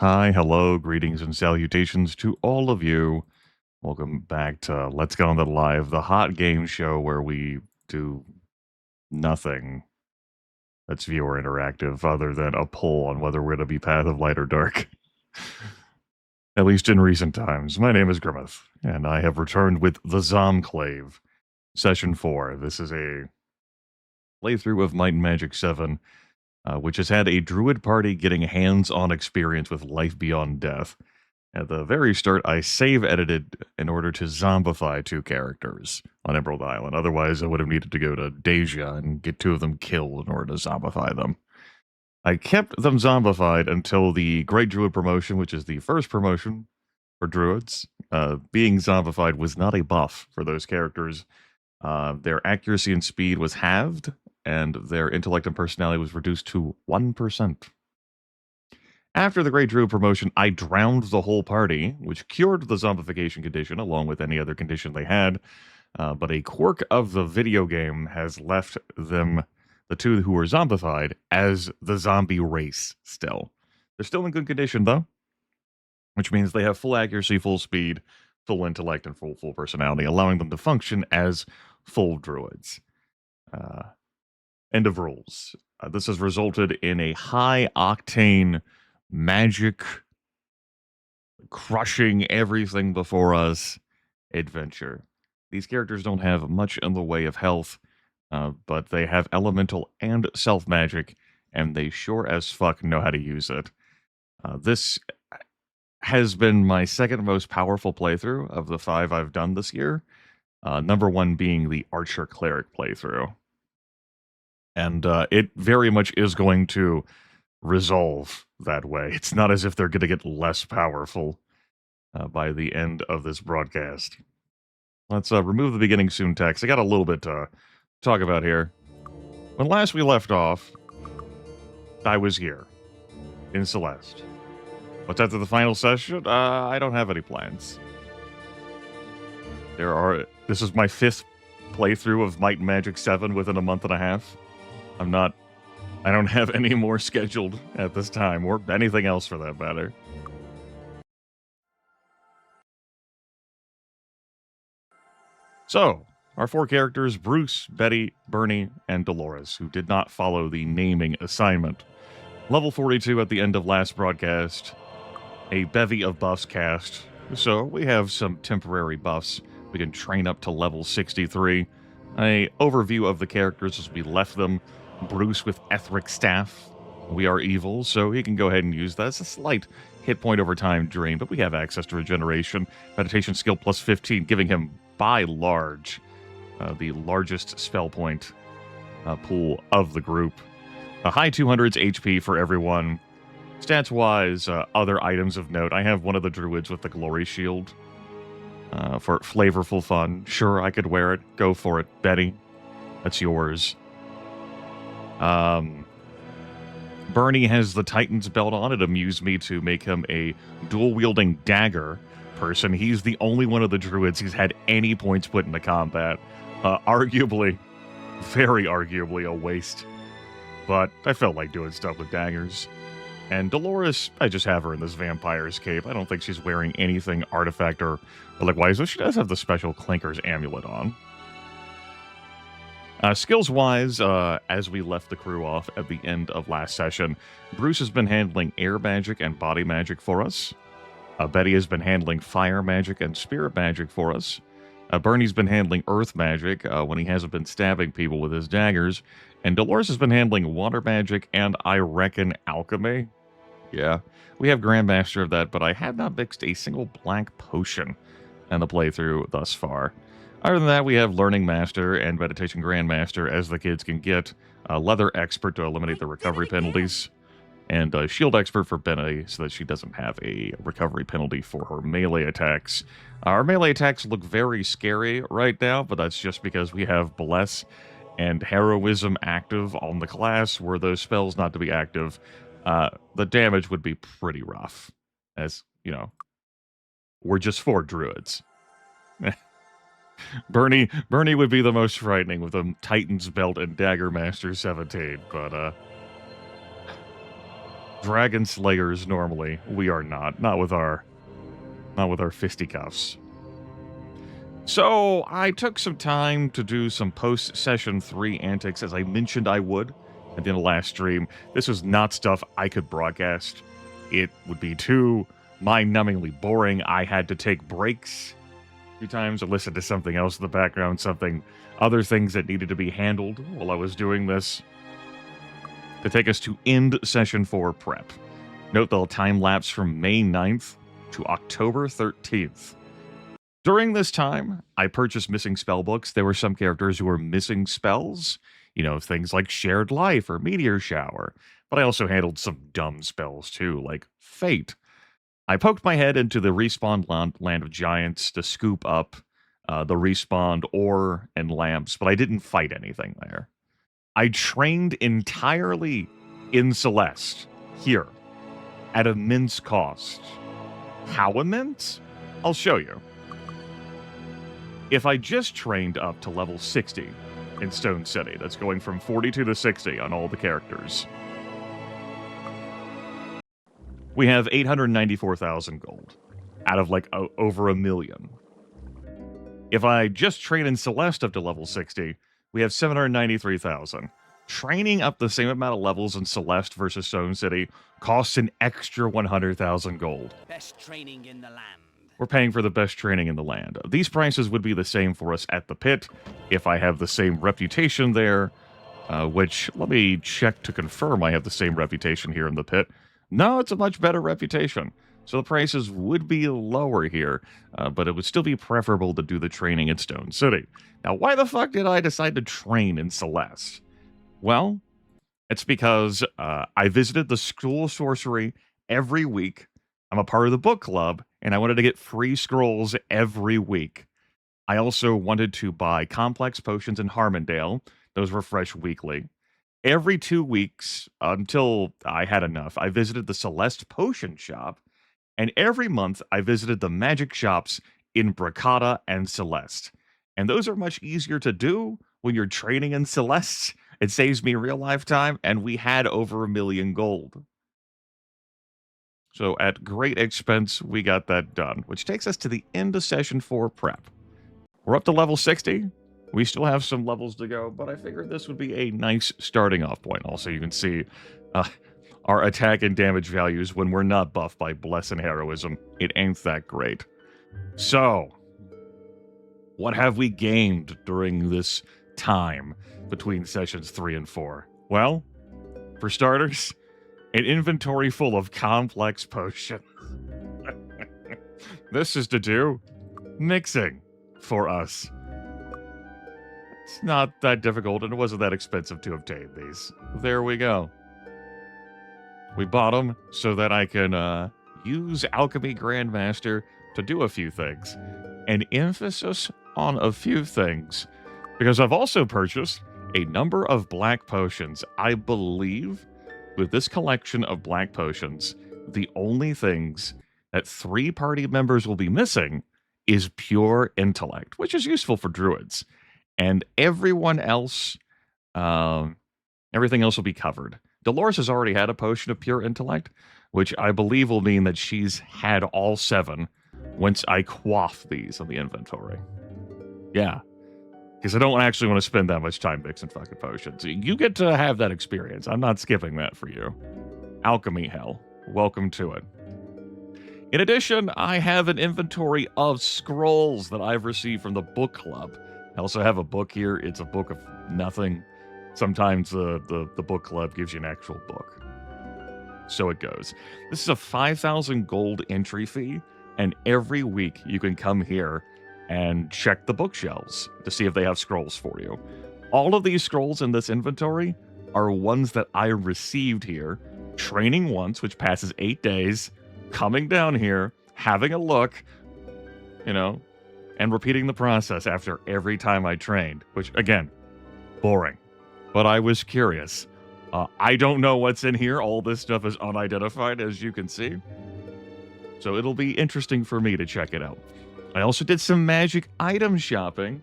Hi, hello, greetings and salutations to all of you. Welcome back to Let's Get On the Live, the hot game show where we do nothing that's viewer interactive other than a poll on whether we're going to be Path of Light or Dark. At least in recent times. My name is Grimith, and I have returned with the Zomclave, Session 4. This is a playthrough of Might and Magic 7, which has had a druid party getting hands-on experience with life beyond death. At the very start, I save edited in order to zombify two characters on Emerald Island. Otherwise, I would have needed to go to Deja and get two of them killed in order to zombify them. I kept them zombified until the Great Druid promotion, which is the first promotion for Druids. Being zombified was not a buff for those characters. Their accuracy and speed was halved, and their intellect and personality was reduced to 1%. After the Great Druid promotion, I drowned the whole party, which cured the zombification condition along with any other condition they had. But a quirk of the video game has left them, the two who were zombified, as the zombie race still. They're still in good condition, though, which means they have full accuracy, full speed, full intellect, and full personality, allowing them to function as full druids. End of rules. This has resulted in a high-octane magic crushing everything before us adventure. These characters don't have much in the way of health, but they have elemental and self magic, and they sure as fuck know how to use it. This has been my second most powerful playthrough of the 5 I've done this year. Number 1 being the Archer Cleric playthrough. And it very much is going to resolve that way. It's not as if they're going to get less powerful by the end of this broadcast. Let's remove the beginning soon text. I got a little bit to talk about here. When last we left off, I was here in Celeste. What's after the final session? I don't have any plans. This is my 5th playthrough of Might and Magic 7 within a month and a half. I don't have any more scheduled at this time, or anything else for that matter. So, our 4 characters, Bruce, Betty, Bernie, and Dolores, who did not follow the naming assignment. Level 42 at the end of last broadcast, a bevy of buffs cast, so we have some temporary buffs. We can train up to level 63. An overview of the characters as we left them. Bruce with Etheric Staff. We are evil, so he can go ahead and use that. It's a slight hit point over time drain, but we have access to regeneration. Meditation skill plus 15, giving him, by large, the largest spell point pool of the group. A high 200s HP for everyone. Stats-wise, other items of note. I have one of the druids with the glory shield for flavorful fun. Sure, I could wear it. Go for it. Betty, that's yours. Bernie has the Titan's belt on. It amused me to make him a dual-wielding dagger person. He's the only one of the druids who's had any points put into combat. Arguably, very arguably, a waste. But I felt like doing stuff with daggers. And Dolores, I just have her in this vampire's cape. I don't think she's wearing anything artifact or likewise, but she does have the special Clinker's amulet on. Skills-wise, as we left the crew off at the end of last session, Bruce has been handling air magic and body magic for us. Betty has been handling fire magic and spirit magic for us. Bernie's been handling earth magic when he hasn't been stabbing people with his daggers. And Dolores has been handling water magic and, I reckon, alchemy. Yeah, we have Grandmaster of that, but I have not mixed a single black potion in the playthrough thus far. Other than that, we have Learning Master and Meditation Grandmaster as the kids can get. Leather Expert to eliminate the recovery penalties. And Shield Expert for Benny so that she doesn't have a recovery penalty for her melee attacks. Our melee attacks look very scary right now, but that's just because we have Bless and Heroism active on the class. Were those spells not to be active, the damage would be pretty rough. As, you know, we're just 4 druids. Bernie would be the most frightening with a Titan's Belt and Dagger Master 17, but dragon slayers normally. We are not. Not with our fisticuffs. So I took some time to do some post-session 3 antics, as I mentioned I would at the end of last stream. This was not stuff I could broadcast. It would be too mind-numbingly boring. I had to take breaks a few times to listen to something else in the background, other things that needed to be handled while I was doing this, to take us to end session 4 prep. Note the time lapse from May 9th to October 13th. During this time, I purchased missing spell books. There were some characters who were missing spells, things like Shared Life or Meteor Shower, but I also handled some dumb spells too, like Fate. I poked my head into the respawned land of giants to scoop up the respawned ore and lamps, but I didn't fight anything there. I trained entirely in Celeste, here, at immense cost. How immense? I'll show you. If I just trained up to level 60 in Stone City, that's going from 42 to 60 on all the characters, we have 894,000 gold out of over 1 million. If I just train in Celeste up to level 60, we have 793,000. Training up the same amount of levels in Celeste versus Stone City costs an extra 100,000 gold. Best training in the land. We're paying for the best training in the land. These prices would be the same for us at the pit if I have the same reputation there, which, let me check to confirm I have the same reputation here in the pit. No, it's a much better reputation. So the prices would be lower here, but it would still be preferable to do the training in Stone City. Now, why the fuck did I decide to train in Celeste? Well, it's because I visited the School of Sorcery every week. I'm a part of the book club, and I wanted to get free scrolls every week. I also wanted to buy complex potions in Harmondale. Those refresh weekly. Every 2 weeks, until I had enough, I visited the Celeste Potion Shop, and every month I visited the magic shops in Bracata and Celeste. And those are much easier to do when you're training in Celeste. It saves me real life time, and we had over 1 million gold. So at great expense, we got that done, which takes us to the end of Session 4 prep. We're up to level 60. We still have some levels to go, but I figured this would be a nice starting off point. Also, you can see our attack and damage values when we're not buffed by Bless and Heroism. It ain't that great. So, what have we gained during this time between Sessions 3 and 4? Well, for starters, an inventory full of complex potions. This is to do mixing for us. It's not that difficult, and it wasn't that expensive to obtain these. There we go. We bought them so that I can use Alchemy Grandmaster to do a few things. An emphasis on a few things, because I've also purchased a number of black potions. I believe with this collection of black potions, the only things that 3 party members will be missing is pure intellect, which is useful for druids. And everyone else, everything else will be covered. Dolores has already had a potion of pure intellect, which I believe will mean that she's had all 7 once I quaff these on the inventory. Yeah. Because I don't actually want to spend that much time mixing fucking potions. You get to have that experience. I'm not skipping that for you. Alchemy hell. Welcome to it. In addition, I have an inventory of scrolls that I've received from the book club. I also have a book here. It's a book of nothing. Sometimes the book club gives you an actual book. So it goes. This is a 5,000 gold entry fee, and every week you can come here and check the bookshelves to see if they have scrolls for you. All of these scrolls in this inventory are ones that I received here, training once, which passes 8 days, coming down here, having a look, and repeating the process after every time I trained, which, again, boring. But I was curious. I don't know what's in here. All this stuff is unidentified, as you can see. So it'll be interesting for me to check it out. I also did some magic item shopping.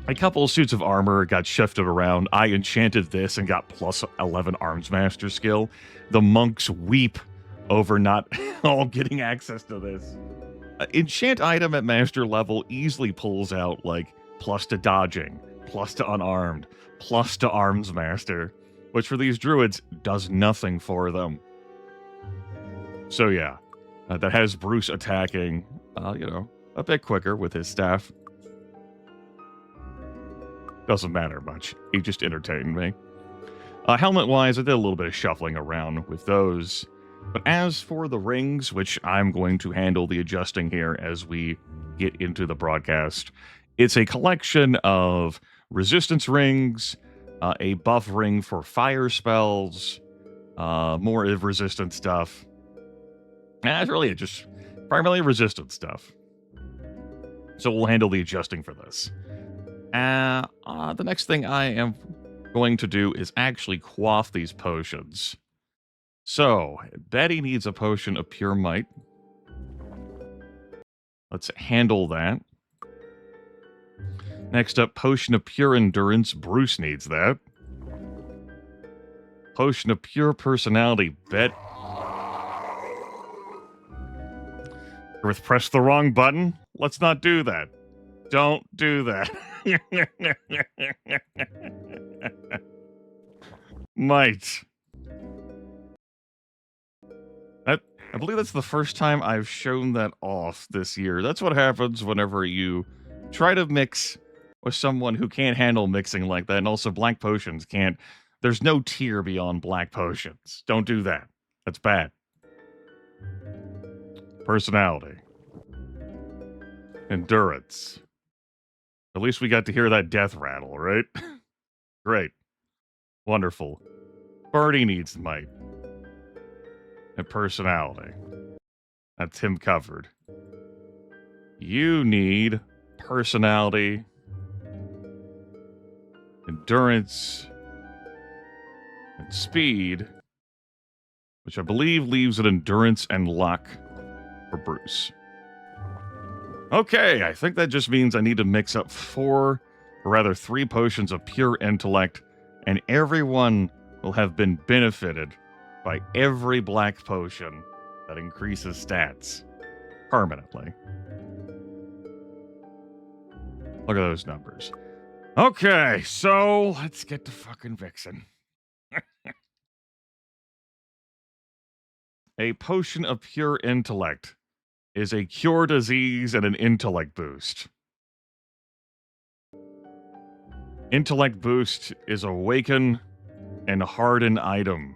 A couple of suits of armor got shifted around. I enchanted this and got plus 11 arms master skill. The monks weep over not all getting access to this. Enchant item at master level easily pulls out like plus to dodging, plus to unarmed, plus to arms master, which for these druids does nothing for them. So yeah, that has Bruce attacking, you know, a bit quicker with his staff. Doesn't matter much. He just entertained me. Helmet-wise, I did a little bit of shuffling around with those. But as for the rings, which I'm going to handle the adjusting here as we get into the broadcast, it's a collection of resistance rings, a buff ring for fire spells, more resistant stuff. That's really it, just primarily resistant stuff. So we'll handle the adjusting for this. The next thing I am going to do is actually quaff these potions. So, Betty needs a potion of pure might. Let's handle that. Next up, potion of pure endurance. Bruce needs that. Potion of pure personality. Grimith pressed the wrong button. Let's not do that. Don't do that. Might. I believe that's the first time I've shown that off this year. That's what happens whenever you try to mix with someone who can't handle mixing like that. And also black potions can't. There's no tier beyond black potions. Don't do that. That's bad. Personality. Endurance. At least we got to hear that death rattle, right? Great. Wonderful. Birdie needs might. And personality. That's him covered. You need personality, endurance, and speed, which I believe leaves an endurance and luck for Bruce. Okay, I think that just means I need to mix up 3 potions of pure intellect, and everyone will have been benefited by every black potion that increases stats permanently. Look at those numbers. Okay, so let's get to fucking Vixen. A potion of pure intellect is a cure disease and an intellect boost. Intellect boost is awaken and harden item.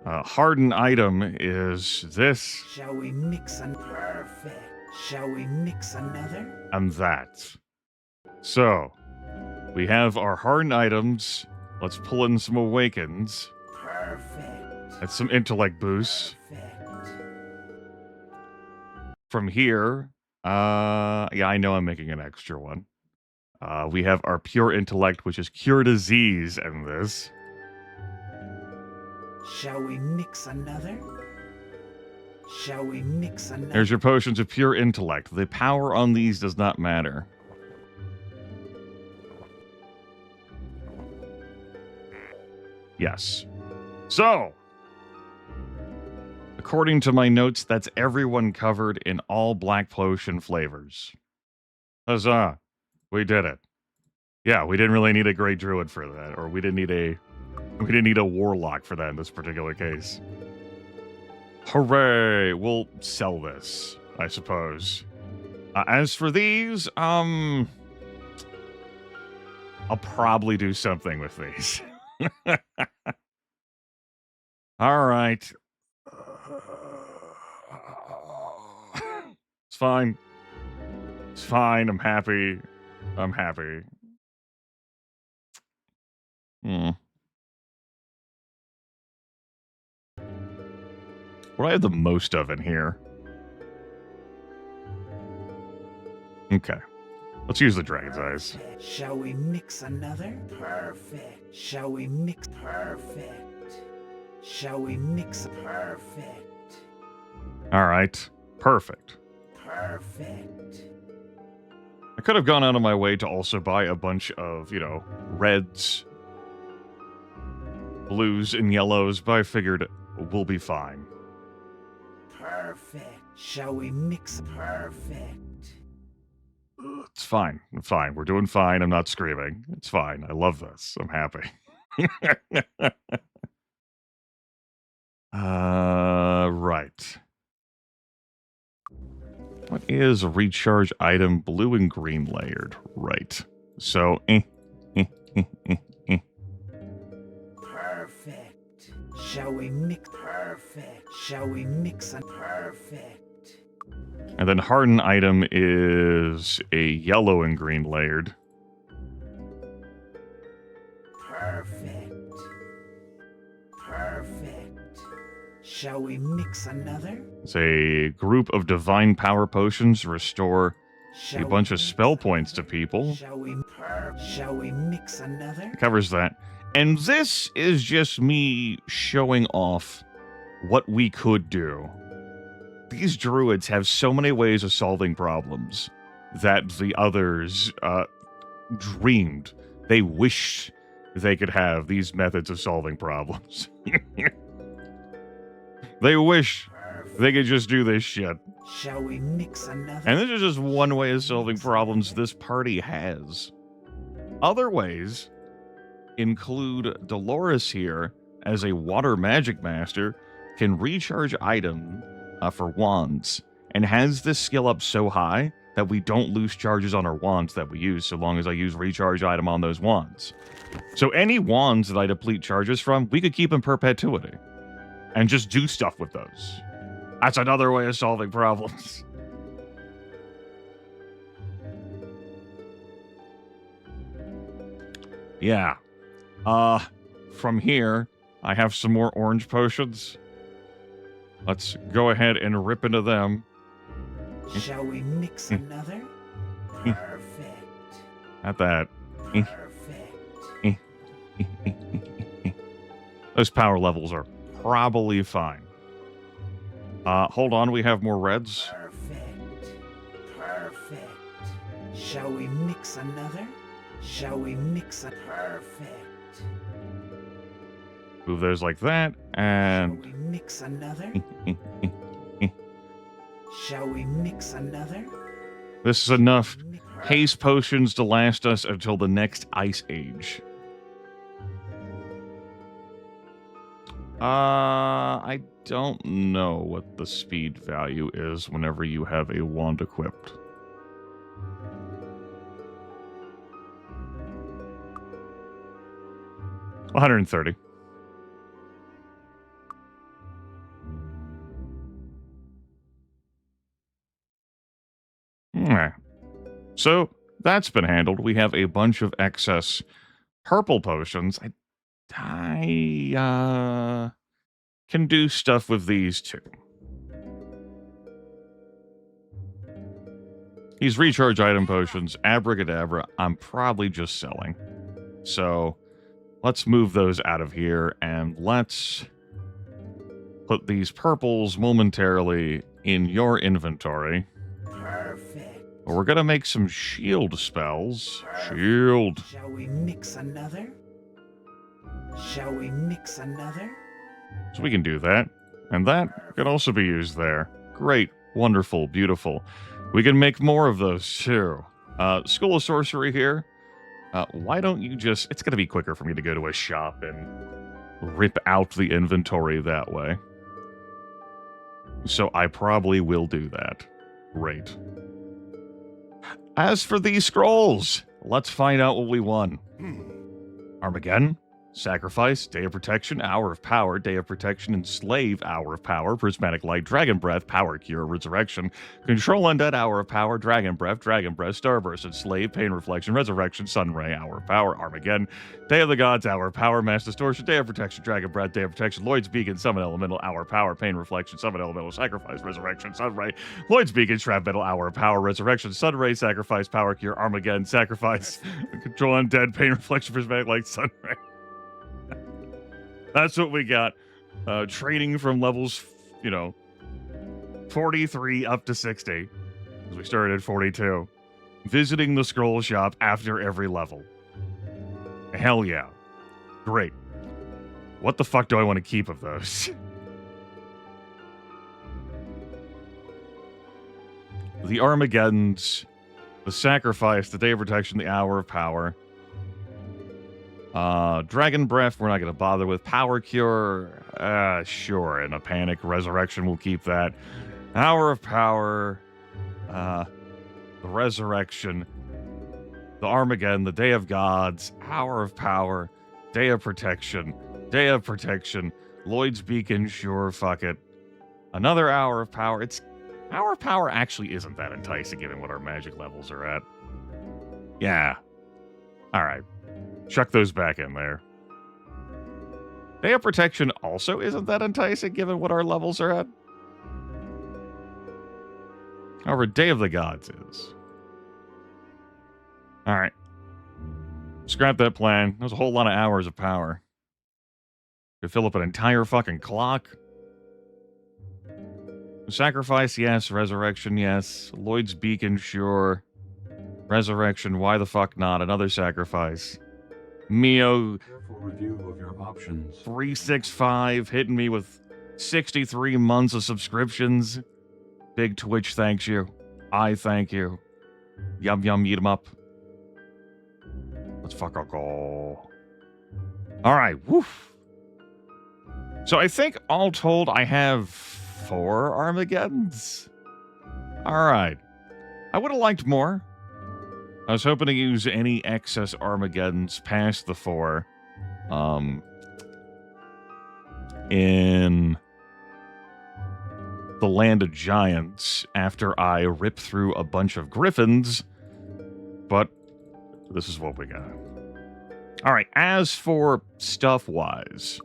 Harden item is this. Shall we mix an perfect? Shall we mix another? And that. So, we have our hardened items. Let's pull in some awakens. Perfect. That's some intellect boosts. Perfect. From here, yeah, I know I'm making an extra one. We have our pure intellect, which is cure disease in this. Shall we mix another? Shall we mix another? There's your potions of pure intellect. The power on these does not matter. Yes. So, according to my notes, that's everyone covered in all black potion flavors. Huzzah. We did it. Yeah, we didn't really need a great druid for that, or we didn't need a warlock for that in this particular case. Hooray! We'll sell this, I suppose. As for these, I'll probably do something with these. All right. It's fine. It's fine. I'm happy. I'm happy. What do I have the most of in here? Okay. Let's use the dragon's eyes. Shall we mix another? Perfect. Shall we mix? Perfect. Shall we mix? Perfect. All right. Perfect. Perfect. I could have gone out of my way to also buy a bunch of, you know, reds, blues, and yellows, but I figured we'll be fine. Perfect. Shall we mix? Perfect. It's fine. It's fine. We're doing fine. I'm not screaming. It's fine. I love this. I'm happy. Right. What is a recharge item blue and green layered? Right. So, Perfect. Shall we mix? Perfect. Shall we mix? Perfect. And then hardened item is a yellow and green layered. Perfect. Perfect. Shall we mix another? It's a group of divine power potions restore a bunch of spell points to people. Shall we mix another? It covers that. And this is just me showing off what we could do. These druids have so many ways of solving problems that the others dreamed. They wished they could have these methods of solving problems. They wish they could just do this shit. Shall we mix another? And this is just one way of solving problems this party has. Other ways include Dolores here as a water magic master can recharge item for wands and has this skill up so high that we don't lose charges on our wands that we use so long as I use recharge item on those wands. So any wands that I deplete charges from, we could keep in perpetuity and just do stuff with those. That's another way of solving problems. Yeah. From here, I have some more orange potions. Let's go ahead and rip into them. Shall we mix another? Perfect. At that. Perfect. Those power levels are probably fine. Hold on, we have more reds. Perfect. Perfect. Shall we mix another? Shall we mix a perfect? Move those like that, and... Shall we mix another? Shall we mix another? This is enough haste potions to last us until the next ice age. I don't know what the speed value is whenever you have a wand equipped. $130. Alright. So, that's been handled. We have a bunch of excess purple potions. I can do stuff with these too. These recharge item potions, abracadabra, I'm probably just selling. So, let's move those out of here and let's put these purples momentarily in your inventory. Perfect. We're gonna make some shield spells. Shield. Shall we mix another? Shall we mix another? So we can do that. And that can also be used there. Great. Wonderful. Beautiful. We can make more of those too. School of Sorcery here. Why don't you just... It's going to be quicker for me to go to a shop and rip out the inventory that way. So I probably will do that. Great. As for these scrolls, let's find out what we won. Armageddon, Sacrifice, Day of Protection, Hour of Power, Day of Protection, Enslave, Hour of Power, Prismatic Light, Dragon Breath, Power Cure, Resurrection, Control Undead, Hour of Power, Dragon Breath, Starburst, Enslave, Pain Reflection, Resurrection, Sunray, Hour of Power, Armageddon, Day of the Gods, Hour of Power, Mass Distortion, Day of Protection, Dragon Breath, Day of Protection, Lloyd's Beacon, Summon Elemental, Hour of Power, Pain Reflection, Summon Elemental, Sacrifice, Resurrection, Sunray, Lloyd's Beacon, Trap Metal, Hour of Power, Resurrection, Sunray, Sacrifice, Power Cure, Armageddon, Sacrifice, Control Undead, Pain Reflection, Prismatic Light, Sunray. That's what we got. Training from levels, 43 up to 60. Because we started at 42. visiting the scroll shop after every level. Hell yeah. Great. What the fuck do I want to keep of those? The Armageddons, the Sacrifice, the Day of Protection, the Hour of Power. Dragon Breath, we're not going to bother with. Power Cure, sure. In a Panic, Resurrection, we'll keep that. Hour of Power, the Resurrection, the Armageddon, the Day of Gods, Hour of Power, Day of Protection, Lloyd's Beacon, sure, fuck it. Another Hour of Power. Hour of Power actually isn't that enticing given what our magic levels are at. Yeah. Alright. Chuck those back in there. Day of Protection also isn't that enticing given what our levels are at. However, Day of the Gods is. Alright. Scrap that plan. There's a whole lot of hours of power. Could fill up an entire fucking clock. Sacrifice, yes. Resurrection, yes. Lloyd's Beacon, sure. Resurrection, why the fuck not? Another sacrifice. Mio. Careful review of your options. 365 hitting me with 63 months of subscriptions. Big Twitch thanks you. I thank you. Yum yum, eat 'em up. Let's fuck go. Alright, woof. So I think all told I have 4 Armageddons. Alright. I would have liked more. I was hoping to use any excess Armageddons past the 4. In the Land of Giants after I rip through a bunch of Griffins. But this is what we got. Alright, as for stuff-wise,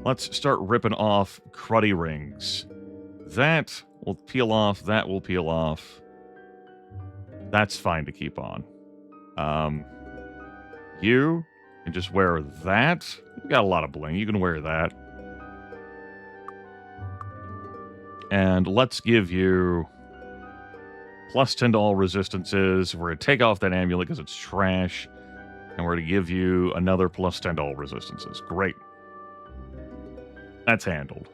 let's start ripping off cruddy rings. That will peel off, that will peel off. That's fine to keep on. You can just wear that. You've got a lot of bling, you can wear that. And let's give you plus 10 to all resistances. We're going to take off that amulet because it's trash. And we're going to give you another plus 10 to all resistances. Great. That's handled.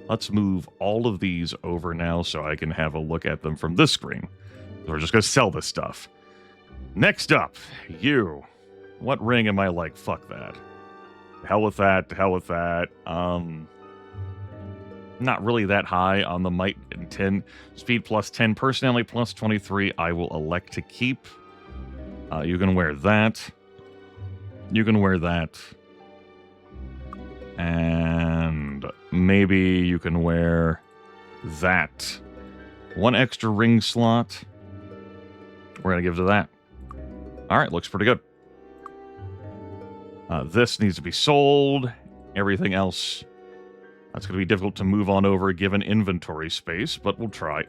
Let's move all of these over now so I can have a look at them from this screen. So we're just going to sell this stuff. Next up, you. What ring am I like? Fuck that. Hell with that. Hell with that. Not really that high on the might and 10. Speed plus 10. Personality plus 23. I will elect to keep. You can wear that. You can wear that. And maybe you can wear that. 1 extra ring slot. We're going to give to that. Alright, looks pretty good. This needs to be sold. Everything else, that's going to be difficult to move on over given inventory space, but we'll try.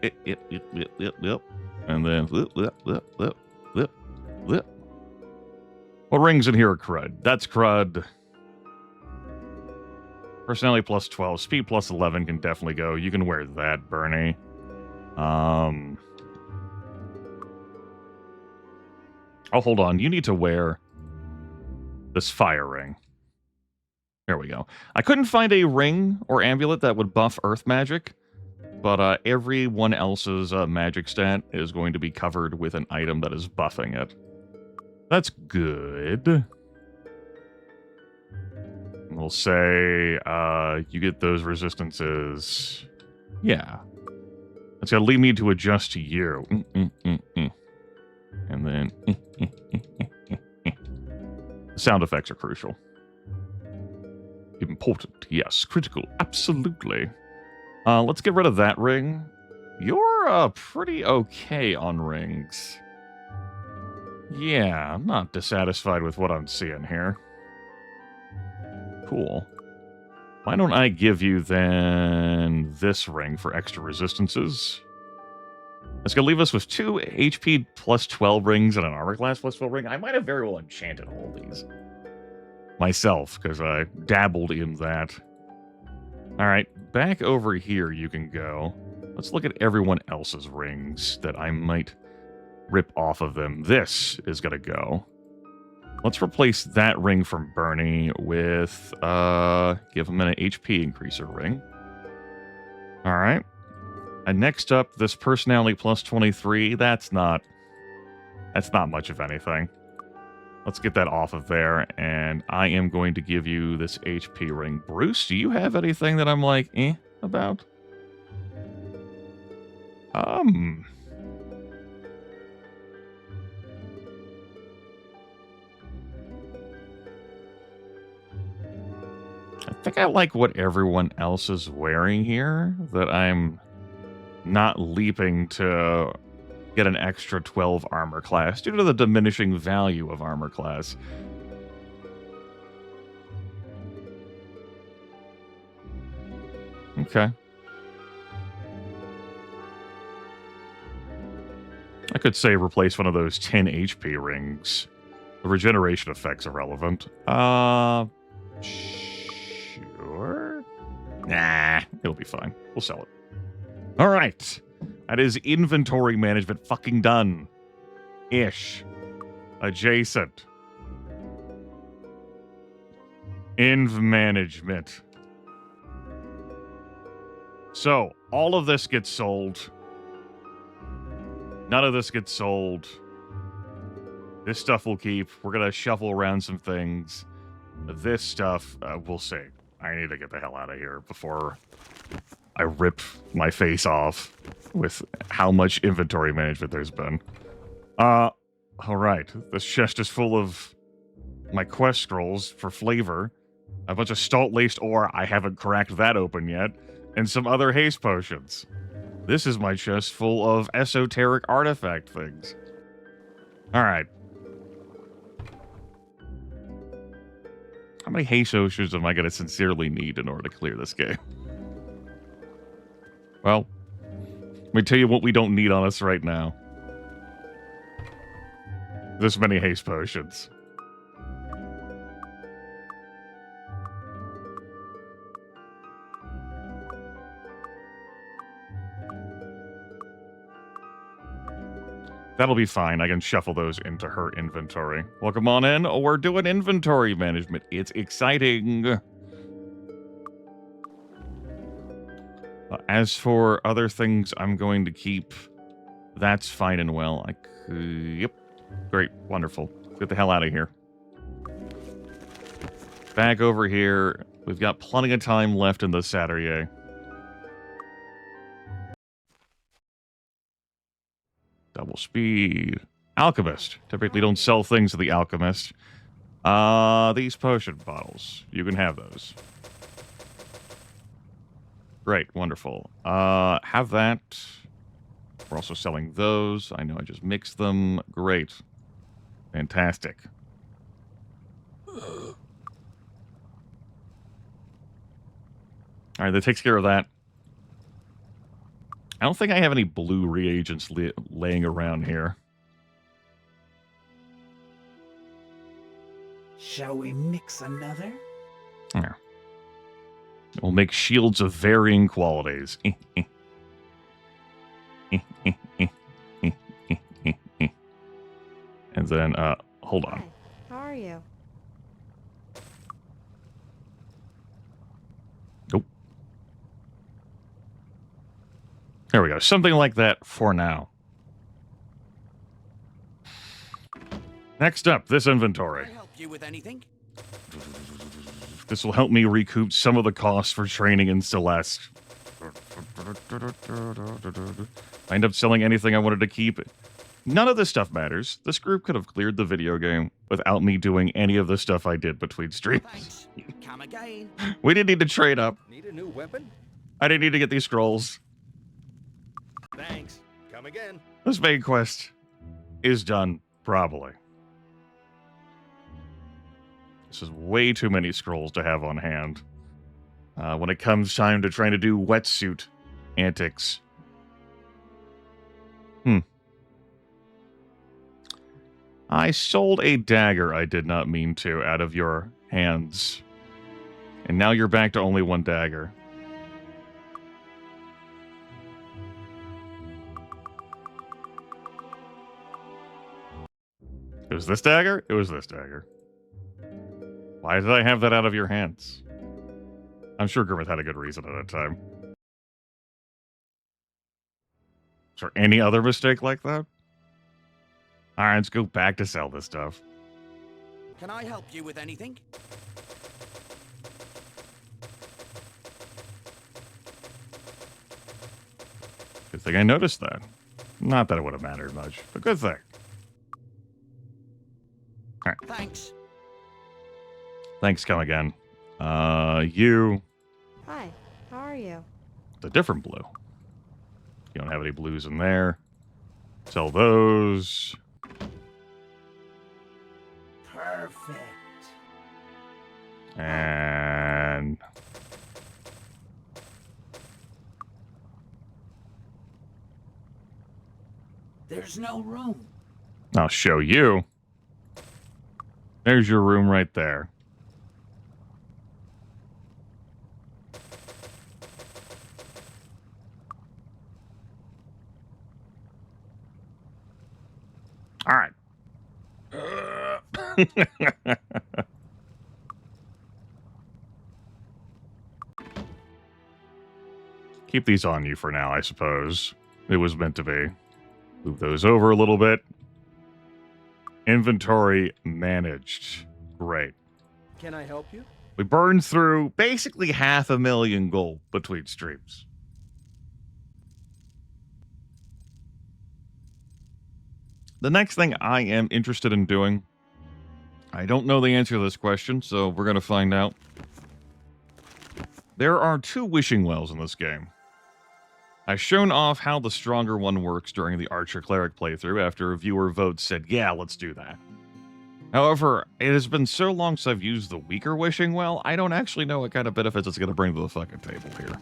And then... What rings in here are crud? That's crud. Personality plus 12. Speed plus 11 can definitely go. You can wear that, Bernie. Oh, hold on. You need to wear this fire ring. There we go. I couldn't find a ring or amulet that would buff earth magic, but everyone else's magic stat is going to be covered with an item that is buffing it. That's good. We'll say you get those resistances. Yeah. That's going to lead me to adjust to you. And then... Sound effects are crucial. Important, yes. Critical, absolutely. Let's get rid of that ring. You're pretty okay on rings. Yeah, I'm not dissatisfied with what I'm seeing here. Cool. Why don't I give you, then, this ring for extra resistances? That's going to leave us with 2 HP plus 12 rings and an armor class plus 12 ring. I might have very well enchanted all these myself, because I dabbled in that. Alright, back over here you can go. Let's look at everyone else's rings that I might rip off of them. This is going to go. Let's replace that ring from Bernie with, give him an HP increaser ring. All right. And next up, this personality plus 23. That's not much of anything. Let's get that off of there, and I am going to give you this HP ring. Bruce, do you have anything that I'm like, about? I think I like what everyone else is wearing here, that I'm not leaping to get an extra 12 armor class due to the diminishing value of armor class. Okay. I could say replace one of those 10 HP rings. The regeneration effect's irrelevant. Sure? Nah, it'll be fine. We'll sell it. All right. That is inventory management fucking done. Ish. Adjacent. Inv management. So, all of this gets sold. None of this gets sold. This stuff we'll keep. We're going to shuffle around some things. This stuff, we'll see. I need to get the hell out of here before I rip my face off with how much inventory management there's been. All right. This chest is full of my quest scrolls for flavor. A bunch of salt-laced ore. I haven't cracked that open yet. And some other haste potions. This is my chest full of esoteric artifact things. All right. How many haste potions am I going to sincerely need in order to clear this game? Well, let me tell you what we don't need on us right now. This many haste potions. That'll be fine. I can shuffle those into her inventory. Welcome on in. We're doing inventory management. It's exciting. As for other things I'm going to keep, that's fine and well. Yep. Great. Wonderful. Get the hell out of here. Back over here. We've got plenty of time left in the Saturday. Double speed. Alchemist. Typically don't sell things to the Alchemist. These potion bottles. You can have those. Great. Wonderful. Have that. We're also selling those. I know I just mixed them. Great. Fantastic. All right, that takes care of that. I don't think I have any blue reagents laying around here. Shall we mix another? Yeah. We'll make shields of varying qualities. And then, hold on. Hi, how are you? Nope. There we go. Something like that for now. Next up, this inventory. Can I help you with anything? This will help me recoup some of the costs for training in Celeste. I end up selling anything I wanted to keep. None of this stuff matters. This group could have cleared the video game without me doing any of the stuff I did between streams. Thanks. Come again. We didn't need to trade up. Need a new weapon? I didn't need to get these scrolls. Thanks. Come again. This main quest is done, probably. This is way too many scrolls to have on hand. When it comes time to trying to do wetsuit antics. I sold a dagger I did not mean to out of your hands. And now you're back to only one dagger. It was this dagger? It was this dagger. Why did I have that out of your hands? I'm sure Grimith had a good reason at the time. Is there any other mistake like that? Alright, let's go back to sell this stuff. Can I help you with anything? Good thing I noticed that. Not that it would have mattered much, but good thing. Alright. Thanks. Thanks, come again. You. Hi, how are you? It's a different blue. You don't have any blues in there. Sell those. Perfect. And There's no room. I'll show you. There's your room right there. All right. Keep these on you for now, I suppose. It was meant to be. Move those over a little bit. Inventory managed. Great. Can I help you? We burned through basically 500,000 gold between streams. The next thing I am interested in doing, I don't know the answer to this question, so we're going to find out. There are 2 wishing wells in this game. I've shown off how the stronger one works during the Archer Cleric playthrough after a viewer vote said, yeah, let's do that. However, it has been so long since I've used the weaker wishing well, I don't actually know what kind of benefits it's going to bring to the fucking table here.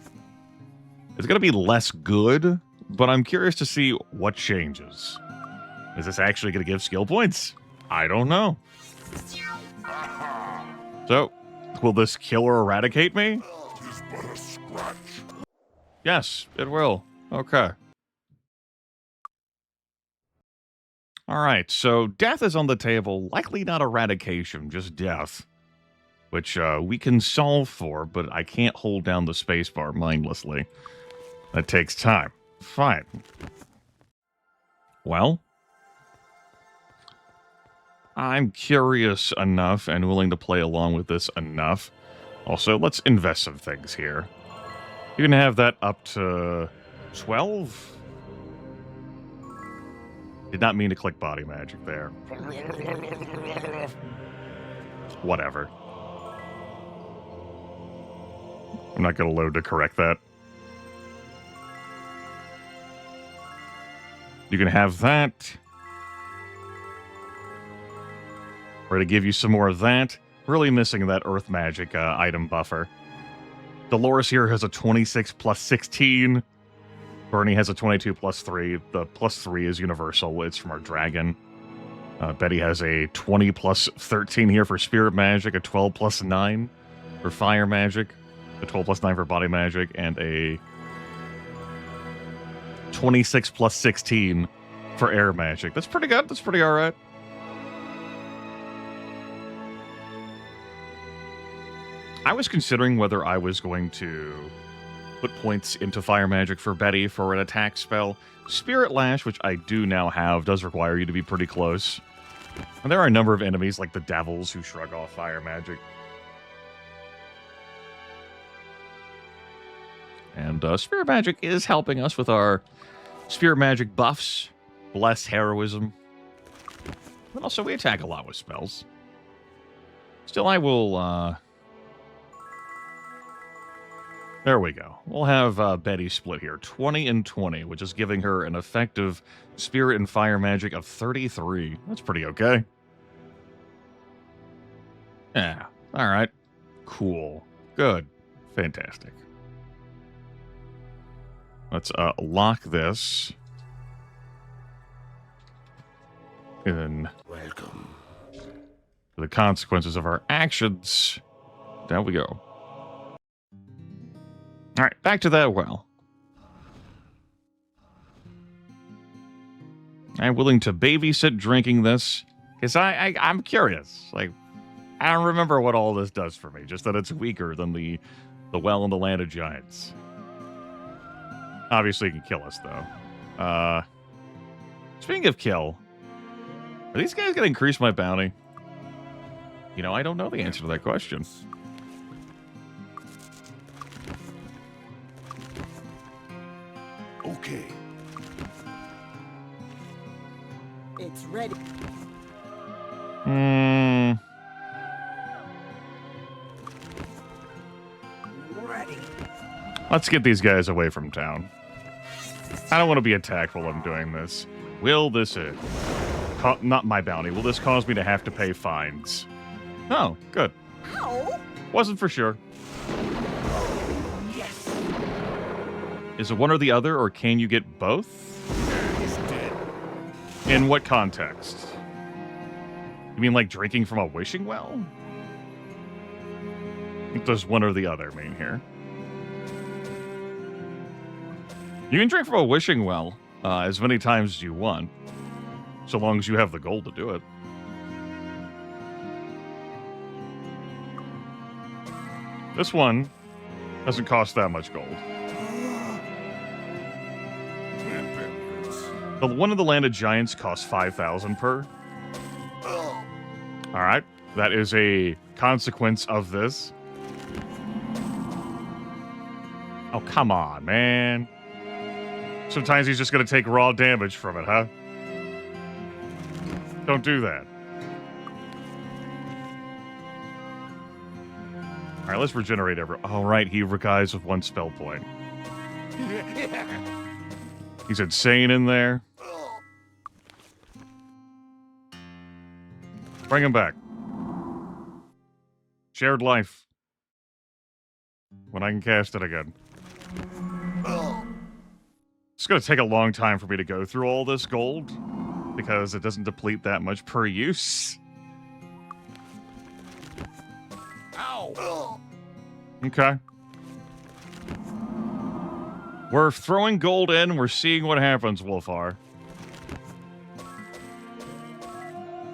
It's going to be less good, but I'm curious to see what changes. Is this actually going to give skill points? I don't know. So, will this kill or eradicate me? Yes, it will. Okay. Alright, so death is on the table. Likely not eradication, just death. Which we can solve for, but I can't hold down the spacebar mindlessly. That takes time. Fine. Well, I'm curious enough and willing to play along with this enough. Also, let's invest some things here. You can have that up to 12? Did not mean to click body magic there. Whatever. I'm not going to load to correct that. You can have that. We're going to give you some more of that. Really missing that earth magic item buffer. Dolores here has a 26 plus 16. Bernie has a 22 plus 3. The plus 3 is universal. It's from our dragon. Betty has a 20 plus 13 here for spirit magic, a 12 plus 9 for fire magic, a 12 plus 9 for body magic, and a 26 plus 16 for air magic. That's pretty good. That's pretty alright. I was considering whether I was going to put points into fire magic for Betty for an attack spell. Spirit Lash, which I do now have, does require you to be pretty close. And there are a number of enemies, like the devils, who shrug off fire magic. And Spirit Magic is helping us with our Spirit Magic buffs. Bless Heroism. But also, we attack a lot with spells. Still, I will... There we go. We'll have Betty split here. 20 and 20, which is giving her an effective spirit and fire magic of 33. That's pretty okay. Yeah. All right. Cool. Good. Fantastic. Let's lock this. And Welcome. for the consequences of our actions, down we go. All right, back to that well. I'm willing to babysit drinking this. Because I'm curious. Like, I don't remember what all this does for me. Just that it's weaker than the well in the land of giants. Obviously, it can kill us, though. Speaking of kill, are these guys going to increase my bounty? You know, I don't know the answer to that question. Okay. It's ready. Ready. Let's get these guys away from town. I don't want to be attacked while I'm doing this. Will this... not my bounty. Will this cause me to have to pay fines? Oh, good. Ow! Wasn't for sure. Yes. Is it one or the other, or can you get both? He's dead. In what context? You mean like drinking from a wishing well? I think there's one or the other mean here. You can drink from a wishing well as many times as you want, so long as you have the gold to do it. This one doesn't cost that much gold. The one in the land of giants costs 5,000 per. All right, that is a consequence of this. Oh, come on, man. Sometimes he's just going to take raw damage from it, huh? Don't do that. All right, let's regenerate every... All right, he revives with 1 spell point. He's insane in there. Bring him back. Shared life. When I can cast it again. It's going to take a long time for me to go through all this gold, because it doesn't deplete that much per use. Ow! Okay. We're throwing gold in, we're seeing what happens, Wolfar.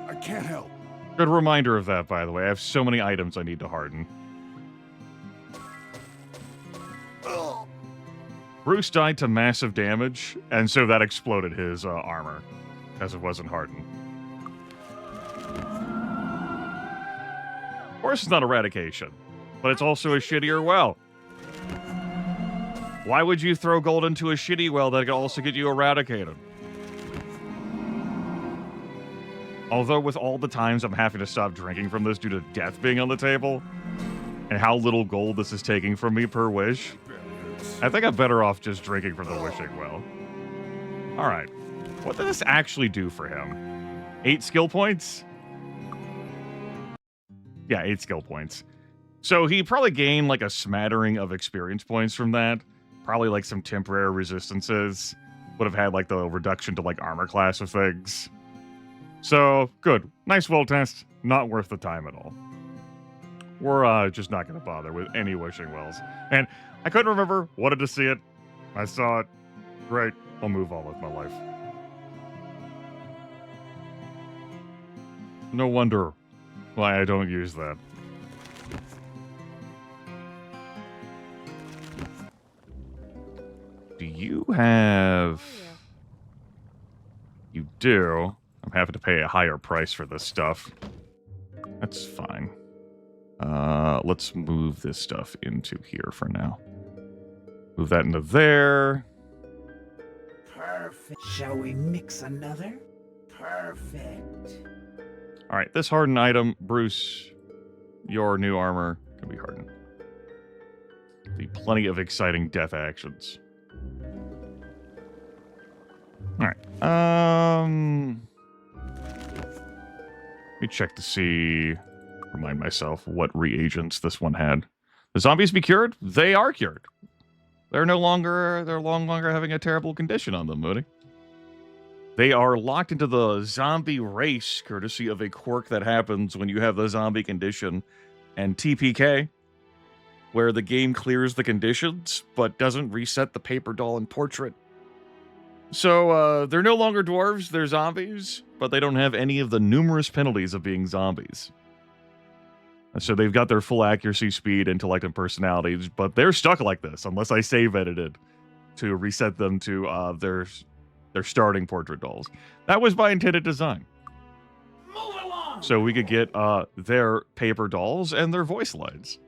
I can't help. Good reminder of that, by the way. I have so many items I need to harden. Bruce died to massive damage, and so that exploded his armor, as it wasn't hardened. Of course, it's not eradication, but it's also a shittier well. Why would you throw gold into a shitty well that could also get you eradicated? Although with all the times I'm having to stop drinking from this due to death being on the table, and how little gold this is taking from me per wish, I think I'm better off just drinking from the wishing well. Alright. What does this actually do for him? 8 skill points? Yeah, 8 skill points. So he probably gained like a smattering of experience points from that. Probably like some temporary resistances. Would have had like the reduction to like armor class of things. So, good. Nice well test. Not worth the time at all. We're just not going to bother with any wishing wells. And I couldn't remember. Wanted to see it. I saw it. Great. I'll move on with my life. No wonder why I don't use that. Do you have... You do. I'm having to pay a higher price for this stuff. That's fine. Let's move this stuff into here for now. Move that into there. Perfect. Shall we mix another? Perfect. All right, this hardened item, Bruce, your new armor can be hardened. Be plenty of exciting death actions. All right. Let me check to see. Remind myself what reagents this one had. The zombies be cured? They are cured. They're no longer having a terrible condition on them, Moody. They are locked into the zombie race, courtesy of a quirk that happens when you have the zombie condition and TPK, where the game clears the conditions, but doesn't reset the paper doll and portrait. So they're no longer dwarves, they're zombies, but they don't have any of the numerous penalties of being zombies. And so they've got their full accuracy, speed, intellect, and personalities, but they're stuck like this unless I save edited to reset them to their starting portrait dolls. That was by intended design. Move along! So we could get their paper dolls and their voice lines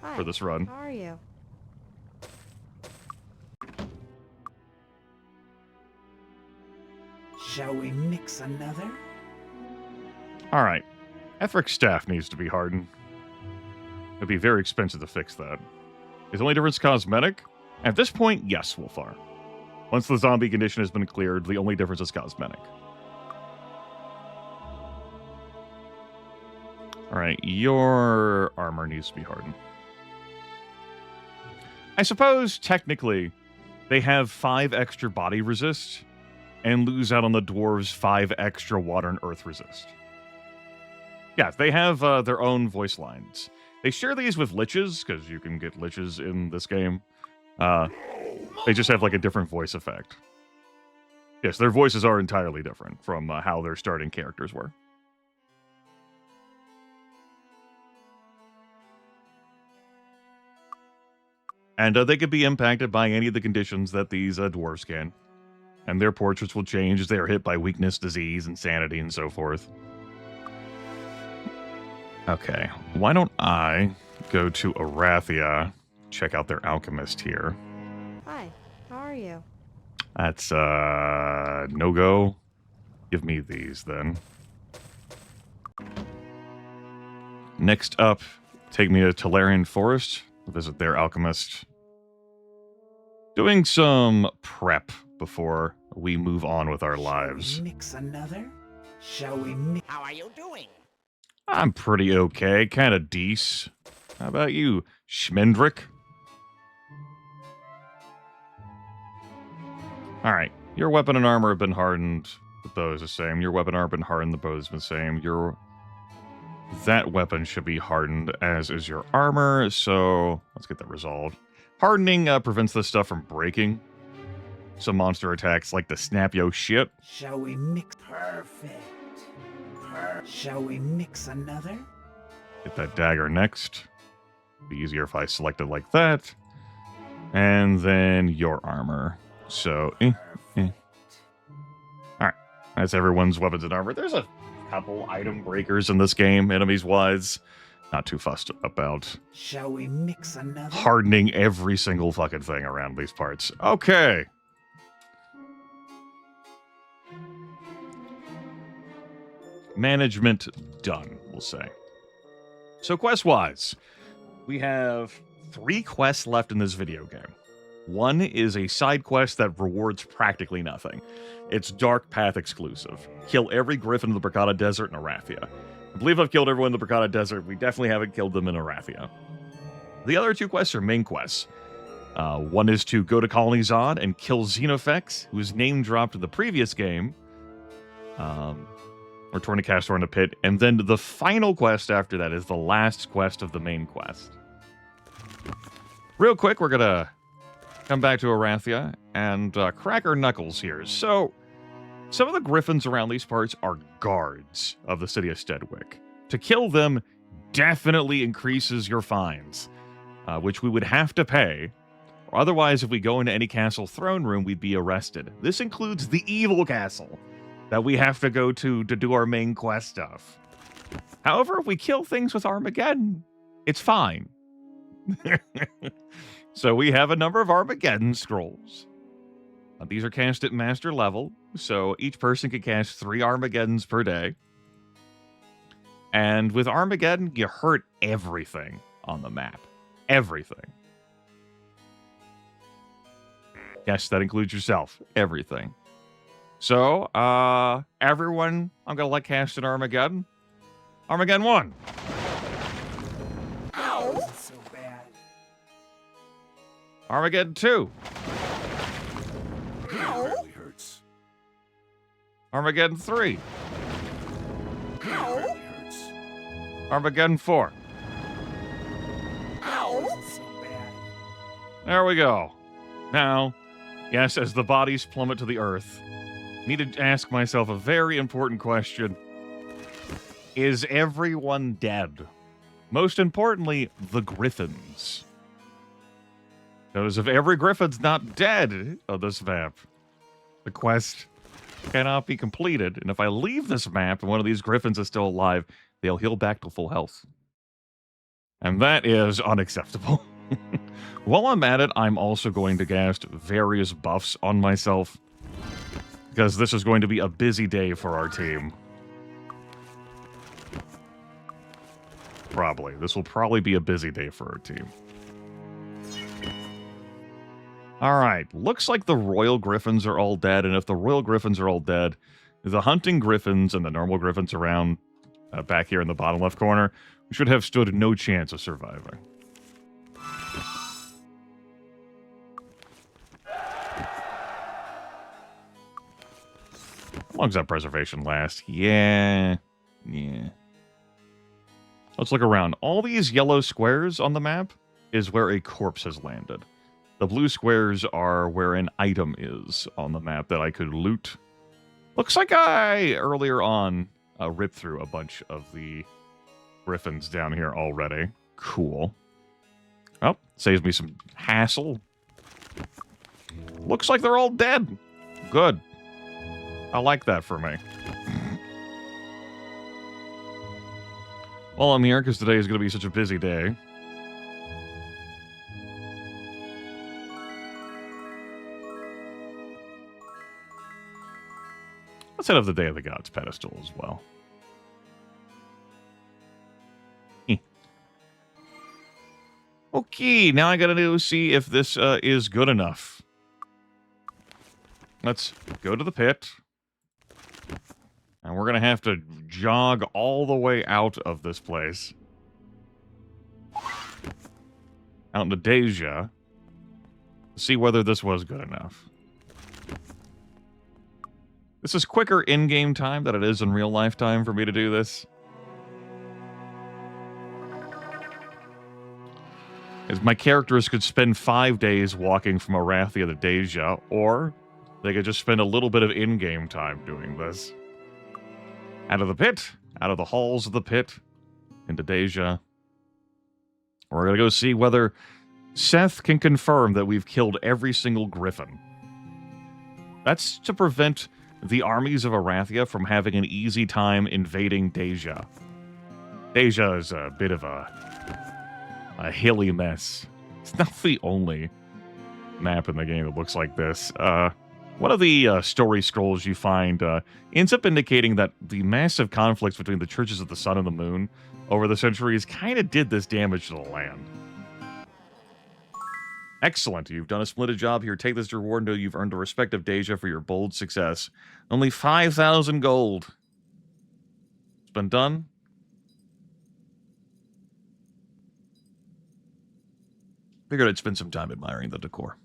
Hi. for this run. How are you? Shall we mix another? All right. Ethric's staff needs to be hardened. It'd be very expensive to fix that. Is the only difference cosmetic? At this point, yes, Wolfar. Once the zombie condition has been cleared, the only difference is cosmetic. All right, your armor needs to be hardened. I suppose, technically, they have 5 extra body resist and lose out on the dwarves' 5 extra water and earth resist. Yeah, they have their own voice lines. They share these with liches, because you can get liches in this game. They just have like a different voice effect. Yes, their voices are entirely different from how their starting characters were. And they could be impacted by any of the conditions that these dwarves can. And their portraits will change as they are hit by weakness, disease, insanity, and so forth. Okay, why don't I go to Arathia, check out their alchemist here. Hi. How are you? That's, no-go. Give me these, then. Next up, take me to Tolarian Forest, visit their alchemist. Doing some prep before we move on with our lives. Shall we mix another? Shall we mix? How are you doing? I'm pretty okay, kind of decent. How about you, Schmendrick? Alright, your weapon and armor have been hardened. The bow is the same. Your weapon and armor have been hardened. The bow is the same. That weapon should be hardened, as is your armor. So let's get that resolved. Hardening prevents this stuff from breaking. Some monster attacks like the snap yo shit. Shall we mix? Perfect. Shall we mix another? Get that dagger next. Be easier if I select it like that. And then your armor. So, Alright, that's everyone's weapons and armor. There's a couple item breakers in this game, enemies-wise. Not too fussed about Shall we mix another? hardening every single fucking thing around these parts. Okay. Management done, we'll say. So quest-wise, we have 3 quests left in this video game. One is a side quest that rewards practically nothing. It's Dark Path exclusive. Kill every griffin in the Bracada Desert in Arathia. I believe I've killed everyone in the Bracada Desert. We definitely haven't killed them in Arathia. The other 2 quests are main quests. One is to go to Colony Zod and kill Xenofex, who was name-dropped in the previous game. Return to Castor in a Pit. And then the final quest after that is the last quest of the main quest. Real quick, we're going to come back to Arathia and crack our knuckles here. So, some of the griffins around these parts are guards of the city of Steadwick. To kill them definitely increases your fines, which we would have to pay. Or otherwise, if we go into any castle throne room, we'd be arrested. This includes the evil castle that we have to go to do our main quest stuff. However, if we kill things with Armageddon, it's fine. So we have a number of Armageddon scrolls. These are cast at master level, so each person can cast 3 Armageddons per day. And with Armageddon, you hurt everything on the map. Everything. Yes, that includes yourself. Everything. So, everyone, I'm going to let cast an Armageddon. Armageddon 1. Ow! This is so bad. Armageddon 2. It really hurts. Armageddon 3. It really hurts. Armageddon 4. Ow! This is so bad. There we go. Now, Yes, as the bodies plummet to the earth, I need to ask myself a very important question. Is everyone dead? Most importantly, the griffins. Because if every griffin's not dead on this map, the quest cannot be completed. And if I leave this map and one of these griffins is still alive, they'll heal back to full health. And that is unacceptable. While I'm at it, I'm also going to cast various buffs on myself, because this is going to be a busy day for our team. Probably. This will probably be a busy day for our team. Alright, looks like the Royal Griffins are all dead, and if the Royal Griffins are all dead, the Hunting Griffins and the normal Griffins around back here in the bottom left corner should have stood no chance of surviving. How long does that preservation last? Yeah. Let's look around. All these yellow squares on the map is where a corpse has landed. The blue squares are where an item is on the map that I could loot. Looks like I, earlier on, ripped through a bunch of the griffins down here already. Cool. Oh, saves me some hassle. Looks like they're all dead. Good. I like that for me. Well, I'm here because today is going to be such a busy day. Let's head up the Day of the Gods pedestal as well. Okay, now I gotta go see if this is good enough. Let's go to the pit. And we're gonna have to jog all the way out of this place. Out into Deja. To see whether this was good enough. This is quicker in-game time than it is in real-life time for me to do this. As my characters could spend 5 days walking from Arathia to Deja, or they could just spend a little bit of in-game time doing this. Out of the pit, out of the halls of the pit, into Deja. We're going to go see whether Seth can confirm that we've killed every single griffin. That's to prevent the armies of Arathia from having an easy time invading Deja. Deja is a bit of a hilly mess. It's not the only map in the game that looks like this. One of the story scrolls you find ends up indicating that the massive conflicts between the churches of the sun and the moon over the centuries kind of did this damage to the land. Excellent. You've done a splendid job here. Take this reward until you've earned the respect of Deja for your bold success. Only 5,000 gold. It's been done. Figured I'd spend some time admiring the decor.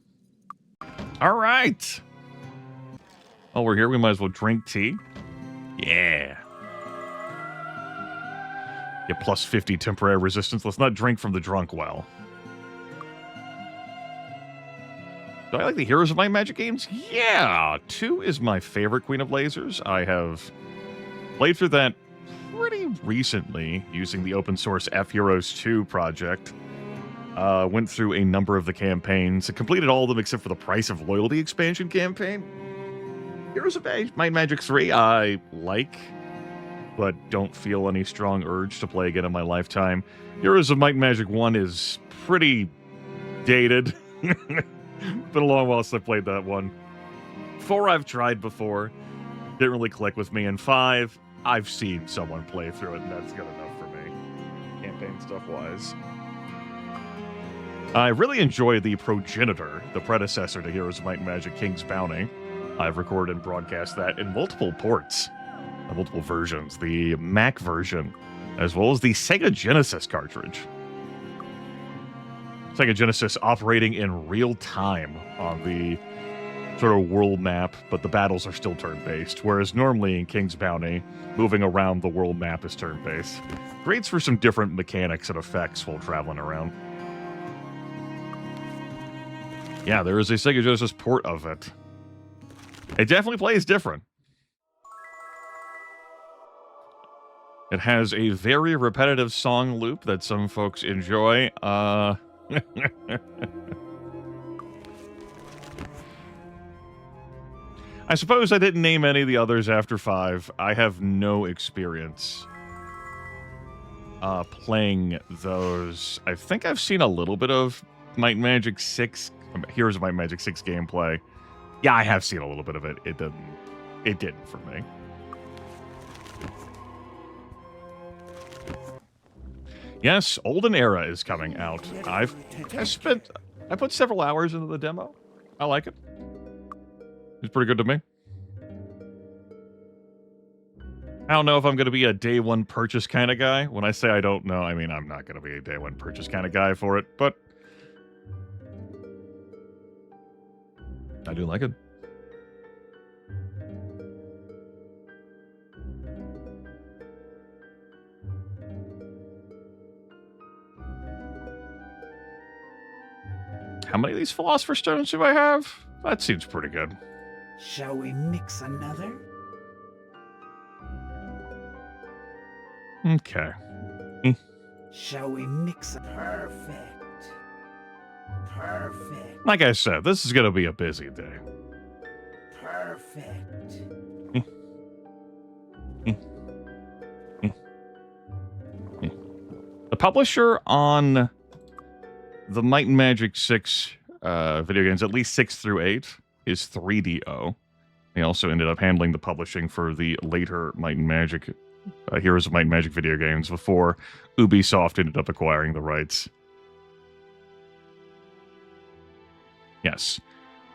All right. While we're here, we might as well drink tea. Yeah. Get plus 50 temporary resistance. Let's not drink from the drunk well. Do I like the Heroes of Might Magic games? Yeah! 2 is my favorite Queen of Lasers. I have played through that pretty recently using the open source F-Heroes 2 project. Went through a number of the campaigns. Completed all of them except for the Price of Loyalty expansion campaign. Heroes of Might Magic 3 I like, but don't feel any strong urge to play again in my lifetime. Heroes of Might Magic 1 is pretty dated. Been a long while since I played that one. 4 I've tried before. Didn't really click with me. And 5, I've seen someone play through it, and that's good enough for me. Campaign stuff-wise. I really enjoy the Progenitor, the predecessor to Heroes of Might and Magic King's Bounty. I've recorded and broadcast that in multiple ports, multiple versions. The Mac version, as well as the Sega Genesis cartridge. Sega Genesis operating in real time on the sort of world map, but the battles are still turn-based, whereas normally in King's Bounty, moving around the world map is turn-based. Great for some different mechanics and effects while traveling around. Yeah, there is a Sega Genesis port of it. It definitely plays different. It has a very repetitive song loop that some folks enjoy. I suppose I didn't name any of the others after 5. I have no experience playing those. I think I've seen a little bit of Might and Magic 6. Here's Might and Magic 6 gameplay. Yeah, I have seen a little bit of it. It didn't for me. Yes, Olden Era is coming out. I put several hours into the demo. I like it. It's pretty good to me. I don't know if I'm going to be a day one purchase kind of guy. When I say I don't know, I mean I'm not going to be a day one purchase kind of guy for it, but I do like it. How many of these Philosopher's Stones do I have? That seems pretty good. Shall we mix another? Okay. Shall we mix? Perfect. Perfect. Like I said, this is going to be a busy day. Perfect. The publisher on the Might and Magic 6 video games, at least 6 through 8, is 3DO. They also ended up handling the publishing for the later Might and Magic, Heroes of Might and Magic video games before Ubisoft ended up acquiring the rights. Yes.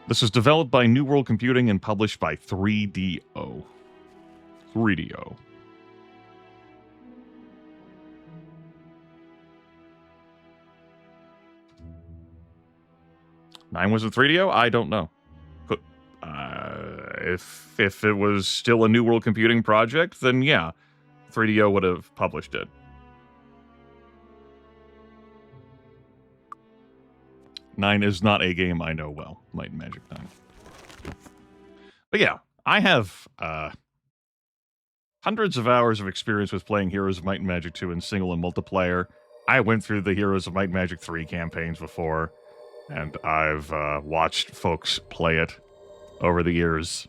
This was developed by New World Computing and published by 3DO. 3DO. Nine was a 3DO? I don't know. But, if it was still a New World Computing project, then yeah, 3DO would have published it. Nine is not a game I know well. Might and Magic 9. But yeah, I have hundreds of hours of experience with playing Heroes of Might and Magic 2 in single and multiplayer. I went through the Heroes of Might and Magic 3 campaigns before, and I've watched folks play it over the years.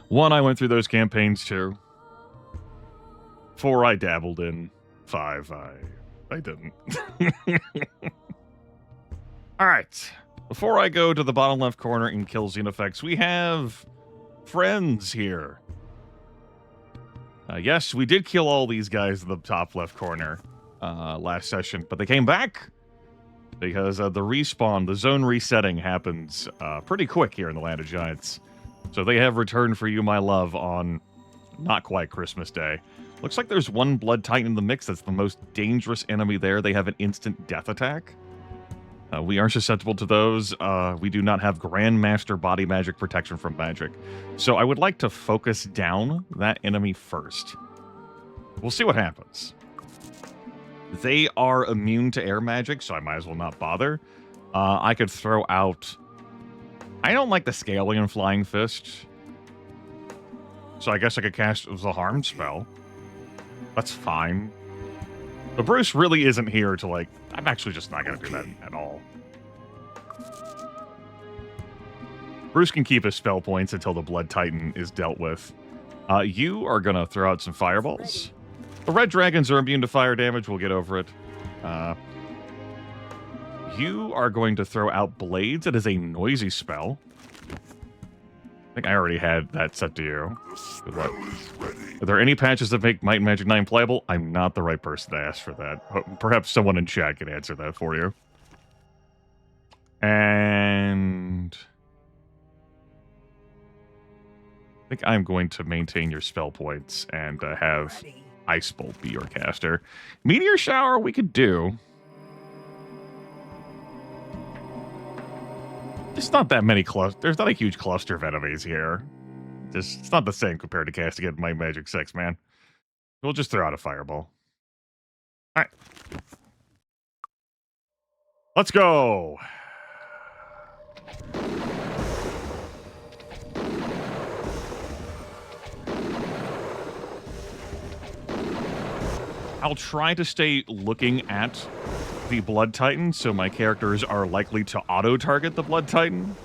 1, I went through those campaigns too. 4, I dabbled in. 5, I didn't. Alright. Before I go to the bottom left corner and kill Xenofex, we have friends here. Yes, we did kill all these guys in the top left corner last session, but they came back because the respawn, the zone resetting happens pretty quick here in the Land of Giants. So they have returned for you, my love, on not quite Christmas Day. Looks like there's one Blood Titan in the mix that's the most dangerous enemy there. They have an instant death attack. We are susceptible to those. We do not have Grandmaster Body Magic protection from magic. So I would like to focus down that enemy first. We'll see what happens. They are immune to air magic, so I might as well not bother. I could throw out... I don't like the Scaling and Flying Fist. So I guess I could cast the Harm spell. That's fine. But Bruce really isn't here to, like... I'm actually just not going to do that at all. Bruce can keep his spell points until the Blood Titan is dealt with. You are going to throw out some fireballs. The red dragons are immune to fire damage. We'll get over it. You are going to throw out blades. It is a noisy spell. I think I already had that set to you. Good luck. Are there any patches that make Might and Magic 9 playable? I'm not the right person to ask for that. Perhaps someone in chat can answer that for you. And... I think I'm going to maintain your spell points and have Ice Bolt be your caster. Meteor Shower we could do. There's not that many there's not a huge cluster of enemies here. It's not the same compared to casting it in Might and Magic 6, man. We'll just throw out a fireball. Alright. Let's go! I'll try to stay looking at the Blood Titan, so my characters are likely to auto-target the Blood Titan.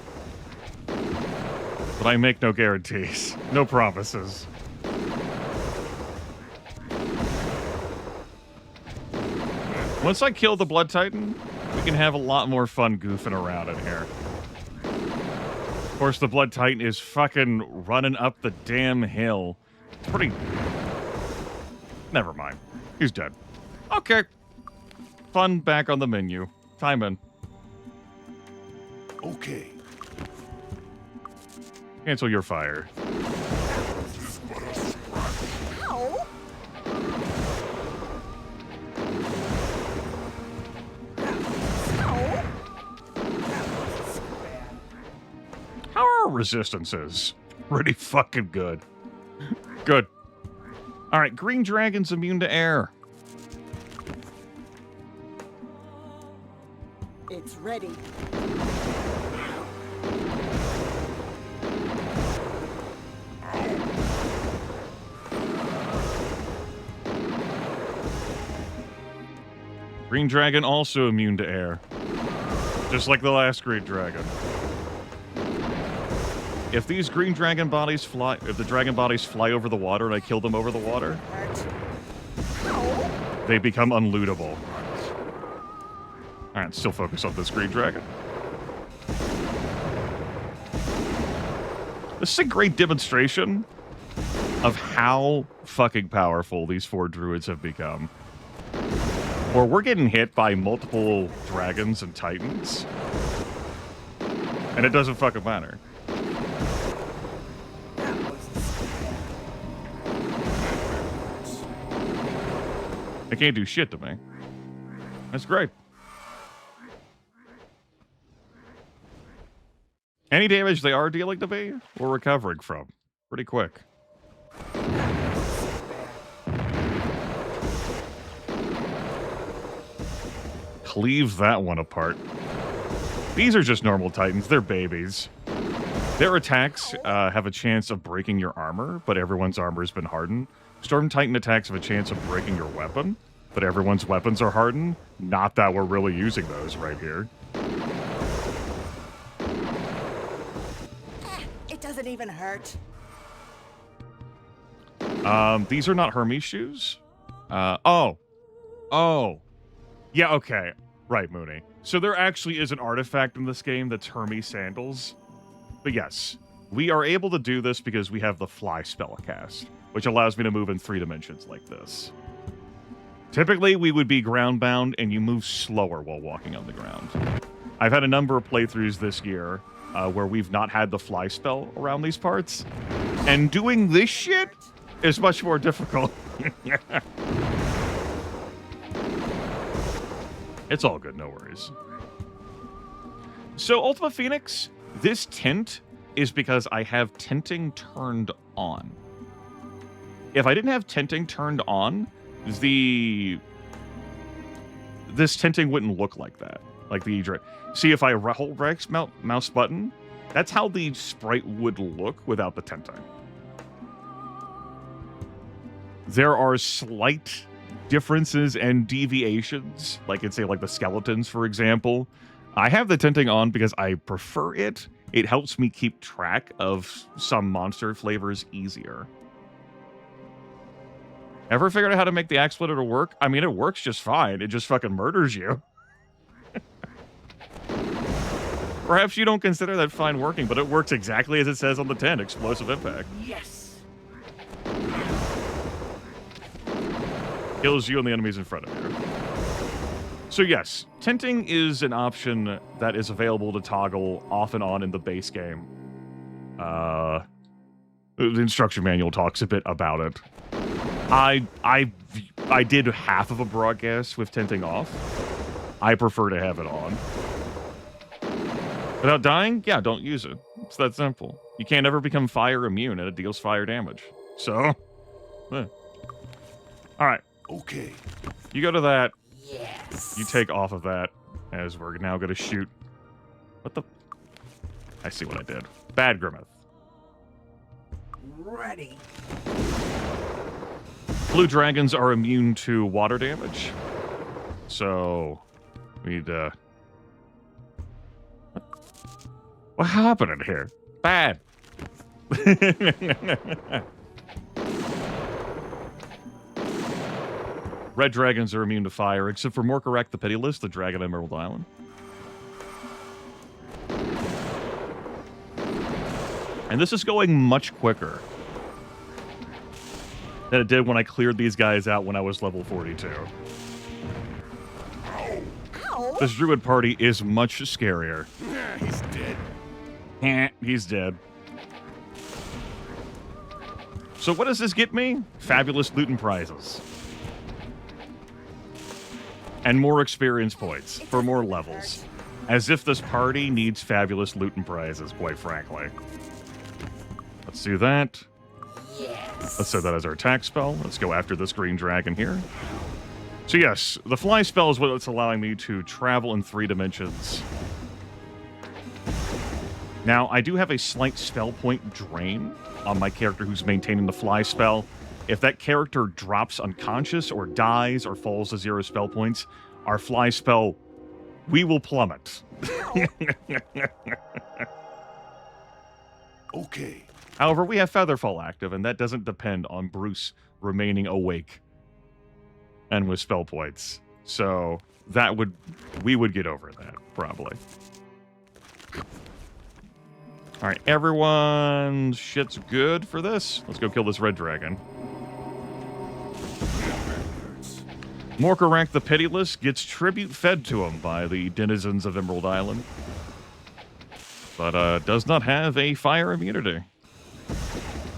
But I make no guarantees. No promises. Once I kill the Blood Titan, we can have a lot more fun goofing around in here. Of course, the Blood Titan is fucking running up the damn hill. It's pretty... Never mind. He's dead. Okay. Fun back on the menu. Time in. Okay. Cancel your fire. Ow! Ow! How are our resistances? Pretty fucking good. Good. Alright, green dragon's immune to air. It's ready. Green dragon also immune to air. Just like the last green dragon. If these green dragon bodies fly, if the dragon bodies fly over the water and I kill them over the water, Hurt. Ow! they become unlootable. Alright, still focus on this green dragon. This is a great demonstration of how fucking powerful these 4 druids have become. Where we're getting hit by multiple dragons and titans. And it doesn't fucking matter. They can't do shit to me. That's great. Any damage they are dealing to me, we're recovering from. Pretty quick. Cleave that one apart. These are just normal titans. They're babies. Their attacks have a chance of breaking your armor, but everyone's armor has been hardened. Storm Titan attacks have a chance of breaking your weapon, but everyone's weapons are hardened. Not that we're really using those right here. It doesn't even hurt. These are not Hermes shoes. Oh. Yeah, okay. Right, Mooney. So there actually is an artifact in this game that's Hermes sandals. But yes, we are able to do this because we have the fly spell cast, which allows me to move in 3 dimensions like this. Typically, we would be ground-bound, and you move slower while walking on the ground. I've had a number of playthroughs this year where we've not had the fly spell around these parts, and doing this shit is much more difficult. It's all good, no worries. So, Ultima Phoenix, this tint is because I have tinting turned on. If I didn't have tinting turned on, this tinting wouldn't look like that. Like the... See, if I hold Rex mouse button, that's how the sprite would look without the tinting. There are slight differences and deviations, like in, say, like the skeletons, for example. I have the tinting on because I prefer it. It helps me keep track of some monster flavors easier. Ever figured out how to make the axe splitter work? I mean, it works just fine. It just fucking murders you. Perhaps you don't consider that fine working, but it works exactly as it says on the tin, explosive impact. Yes. Kills you and the enemies in front of you. So yes, tinting is an option that is available to toggle off and on in the base game. The instruction manual talks a bit about it. I did half of a broadcast with tinting off. I prefer to have it on. Without dying? Yeah, don't use it. It's that simple. You can't ever become fire immune, and it deals fire damage. So, Alright. Okay. You go to that. Yes. You take off of that, as we're now going to shoot... What the... I see what I did. Bad Grimith. Ready. Blue dragons are immune to water damage. So, we need what happened in here? Bad. Red dragons are immune to fire, except for Morkarek the Pitiless, the dragon of Emerald Island. And this is going much quicker than it did when I cleared these guys out when I was level 42. Ow! This druid party is much scarier. He's dead. He's dead. So what does this get me? Fabulous loot and prizes. And more experience points for more levels. As if this party needs fabulous loot and prizes, quite frankly. Let's do that. Yes. Let's set that as our attack spell. Let's go after this green dragon here. So yes, the fly spell is what's allowing me to travel in 3 dimensions. Now, I do have a slight spell point drain on my character who's maintaining the fly spell. If that character drops unconscious or dies or falls to 0 spell points, our fly spell, we will plummet. Okay. However, we have Featherfall active, and that doesn't depend on Bruce remaining awake and with spell points. So we would get over that, probably. All right, everyone, shit's good for this. Let's go kill this red dragon. Morkarek the Pitiless gets tribute fed to him by the denizens of Emerald Island, but does not have a fire immunity.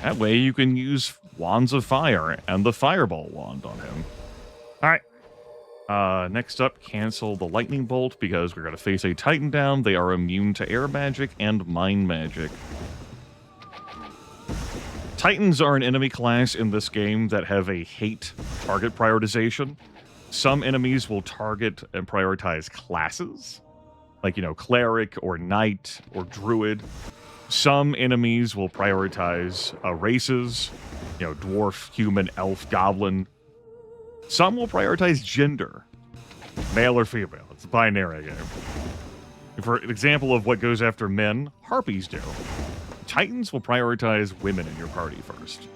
That way you can use Wands of Fire and the Fireball wand on him. All right. Next up, cancel the Lightning Bolt because we're going to face a Titan down. They are immune to air magic and mind magic. Titans are an enemy class in this game that have a hate target prioritization. Some enemies will target and prioritize classes, like, cleric or knight or druid. Some enemies will prioritize races, dwarf, human, elf, goblin. Some will prioritize gender, male or female. It's a binary game. For an example of what goes after men, harpies do. Titans will prioritize women in your party first.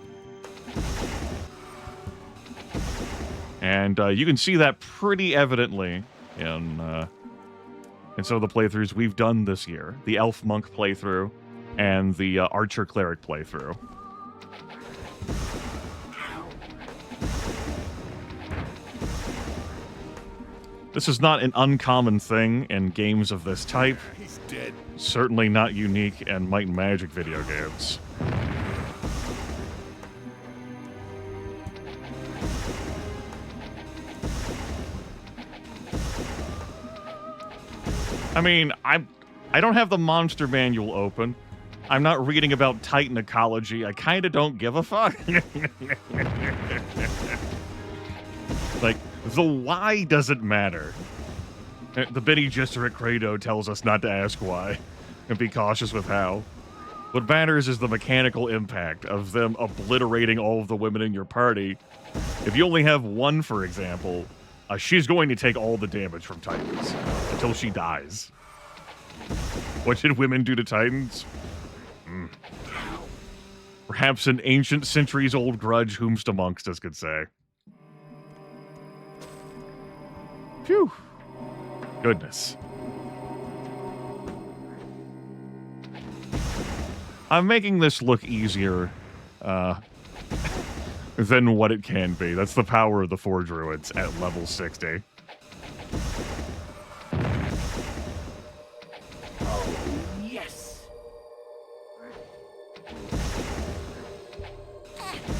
And you can see that pretty evidently in some of the playthroughs we've done this year. The Elf Monk playthrough and the Archer Cleric playthrough. This is not an uncommon thing in games of this type. He's dead. Certainly not unique in Might and Magic video games. I mean, I don't have the monster manual open. I'm not reading about Titan ecology. I kind of don't give a fuck. Like, the why doesn't matter. The Bene Gesserit Credo tells us not to ask why, and be cautious with how. What matters is the mechanical impact of them obliterating all of the women in your party. If you only have one, for example, she's going to take all the damage from Titans until she dies. What did women do to Titans? Perhaps an ancient centuries-old grudge whomst amongst us could say. Phew. Goodness. I'm making this look easier than what it can be. That's the power of the 4 druids at level 60. Yes.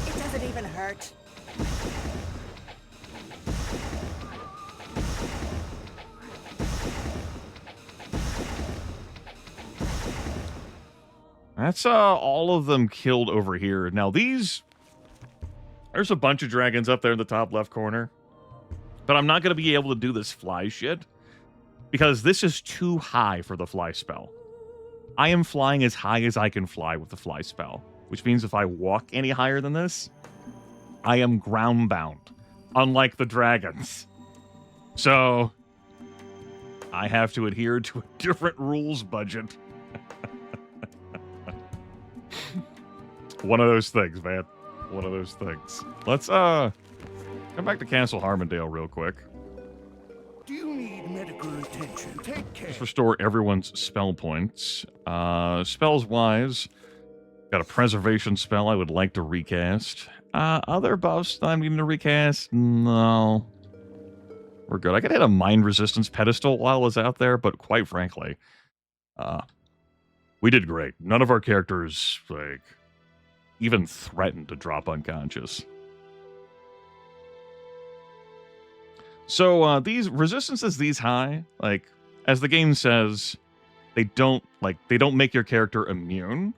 It doesn't even hurt. That's all of them killed over here. Now there's a bunch of dragons up there in the top left corner. But I'm not going to be able to do this fly shit because this is too high for the fly spell. I am flying as high as I can fly with the fly spell, which means if I walk any higher than this, I am ground-bound, unlike the dragons. So, I have to adhere to a different rules budget. One of those things, man. One of those things. Let's, come back to Castle Harmondale real quick. Do you need medical attention? Take care. Just restore everyone's spell points. Spells-wise, got a preservation spell I would like to recast. Other buffs that I'm needing to recast? No. We're good. I could hit a mind resistance pedestal while I was out there, but quite frankly, we did great. None of our characters, like, even threatened to drop unconscious. So, these resistances these high, like, as the game says, they don't make your character immune.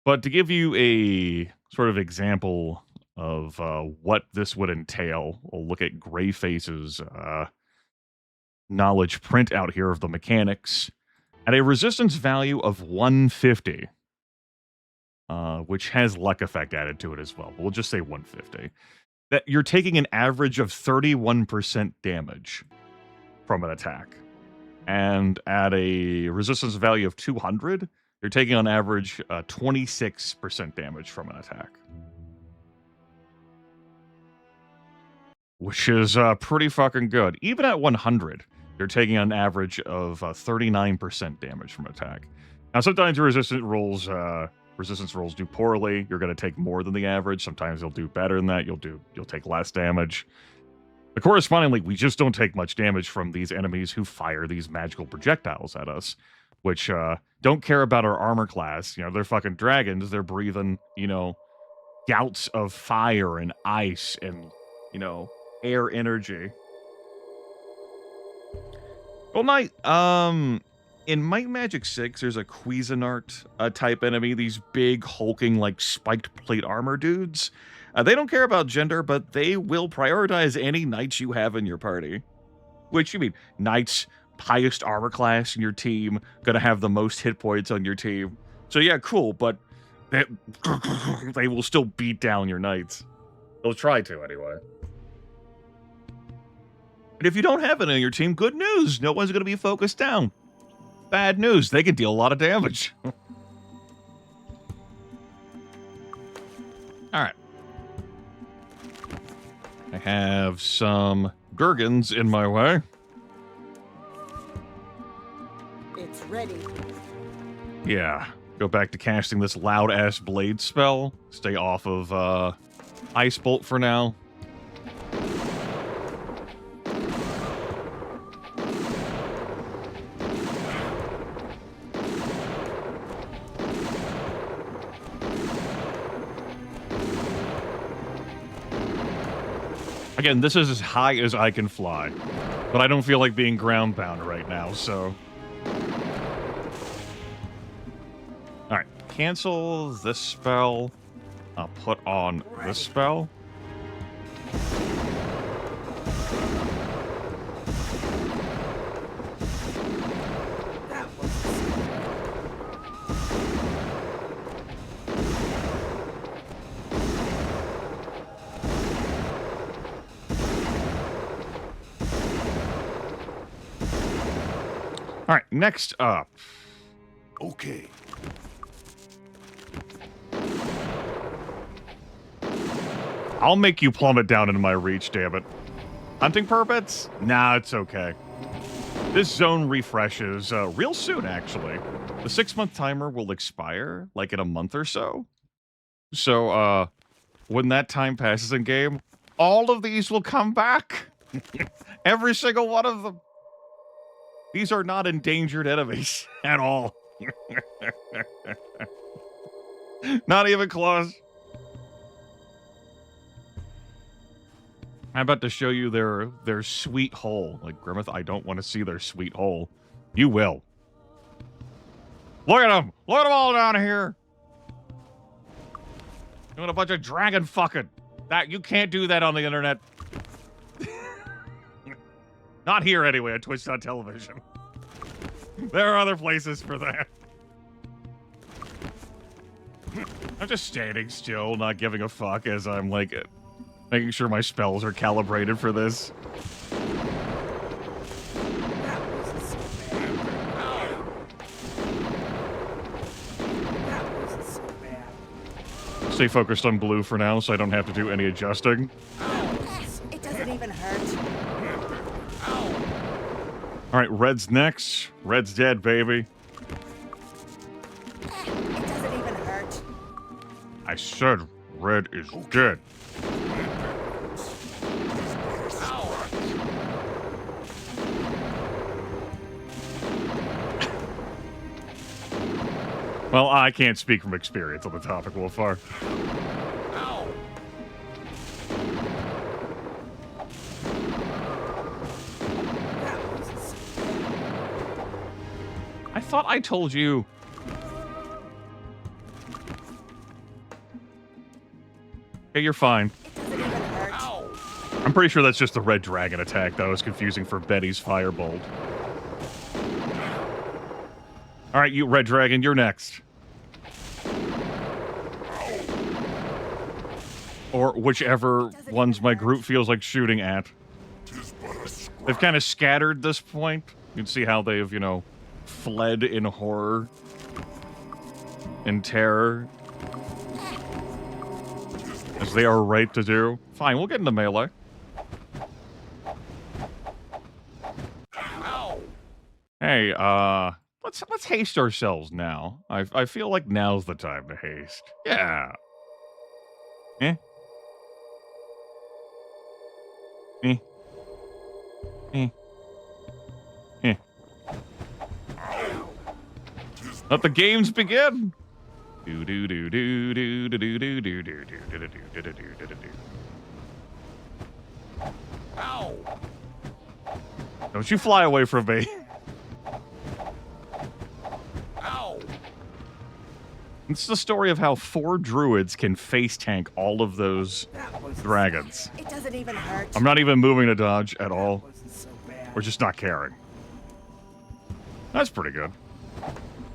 But to give you a sort of example of what this would entail, we'll look at Greyface's knowledge printout here of the mechanics. At a resistance value of 150, which has luck effect added to it as well, but we'll just say 150, that you're taking an average of 31% damage from an attack. And at a resistance value of 200, you're taking on average 26% damage from an attack. Which is pretty fucking good. Even at 100, you're taking an average of 39% damage from attack. Now, sometimes your resistance rolls do poorly. You're going to take more than the average. Sometimes you'll do better than that. You'll take less damage. But correspondingly, we just don't take much damage from these enemies who fire these magical projectiles at us, which don't care about our armor class. You know, they're fucking dragons. They're breathing, you know, gouts of fire and ice and, you know, air energy. Well, Knight, in Might Magic 6, there's a Cuisinart type enemy, these big, hulking, like, spiked plate armor dudes. They don't care about gender, but they will prioritize any knights you have in your party. Which, you mean, knights, highest armor class in your team, gonna have the most hit points on your team. So yeah, cool, but they will still beat down your knights. They'll try to, anyway. And if you don't have it in your team, good news! No one's gonna be focused down. Bad news, they can deal a lot of damage. Alright. I have some Gurgans in my way. It's ready. Yeah, go back to casting this loud-ass blade spell. Stay off of Ice Bolt for now. Again, this is as high as I can fly, but I don't feel like being ground-bound right now, so... Alright, cancel this spell. I'll put on this spell. Alright, next up. Okay. I'll make you plummet down into my reach, damn it. Hunting permits? Nah, it's okay. This zone refreshes real soon, actually. The 6-month timer will expire, like, in a month or so. So, when that time passes in game, all of these will come back. Every single one of them. These are not endangered enemies at all. Not even close. I'm about to show you their sweet hole. Like, Grimith, I don't want to see their sweet hole. You will. Look at them! Look at them all down here! Doing a bunch of dragon fucking. That, you can't do that on the internet. Not here, anyway, at Twitch.tv. There are other places for that. I'm just standing still, not giving a fuck as I'm, like, making sure my spells are calibrated for this. That wasn't so bad. That wasn't so bad. Stay focused on blue for now so I don't have to do any adjusting. It doesn't even hurt. Alright, red's next. Red's dead, baby. It doesn't even hurt. I said red is dead. Well, I can't speak from experience on the topic, Wolfar. That wasn't so bad. I thought I told you. Okay, you're fine. It doesn't even hurt. I'm pretty sure that's just the red dragon attack that was confusing for Betty's firebolt. Alright, you red dragon, you're next. Or whichever ones my group feels like shooting at. They've kind of scattered this point. You can see how they've, you know, fled in horror and terror. As they are right to do. Fine, we'll get into melee. Hey, let's haste ourselves now. I feel like now's the time to haste. Yeah. Eh? Eh? Eh? Eh? Let the games begin. Do do do do do do do do do do do do do do do do do. Ow! Don't you fly away from me. Ow! It's the story of how 4 druids can face tank all of those dragons. It doesn't even hurt. I'm not even moving to dodge at all. Wasn't so bad. We're just not caring. That's pretty good.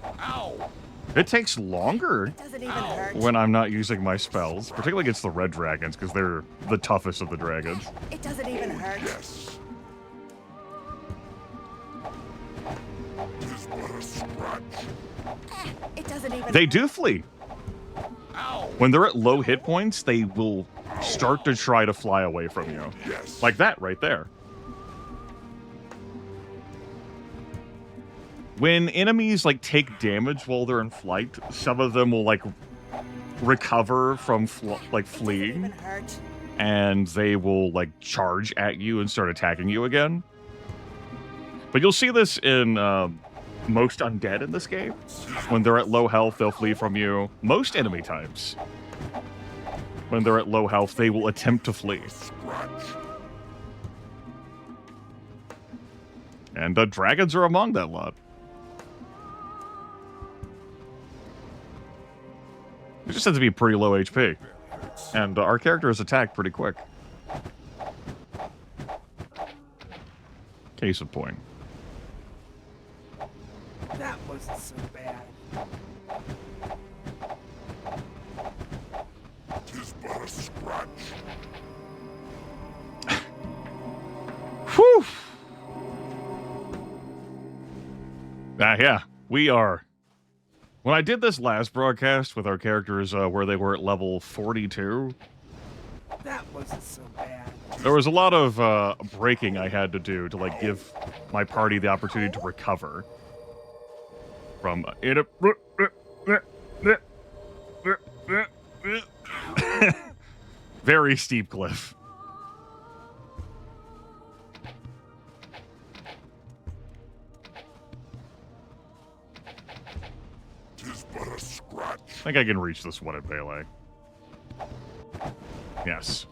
Ow! It takes longer It doesn't even hurt. when I'm not using my spells, particularly against the red dragons, because they're the toughest of the dragons. It doesn't even hurt. It doesn't even They hurt. do flee. When they're at low hit points, they will start to try to fly away from you. Like that right there. When enemies, like, take damage while they're in flight, some of them will, like, recover from, fleeing. Even hurt. And they will, like, charge at you and start attacking you again. But you'll see this in most undead in this game. When they're at low health, they'll flee from you. Most enemy types, when they're at low health, they will attempt to flee. And the dragons are among that lot. It just has to be pretty low HP. And our character is attacked pretty quick. Case in point. That wasn't so bad. Whew! Yeah, we are. When I did this last broadcast with our characters where they were at level 42, That wasn't so bad. there was a lot of breaking I had to do to, like, give my party the opportunity to recover from very steep cliff. I think I can reach this one at melee. Yes.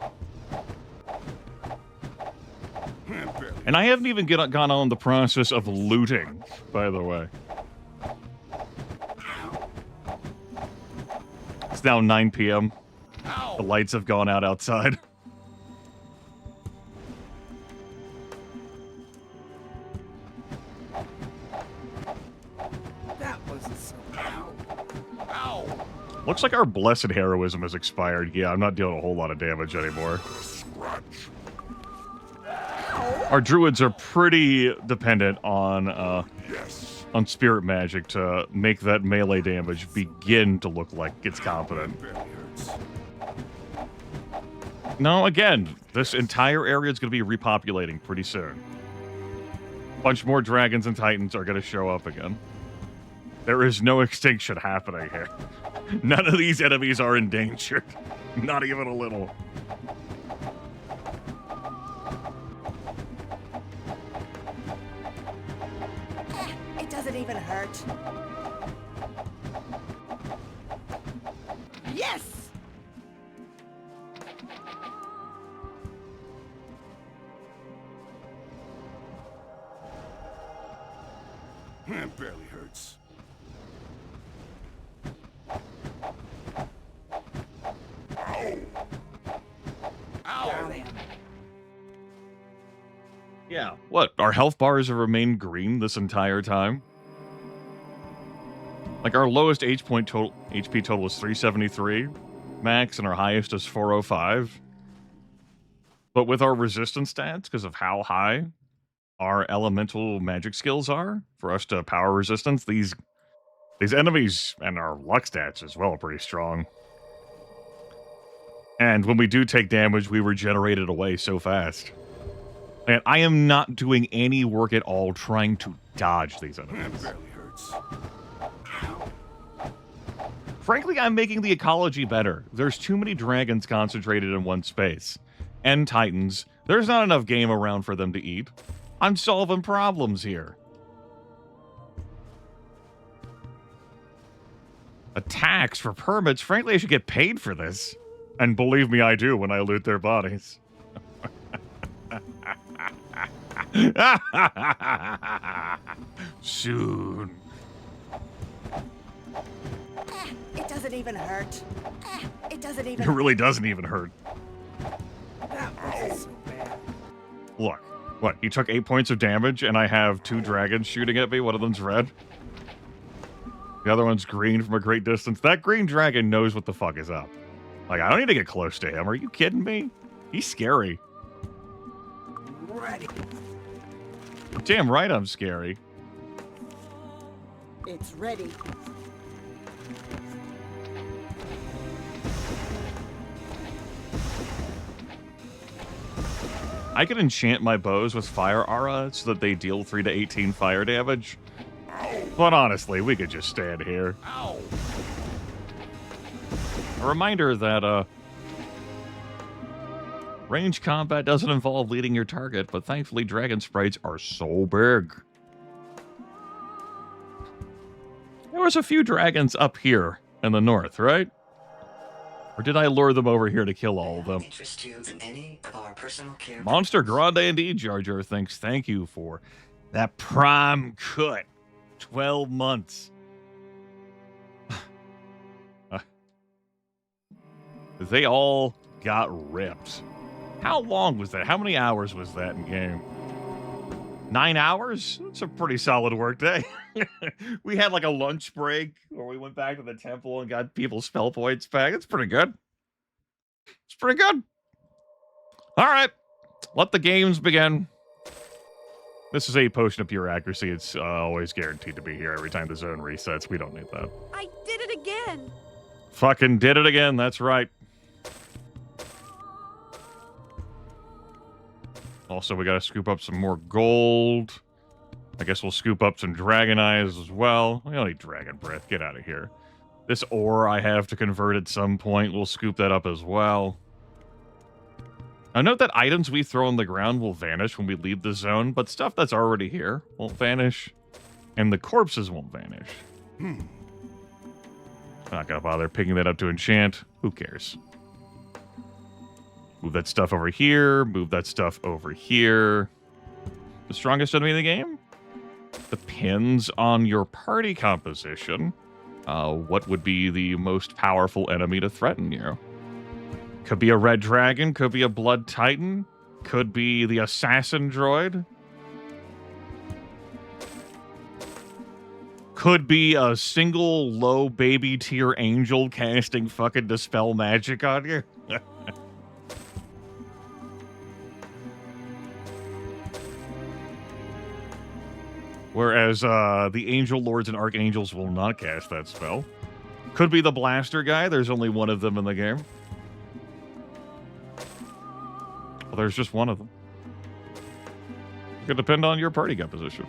And I haven't even gone on the process of looting, by the way. It's now 9 p.m. The lights have gone out outside. That wasn't so bad. Looks like our blessed heroism has expired. Yeah, I'm not dealing a whole lot of damage anymore. Our druids are pretty dependent on spirit magic to make that melee damage begin to look like it's competent. No, again, this entire area is going to be repopulating pretty soon. A bunch more dragons and titans are going to show up again. There is no extinction happening here. None of these enemies are endangered. Not even a little. It doesn't even hurt. Yes! It barely hurts. Got him. Yeah. What? Our health bars have remained green this entire time? Like, our lowest HP total is 373 max, and our highest is 405. But with our resistance stats, because of how high our elemental magic skills are, for us to power resistance, these enemies and our luck stats as well are pretty strong. And when we do take damage, we regenerate it away so fast. And I am not doing any work at all trying to dodge these It enemies. barely hurts. Frankly, I'm making the ecology better. There's too many dragons concentrated in one space. And titans. There's not enough game around for them to eat. I'm solving problems here. Attacks for permits. Frankly, I should get paid for this. And believe me, I do when I loot their bodies. Soon. It doesn't even hurt. It doesn't It even really doesn't even hurt. That wasn't so bad. Look. What? He took 8 points of damage, and I have 2 dragons shooting at me. One of them's red. The other one's green from a great distance. That green dragon knows what the fuck is up. Like, I don't need to get close to him. Are you kidding me? He's scary. Ready. Damn right I'm scary. It's ready. I can enchant my bows with fire aura so that they deal 3 to 18 fire damage. But honestly, we could just stand here. A reminder that, range combat doesn't involve leading your target, but thankfully dragon sprites are so big. There was a few dragons up here in the north, right? Or did I lure them over here to kill all of them? Interest you in any of our personal care. Monster Grande indeed, Jar Jar thinks. Thank you for that prime cut. 12 months. They all got ripped. How long was that? How many hours was that in game? 9 hours? That's a pretty solid work day. We had like a lunch break where we went back to the temple and got people's spell points back. It's pretty good. It's pretty good. All right. Let the games begin. This is a potion of pure accuracy. It's always guaranteed to be here every time the zone resets. We don't need that. I did it again. Fucking did it again. That's right. Also, we gotta scoop up some more gold. I guess we'll scoop up some dragon eyes as well. We don't need dragon breath. Get out of here. This ore I have to convert at some point. We'll scoop that up as well. Now, note that items we throw on the ground will vanish when we leave the zone, but stuff that's already here won't vanish, and the corpses won't vanish. Not gonna bother picking that up to enchant. Who cares? Move that stuff over here. Move that stuff over here. The strongest enemy in the game? Depends on your party composition. What would be the most powerful enemy to threaten you? Could be a red dragon. Could be a blood titan. Could be the assassin droid. Could be a single low baby tier angel casting fucking dispel magic on you. Whereas the angel lords and archangels will not cast that spell. Could be the blaster guy. There's only one of them in the game. Well, there's just one of them. It could depend on your party composition.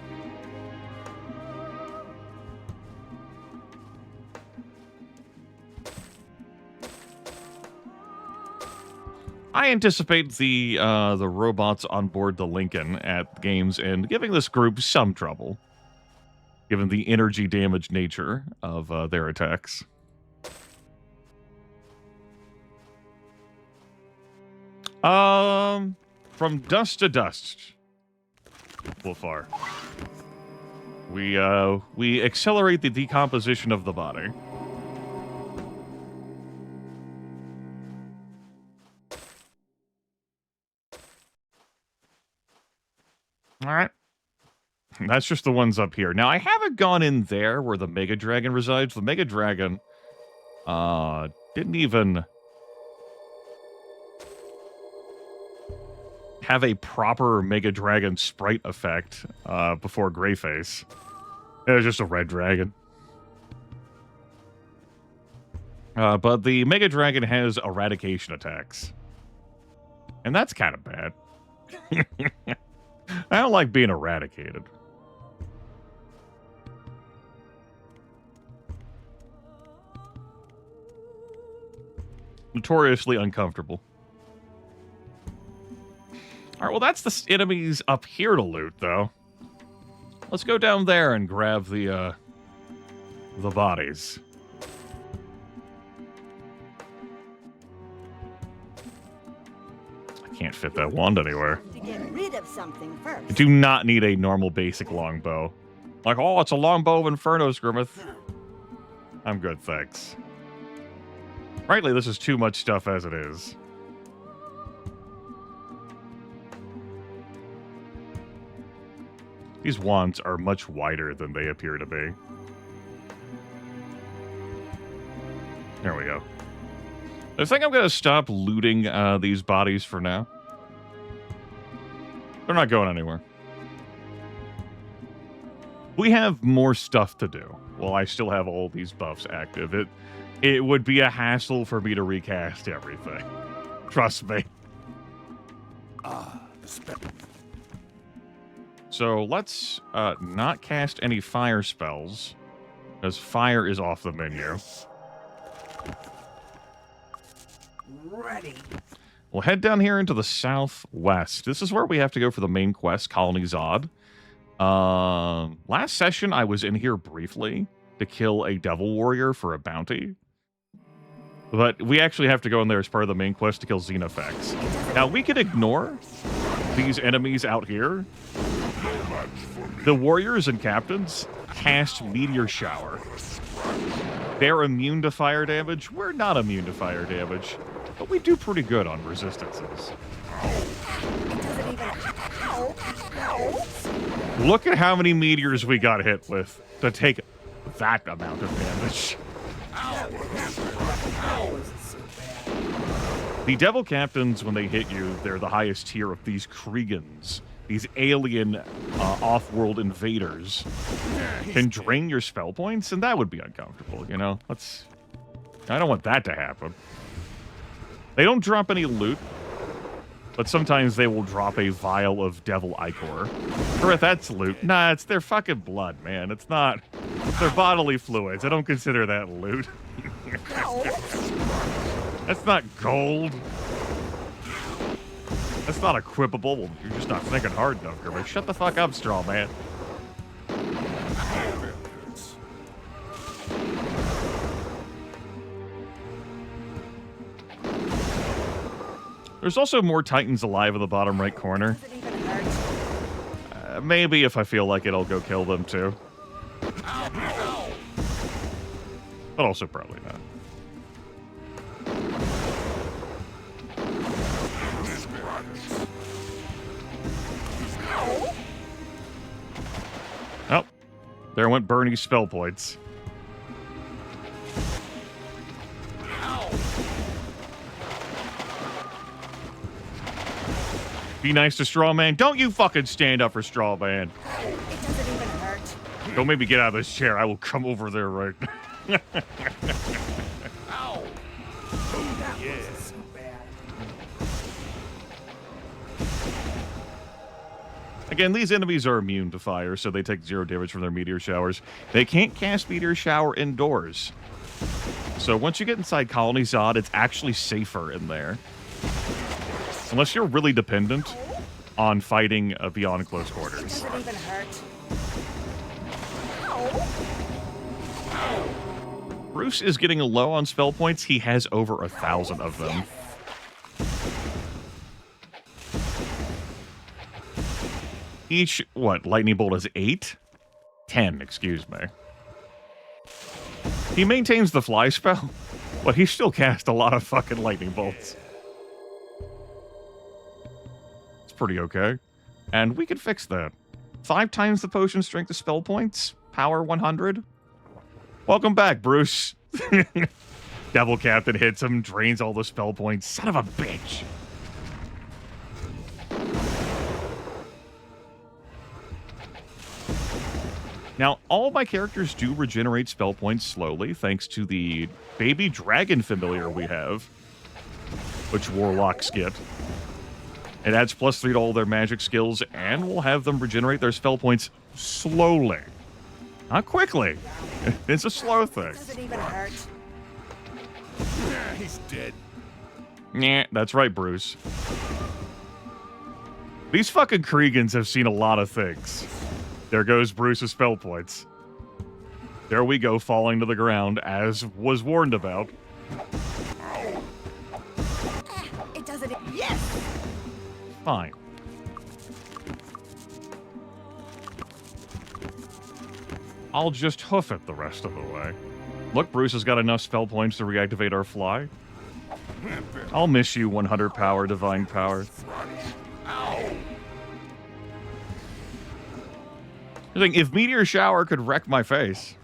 I anticipate the robots on board the Lincoln at games and giving this group some trouble, given the energy damage nature of their attacks. From dust to dust. Wolfar. We accelerate the decomposition of the body. All right. That's just the ones up here. Now, I haven't gone in there where the Mega Dragon resides. The Mega Dragon didn't even have a proper Mega Dragon sprite effect before Greyface. It was just a red dragon. But the Mega Dragon has eradication attacks. And that's kind of bad. I don't like being eradicated. Notoriously uncomfortable. Alright, well that's the enemies up here to loot, though. Let's go down there and grab the bodies. I can't fit that wand anywhere. To get rid of something first. I do not need a normal basic longbow. Like, oh, it's a longbow of Infernos, Grimith. I'm good, thanks. Rightly, this is too much stuff as it is. These wands are much wider than they appear to be. There we go. I think I'm going to stop looting these bodies for now. They're not going anywhere. We have more stuff to do while I still have all these buffs active. It would be a hassle for me to recast everything. Trust me. So let's not cast any fire spells, because fire is off the menu. Ready. We'll head down here into the southwest. This is where we have to go for the main quest, Colony Zod. Last session, I was in here briefly to kill a devil warrior for a bounty. But we actually have to go in there as part of the main quest to kill Xenofex. Now, we could ignore these enemies out here. The warriors and captains cast Meteor Shower. They're immune to fire damage. We're not immune to fire damage, but we do pretty good on resistances. Look at how many meteors we got hit with to take that amount of damage. The devil captains, when they hit you, they're the highest tier of these Kriegans. These alien off-world invaders can drain your spell points, and that would be uncomfortable, you know? I don't want that to happen. They don't drop any loot, but sometimes they will drop a vial of devil ichor. Or if that's loot. Nah, it's their fucking blood, man. It's not... It's their bodily fluids. I don't consider that loot. That's not gold. That's not equipable. Well, you're just not thinking hard enough, Grimith. Shut the fuck up, straw man. There's also more Titans alive in the bottom right corner. Maybe if I feel like it, I'll go kill them too. But also probably not. There went Bernie's spell points. Be nice to Straw Man. Don't you fucking stand up for Straw Man. It doesn't even hurt. Don't make me get out of this chair. I will come over there right now. Ow! That wasn't so bad. Again, these enemies are immune to fire, so they take 0 damage from their meteor showers. They can't cast meteor shower indoors. So once you get inside Colony Zod, it's actually safer in there. Unless you're really dependent on fighting beyond close It quarters. doesn't even hurt. Bruce is getting low on spell points. He has over 1,000 of them. Each, what, lightning bolt is 8? 10, excuse me. He maintains the fly spell, but he still casts a lot of fucking lightning bolts. It's pretty okay. And we could fix that. 5 times the potion strength of spell points. Power 100. Welcome back, Bruce. Devil Captain hits him, drains all the spell points. Son of a bitch. Now, all my characters do regenerate spell points slowly, thanks to the baby dragon familiar we have, which warlocks get. It adds +3 to all their magic skills, and will have them regenerate their spell points slowly. Not quickly. It's a slow thing. It doesn't even hurt. He's dead. Yeah, that's right, Bruce. These fucking Kriegans have seen a lot of things. There goes Bruce's spell points. There we go, falling to the ground, as was warned about. It doesn't. Yes! Fine. I'll just hoof it the rest of the way. Look, Bruce has got enough spell points to reactivate our fly. I'll miss you, 100 power, divine power. I think if Meteor Shower could wreck my face,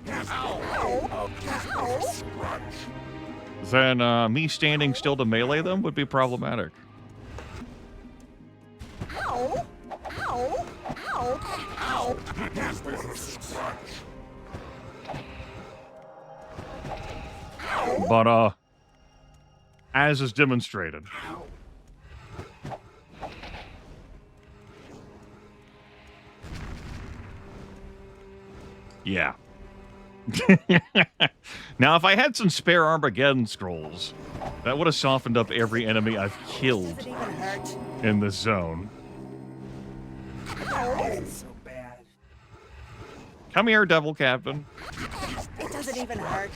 then me standing still to melee them would be problematic. Ow! Ow! Ow! But, as is demonstrated. Yeah. Now, if I had some spare Armageddon scrolls, that would have softened up every enemy I've killed Doesn't even hurt. in this zone. That wasn't so bad. Come here, Devil Captain. It doesn't even hurt.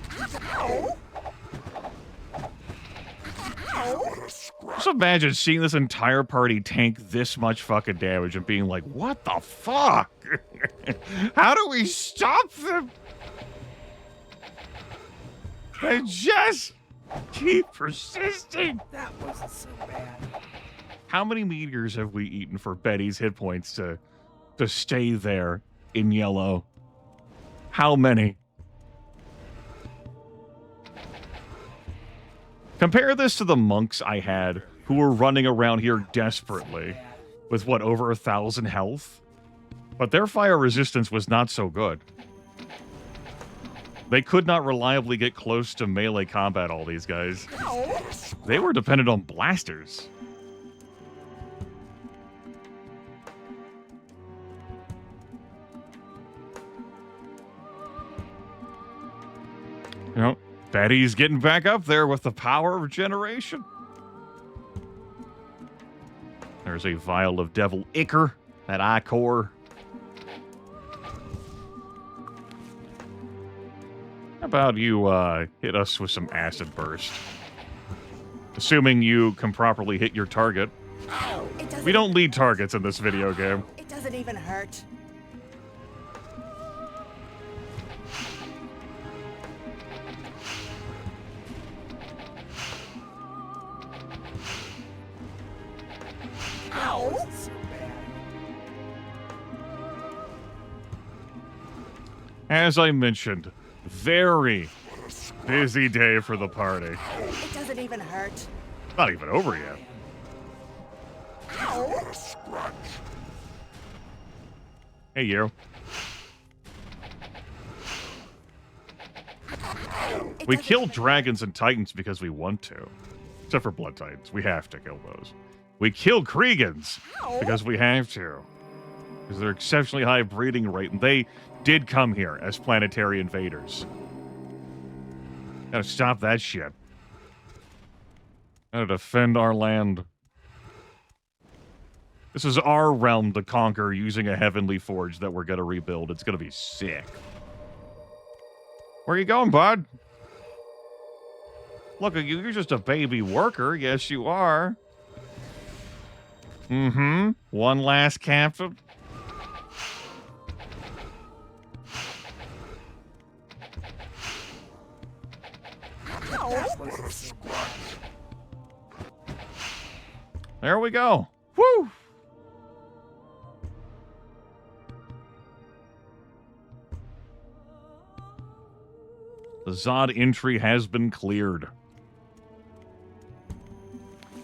Just imagine seeing this entire party tank this much fucking damage and being like, what the fuck? How do we stop them? They just keep persisting. That wasn't so bad. How many meteors have we eaten for Betty's hit points to stay there in yellow? How many? Compare this to the monks I had who were running around here desperately with, what, over 1,000 health? But their fire resistance was not so good. They could not reliably get close to melee combat, all these guys. They were dependent on blasters. You know, Betty's getting back up there with the power of regeneration. There's a vial of Devil Ichor, that Ichor. How about you hit us with some Acid Burst? Assuming you can properly hit your target. We don't lead targets in this video game. It doesn't even hurt. That wasn't so bad. As I mentioned, very busy day for the party. It doesn't even hurt. Not even over yet. Hey, you. We kill dragons and titans because we want to. Except for blood titans. We have to kill those. We kill Kriegans because we have to. Because they're exceptionally high breeding rate, and they did come here as planetary invaders. Gotta stop that shit. Gotta defend our land. This is our realm to conquer using a heavenly forge that we're gonna rebuild. It's gonna be sick. Where are you going, bud? Look, you're just a baby worker. Yes, you are. Mm-hmm. One last captain. There we go. Woo! The Zod entry has been cleared.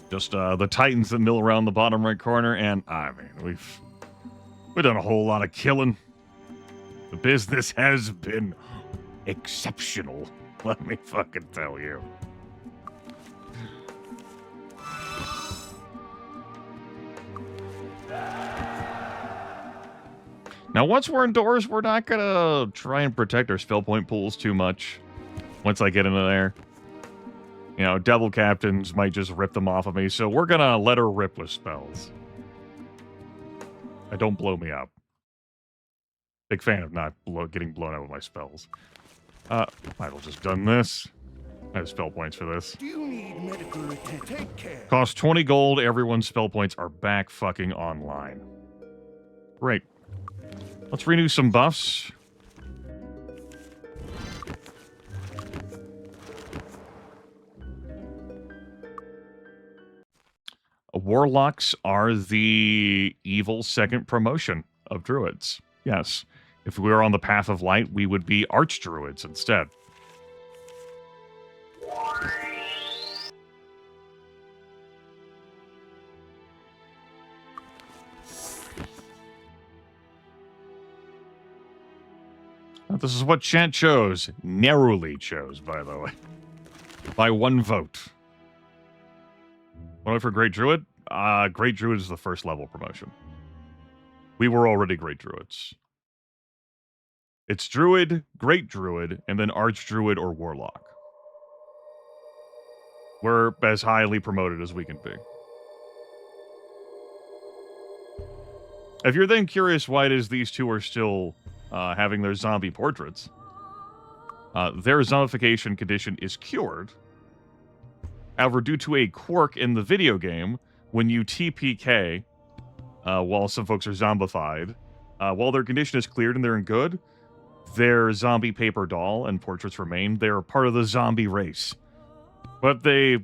Just the Titans that mill around the bottom right corner, and I mean, we've done a whole lot of killing. The business has been exceptional. Let me fucking tell you. Now, once we're indoors, we're not gonna try and protect our spell point pools too much. Once I get into there. You know, devil captains might just rip them off of me, so we're gonna let her rip with spells. Don't blow me up. Big fan of not getting blown out with my spells. Might as well just done this. I have spell points for this. Do you need medical attention? Take care. Cost 20 gold. Everyone's spell points are back fucking online. Great. Let's renew some buffs. Warlocks are the evil second promotion of druids. Yes. If we were on the path of light, we would be archdruids instead. Now, this is what chat chose. Narrowly chose, by the way. By one vote. What for Great Druid? Great Druid is the first level promotion. We were already Great Druids. It's Druid, Great Druid, and then Archdruid or Warlock. We're as highly promoted as we can be. If you're then curious why it is these two are still having their zombie portraits, their zombification condition is cured. However, due to a quirk in the video game, when you TPK, while some folks are zombified, while their condition is cleared and they're in good, their zombie paper doll and portraits remain. They're part of the zombie race. But they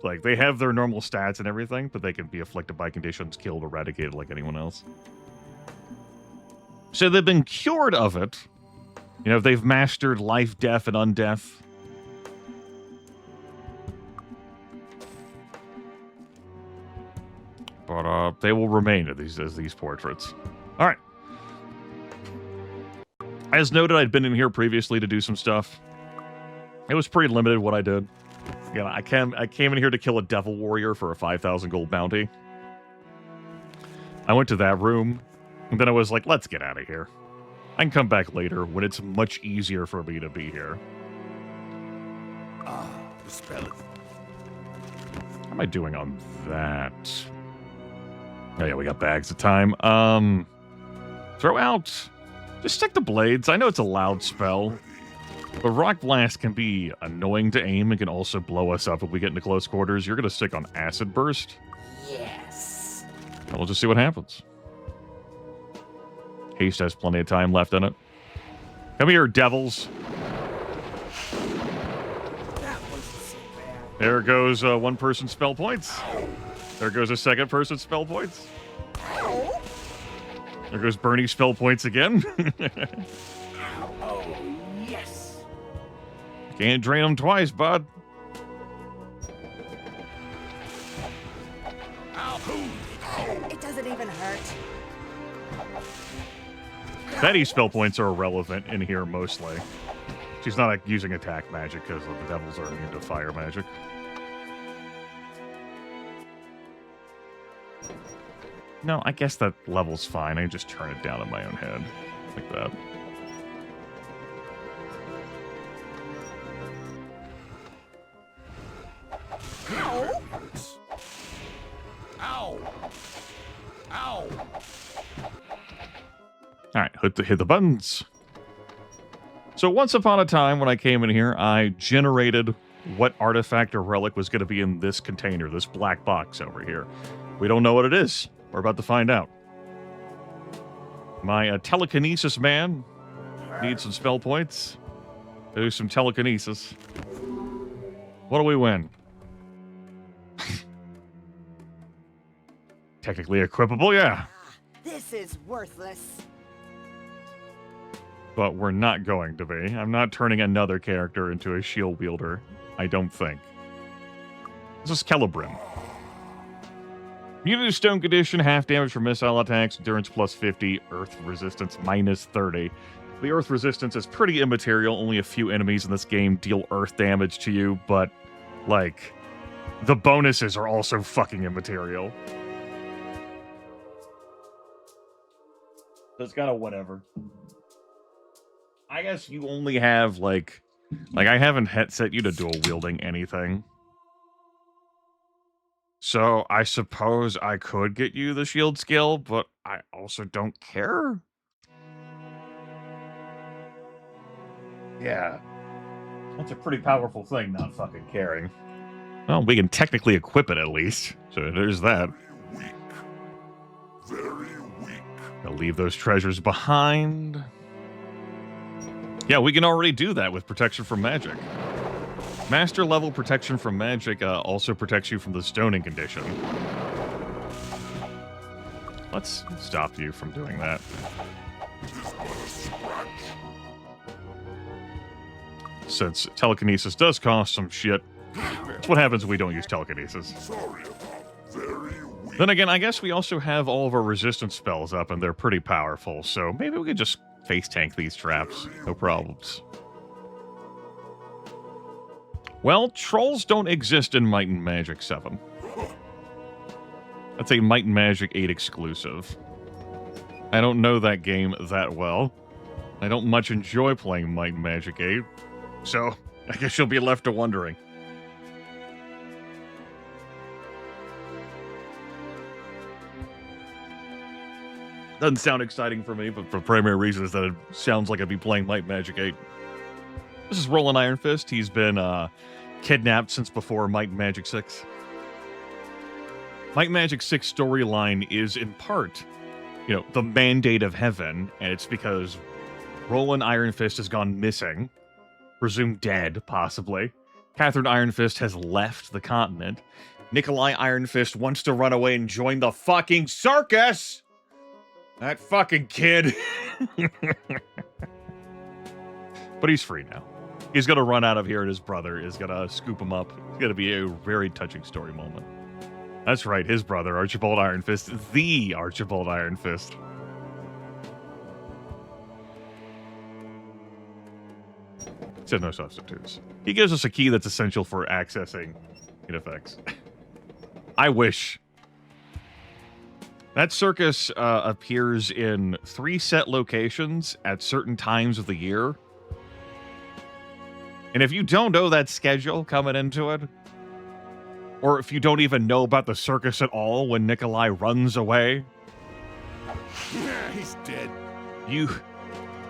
have their normal stats and everything, but they can be afflicted by conditions, killed, eradicated like anyone else. So they've been cured of it. You know, they've mastered life, death, and undeath. But they will remain as these portraits. All right. As noted, I'd been in here previously to do some stuff. It was pretty limited what I did. Again, I came in here to kill a devil warrior for a 5,000 gold bounty. I went to that room, and then I was like, let's get out of here. I can come back later when it's much easier for me to be here. The spell. How am I doing on that? Oh yeah, we got bags of time. Throw out. Just stick the blades. I know it's a loud spell, but Rock Blast can be annoying to aim and can also blow us up if we get into close quarters. You're going to stick on Acid Burst. Yes. And we'll just see what happens. Haste has plenty of time left in it. Come here, devils. That wasn't so bad. There goes one person's spell points. There goes a second person's spell points. There goes Bernie's spell points again. Yes. Can't drain them twice, bud. It doesn't even hurt. Betty's spell points are irrelevant in here mostly. She's not using attack magic because the devils are immune to fire magic. No, I guess that level's fine. I can just turn it down in my own head. Like that. Ow! Ow! Ow! Alright, hit the buttons. So once upon a time when I came in here, I generated what artifact or relic was going to be in this container, this black box over here. We don't know what it is. We're about to find out. My telekinesis man needs some spell points. Do some telekinesis. What do we win? Technically equipable, yeah. This is worthless. But we're not going to be. I'm not turning another character into a shield wielder. I don't think. This is Celebrim. Immunity to stone condition, half damage from missile attacks, endurance plus 50, earth resistance minus 30. The earth resistance is pretty immaterial. Only a few enemies in this game deal earth damage to you, but, like, the bonuses are also fucking immaterial. So it's kind of whatever. I guess you only have, like I haven't set you to dual wielding anything. So I suppose I could get you the shield skill, but I also don't care. Yeah. That's a pretty powerful thing, not fucking caring. Well, we can technically equip it at least. So there's that. Very weak. I'll leave those treasures behind. Yeah, we can already do that with protection from magic. Master level protection from magic also protects you from the stoning condition. Let's stop you from doing that. Since telekinesis does cost some shit, that's what happens when we don't use telekinesis. Then again, I guess we also have all of our resistance spells up, and they're pretty powerful, so maybe we could just face tank these traps. No problems. Well, trolls don't exist in Might and Magic 7. That's a Might and Magic 8 exclusive. I don't know that game that well. I don't much enjoy playing Might and Magic 8, so I guess you'll be left to wondering. Doesn't sound exciting for me, but for primary reason is that it sounds like I'd be playing Might and Magic 8. This is Roland Iron Fist. He's been kidnapped since before Might and Magic 6. Might and Magic 6 storyline is in part, the mandate of heaven, and it's because Roland Iron Fist has gone missing, presumed dead, possibly. Catherine Iron Fist has left the continent. Nikolai Iron Fist wants to run away and join the fucking circus! That fucking kid. But he's free now. He's going to run out of here, and his brother is going to scoop him up. It's going to be a very touching story moment. That's right, his brother, Archibald Iron Fist, the Archibald Iron Fist. Says no substitutes. He gives us a key that's essential for accessing in effects. I wish. That circus appears in 3 set locations at certain times of the year. And if you don't know that schedule coming into it, or if you don't even know about the circus at all when Nikolai runs away, He's dead.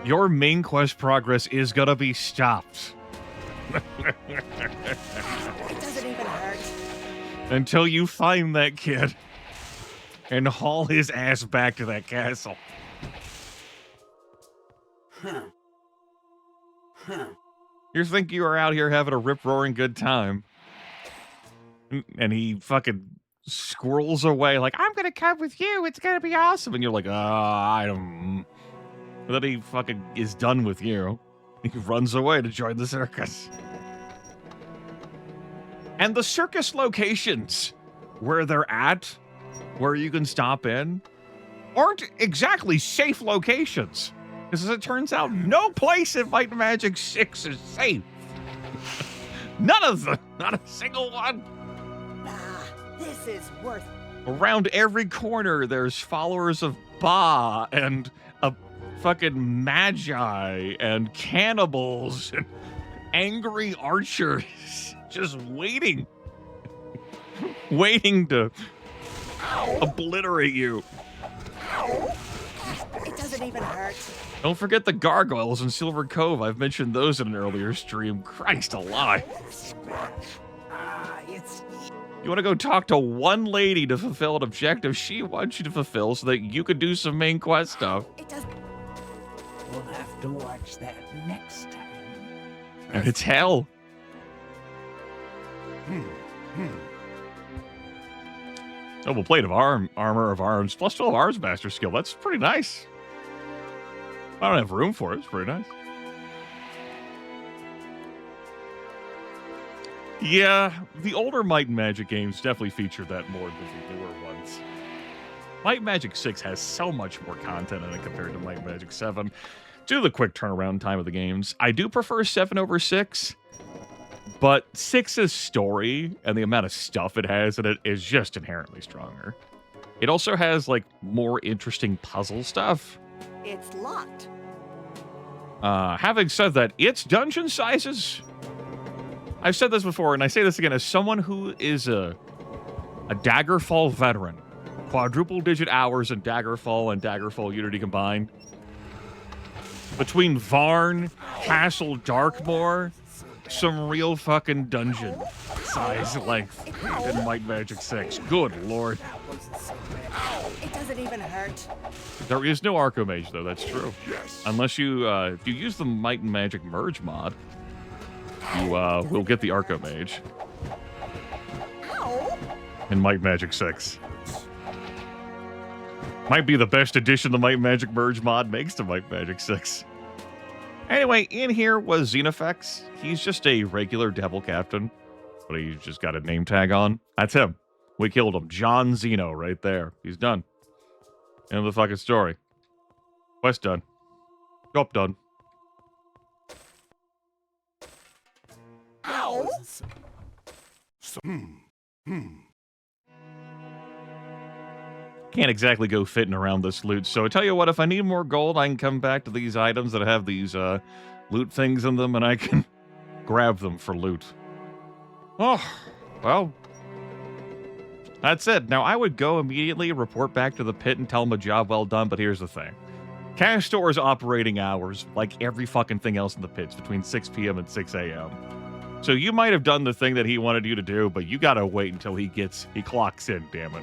your main quest progress is gonna be stopped. It doesn't even hurt. Until you find that kid and haul his ass back to that castle. Huh. Huh. You think you are out here having a rip-roaring good time. And he fucking squirrels away like, I'm gonna come with you, it's gonna be awesome. And you're like, I don't... But then he fucking is done with you. He runs away to join the circus. And the circus locations where they're at, where you can stop in, aren't exactly safe locations. Because as it turns out, no place in Might and Magic 6 is safe. None of them. Not a single one. This is worth. Around every corner, there's followers of Ba and a fucking magi and cannibals and angry archers just waiting to obliterate you. It doesn't even hurt. Don't forget the gargoyles in Silver Cove. I've mentioned those in an earlier stream. Christ alive. It's You want to go talk to one lady to fulfill an objective she wants you to fulfill so that you could do some main quest stuff. It does. We'll have to watch that next time. And it's hell. Double plate of armor of arms, plus 12 arms master skill. That's pretty nice. I don't have room for it. It's pretty nice. Yeah, the older Might and Magic games definitely feature that more than the newer ones. Might and Magic 6 has so much more content in it compared to Might and Magic 7. Due to the quick turnaround time of the games, I do prefer 7 over 6, but 6's story and the amount of stuff it has in it is just inherently stronger. It also has, like, more interesting puzzle stuff. It's locked. Having said that, its dungeon sizes... I've said this before, and I say this again as someone who is a Daggerfall veteran. Quadruple-digit hours in Daggerfall and Daggerfall Unity combined. Between Varn, Castle Darkmoor, some real fucking dungeon size length in Might and Magic 6. Good lord. It doesn't even hurt. There is no Archomage, though, that's true. Unless you, if you use the Might and Magic Merge mod, you will get the Archomage in Might and Magic 6. Might be the best addition the Might and Magic Merge mod makes to Might and Magic 6. Anyway, in here was Xenofex. He's just a regular devil captain, but he's just got a name tag on. That's him. We killed him. John Zeno right there. He's done. End of the fucking story. Quest done. Job done. Can't exactly go fitting around this loot, so I tell you what, if I need more gold, I can come back to these items that have these loot things in them, and I can grab them for loot. Oh, well, that's it. Now, I would go immediately, report back to the pit, and tell them a job well done, but here's the thing. Castor's operating hours, like every fucking thing else in the pits, between 6 p.m. and 6 a.m. So you might have done the thing that he wanted you to do, but you gotta wait until he clocks in, damn it.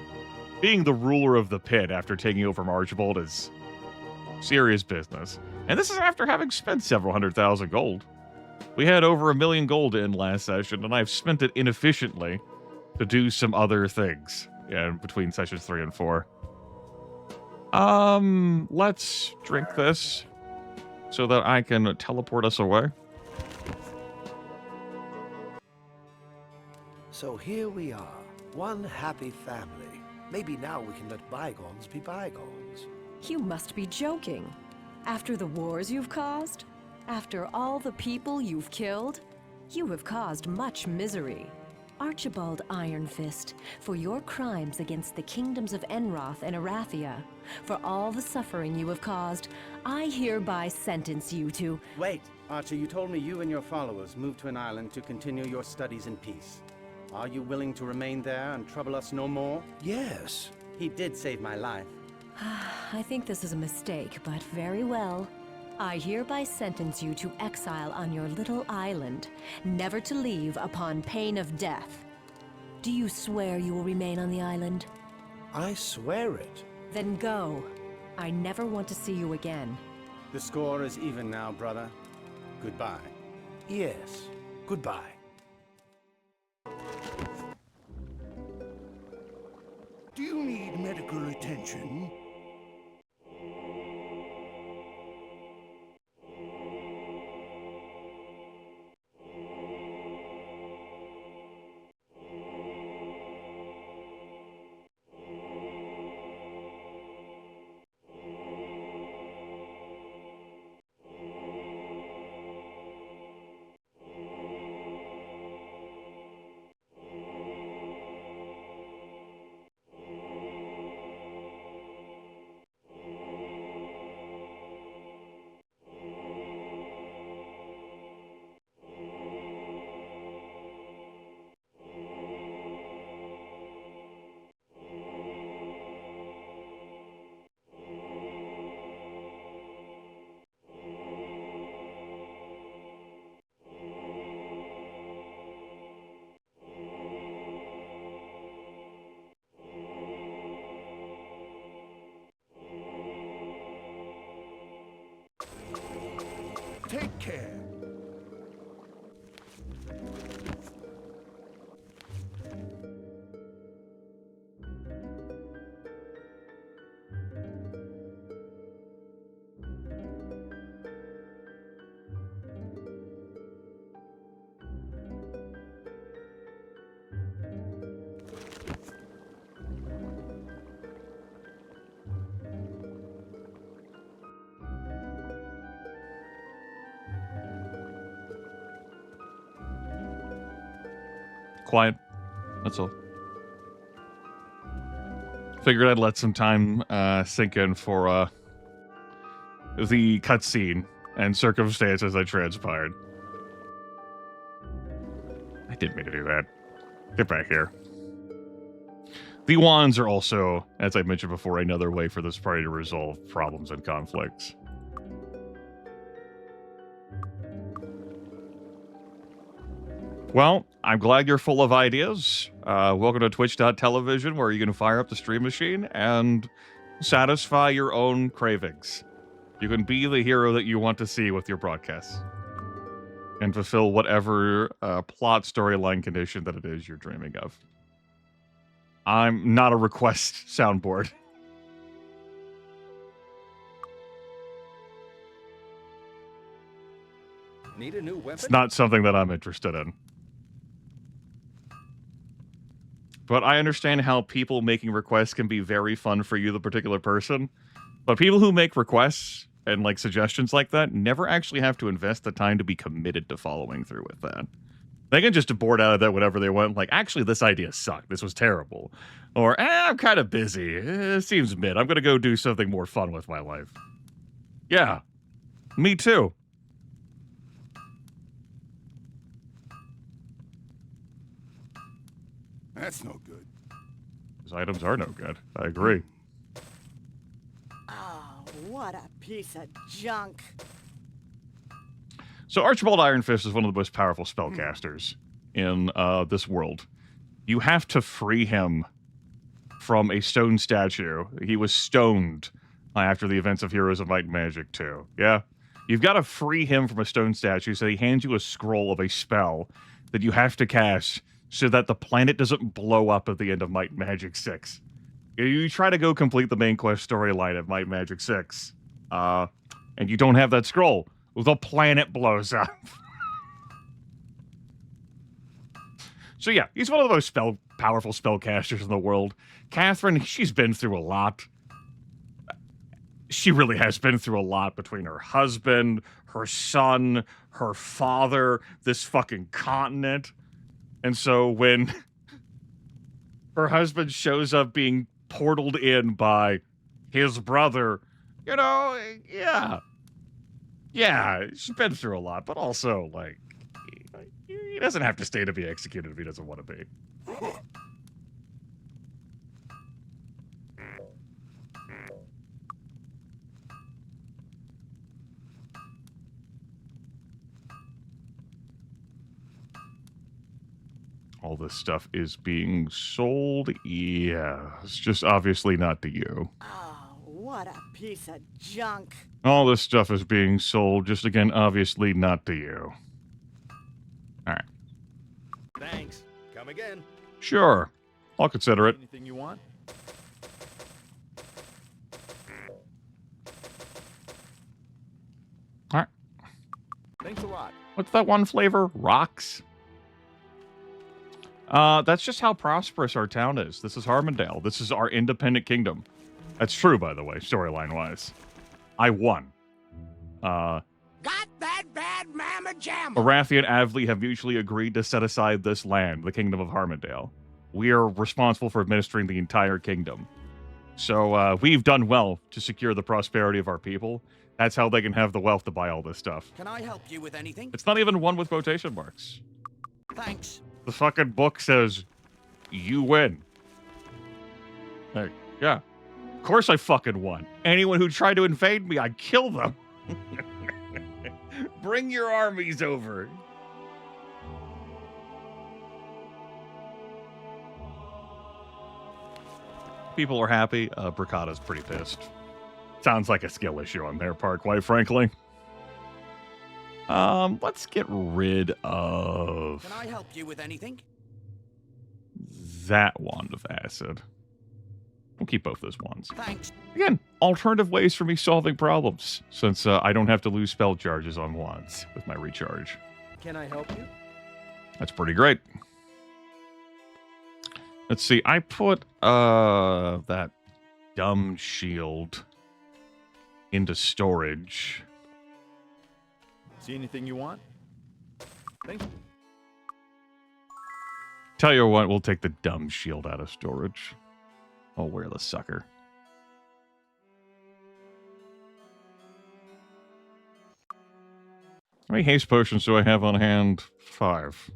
Being the ruler of the pit after taking over from Archibald is serious business. And this is after having spent several 100,000 gold. We had over 1 million gold in last session, and I've spent it inefficiently to do some other things between sessions 3 and 4. Let's drink this so that I can teleport us away. So here we are, one happy family. Maybe now we can let bygones be bygones. You must be joking. After the wars you've caused? After all the people you've killed? You have caused much misery. Archibald Ironfist, for your crimes against the kingdoms of Enroth and Arathia, for all the suffering you have caused, I hereby sentence you to... Wait, Archer, you told me you and your followers moved to an island to continue your studies in peace. Are you willing to remain there and trouble us no more? Yes. He did save my life. I think this is a mistake, but very well. I hereby sentence you to exile on your little island, never to leave upon pain of death. Do you swear you will remain on the island? I swear it. Then go. I never want to see you again. The score is even now, brother. Goodbye. Yes. Goodbye. Do you need medical attention? Take care. Quiet. That's all. Figured I'd let some time sink in for the cutscene and circumstances that transpired. I didn't mean to do that. Get back here. The wands are also, as I mentioned before, another way for this party to resolve problems and conflicts. Well, I'm glad you're full of ideas. Welcome to twitch.tv, where you can fire up the stream machine and satisfy your own cravings. You can be the hero that you want to see with your broadcasts. And fulfill whatever plot storyline condition that it is you're dreaming of. I'm not a request soundboard. Need a new weapon? It's not something that I'm interested in. But I understand how people making requests can be very fun for you, the particular person. But people who make requests and like suggestions like that never actually have to invest the time to be committed to following through with that. They can just abort out of that whatever they want. Like, actually, this idea sucked. This was terrible. Or, I'm kind of busy. It seems mid. I'm going to go do something more fun with my life. Yeah. Me too. That's no good. These items are no good. I agree. Oh, what a piece of junk. So Archibald Ironfist is one of the most powerful spellcasters in this world. You have to free him from a stone statue. He was stoned after the events of Heroes of Might and Magic 2. Yeah? You've got to free him from a stone statue, so he hands you a scroll of a spell that you have to cast so that the planet doesn't blow up at the end of Might and Magic 6. You try to go complete the main quest storyline of Might and Magic 6, and you don't have that scroll. The planet blows up. So yeah, he's one of the most powerful spellcasters in the world. Catherine, she's been through a lot. She really has been through a lot between her husband, her son, her father, this fucking continent. And so when her husband shows up being portaled in by his brother, you know, yeah. Yeah, she's been through a lot, but also, like, he doesn't have to stay to be executed if he doesn't want to be. All this stuff is being sold? Yeah, it's just obviously not to you. Oh, what a piece of junk. All this stuff is being sold, just again, obviously not to you. Alright. Thanks. Come again. Sure. I'll consider it. Anything you want? Alright. Thanks a lot. What's that one flavor? Rocks? That's just how prosperous our town is. This is Harmondale. This is our independent kingdom. That's true, by the way, storyline-wise. I won. Got that bad mamma jamma. Arathi and Avli have mutually agreed to set aside this land, the kingdom of Harmondale. We are responsible for administering the entire kingdom. So, we've done well to secure the prosperity of our people. That's how they can have the wealth to buy all this stuff. Can I help you with anything? It's not even one with quotation marks. Thanks. The fucking book says, you win. Hey, yeah. Of course I fucking won. Anyone who tried to invade me, I'd kill them. Bring your armies over. People are happy. Bricada's pretty pissed. Sounds like a skill issue on their part, quite frankly. Let's get rid of Can I help you with anything? that wand of acid. We'll keep both those wands. Thanks. Again, alternative ways for me solving problems, since I don't have to lose spell charges on wands with my recharge. Can I help you? That's pretty great. Let's see, I put that dumb shield into storage. See anything you want? Thanks. Tell you what, we'll take the dumb shield out of storage. I'll wear the sucker. How many haste potions do I have on hand? 5.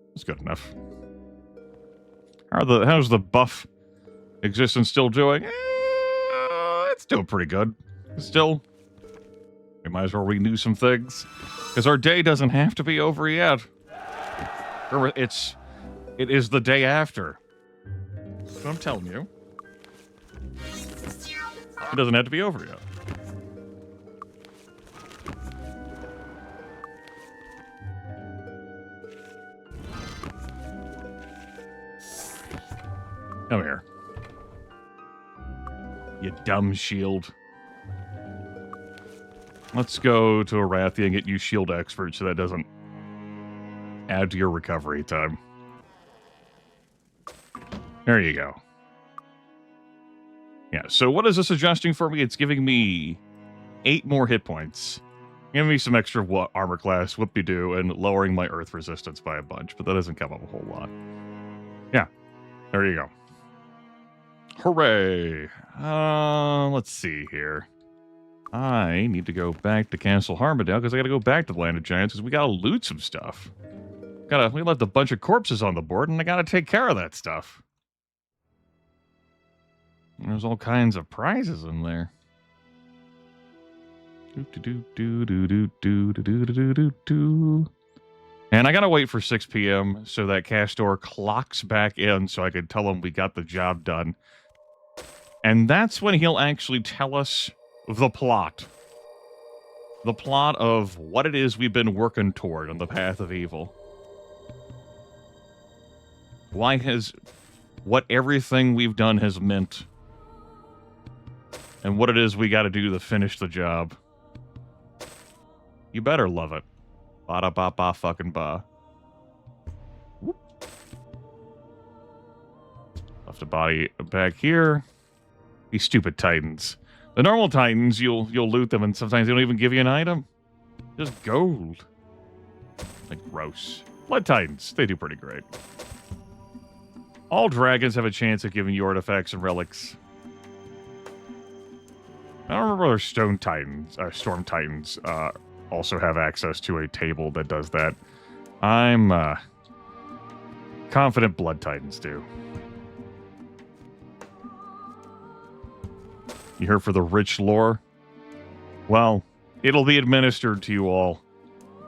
That's good enough. How's the buff existence still doing? It's doing pretty good. Still, we might as well renew some things. Because our day doesn't have to be over yet. Remember, it is the day after. That's what I'm telling you. It doesn't have to be over yet. Come here. You dumb shield. Let's go to Arathia and get you shield expert so that doesn't add to your recovery time. There you go. Yeah, so what is this adjusting for me? It's giving me 8 more hit points. Giving me some extra armor class, whoop-de-doo, and lowering my earth resistance by a bunch, but that doesn't come up a whole lot. Yeah, there you go. Hooray! Let's see here. I need to go back to Castle Harmondale because I got to go back to the Land of Giants because we got to loot some stuff. We left a bunch of corpses on the board, and I got to take care of that stuff. There's all kinds of prizes in there. And I gotta wait for 6 p.m. so that Castor clocks back in so I could tell him we got the job done. And that's when he'll actually tell us the plot. The plot of what it is we've been working toward on the path of evil. What everything we've done has meant. And what it is we gotta do to finish the job. You better love it. Ba-da-ba-ba fucking ba. Whoop. Left a body back here. These stupid titans. The normal titans, you'll loot them and sometimes they don't even give you an item. Just gold. Like gross. Blood titans, they do pretty great. All dragons have a chance of giving you artifacts and relics. I don't remember whether storm titans also have access to a table that does that. I'm confident blood titans do. You here for the rich lore? Well, it'll be administered to you all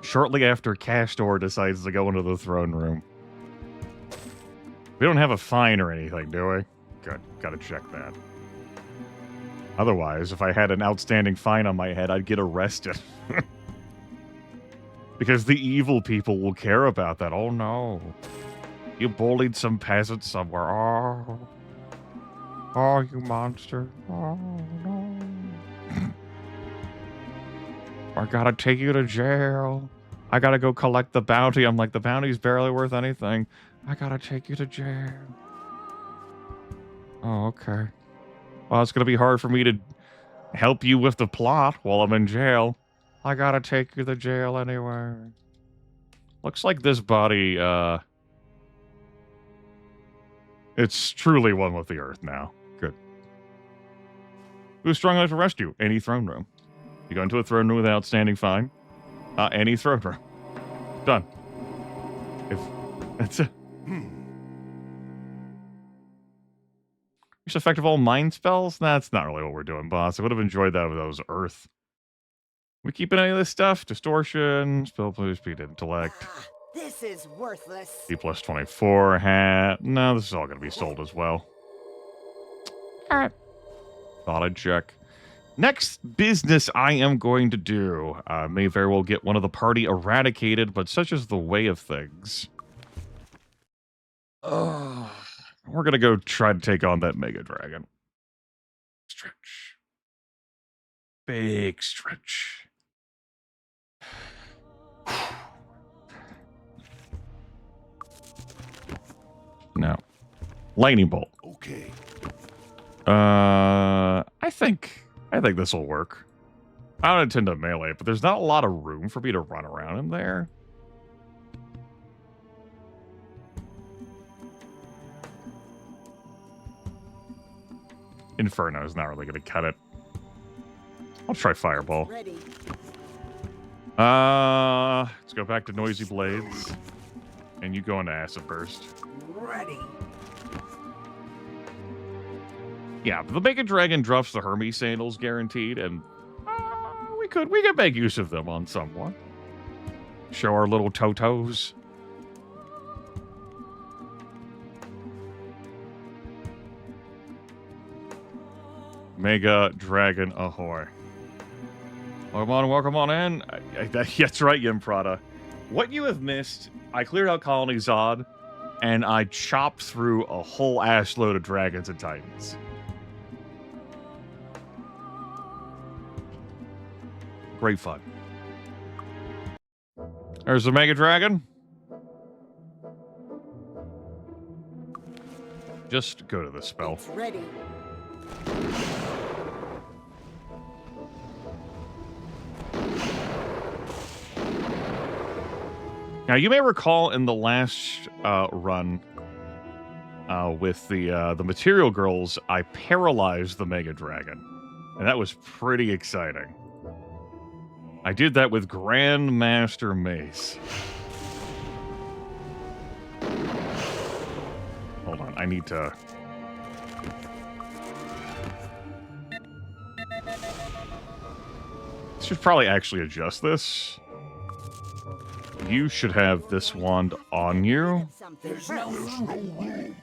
shortly after Castor decides to go into the throne room. We don't have a fine or anything, do we? Good. Gotta check that. Otherwise, if I had an outstanding fine on my head, I'd get arrested. Because the evil people will care about that. Oh no. You bullied some peasant somewhere. Oh. Oh, you monster. Oh no. I gotta take you to jail. I gotta go collect the bounty. I'm like, the bounty's barely worth anything. I gotta take you to jail. Oh, okay. Well, it's gonna be hard for me to help you with the plot while I'm in jail. I gotta take you to jail anyway. Looks like this body, it's truly one with the earth now. Good. Who's strong enough to arrest you? Any throne room. You go into a throne room with an outstanding fine. Any throne room. Done. If that's it. Use effective all mind spells? That's not really what we're doing, boss. I would have enjoyed that with those earth. We keeping any of this stuff? Distortion, spell plus speed, intellect. This is worthless. B plus 24 hat. No, this is all going to be sold as well. Alright. Thought I'd check. Next business I am going to do may very well get one of the party eradicated, but such is the way of things. We're going to go try to take on that Mega Dragon. Stretch. Big stretch. No. Lightning bolt. Okay. I think this will work. I don't intend to melee, but there's not a lot of room for me to run around in there. Inferno is not really going to cut it. I'll try Fireball. Ready. Let's go back to Noisy Blades. And you go into Acid Burst. Ready. Yeah, the Mega Dragon drops the Hermes Sandals guaranteed, and we could make use of them on someone. Show our little Totos. Mega Dragon ahoy. Welcome on in. That's right, Yimprada. What you have missed, I cleared out Colony Zod, and I chopped through a whole ass load of dragons and titans. Great fun. There's the Mega Dragon. Just go to the spell. It's ready. Now, you may recall in the last run with the Material Girls, I paralyzed the Mega Dragon. And that was pretty exciting. I did that with Grandmaster Mace. Hold on, I need to... Should probably actually adjust this. You should have this wand on you. There's no room.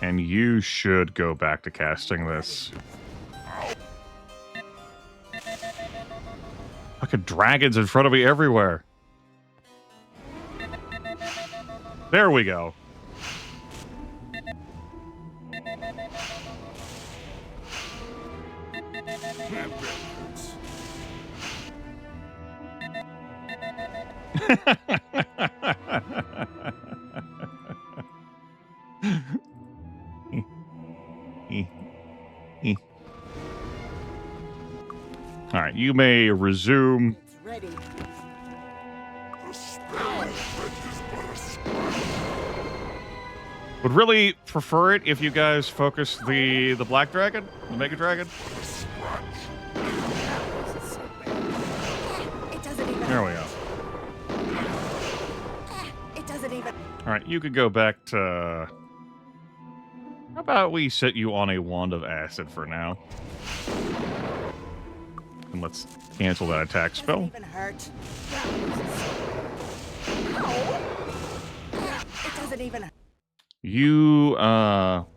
And you should go back to casting this. Fucking dragons in front of me everywhere. There we go. All right, you may resume. Ready. Would really prefer it if you guys focus the Black Dragon, the Mega Dragon. It doesn't even. There we go. It doesn't even. All right, you could go back to... How about we set you on a Wand of Acid for now? And let's cancel that attack spell. It doesn't even hurt. It doesn't even. You,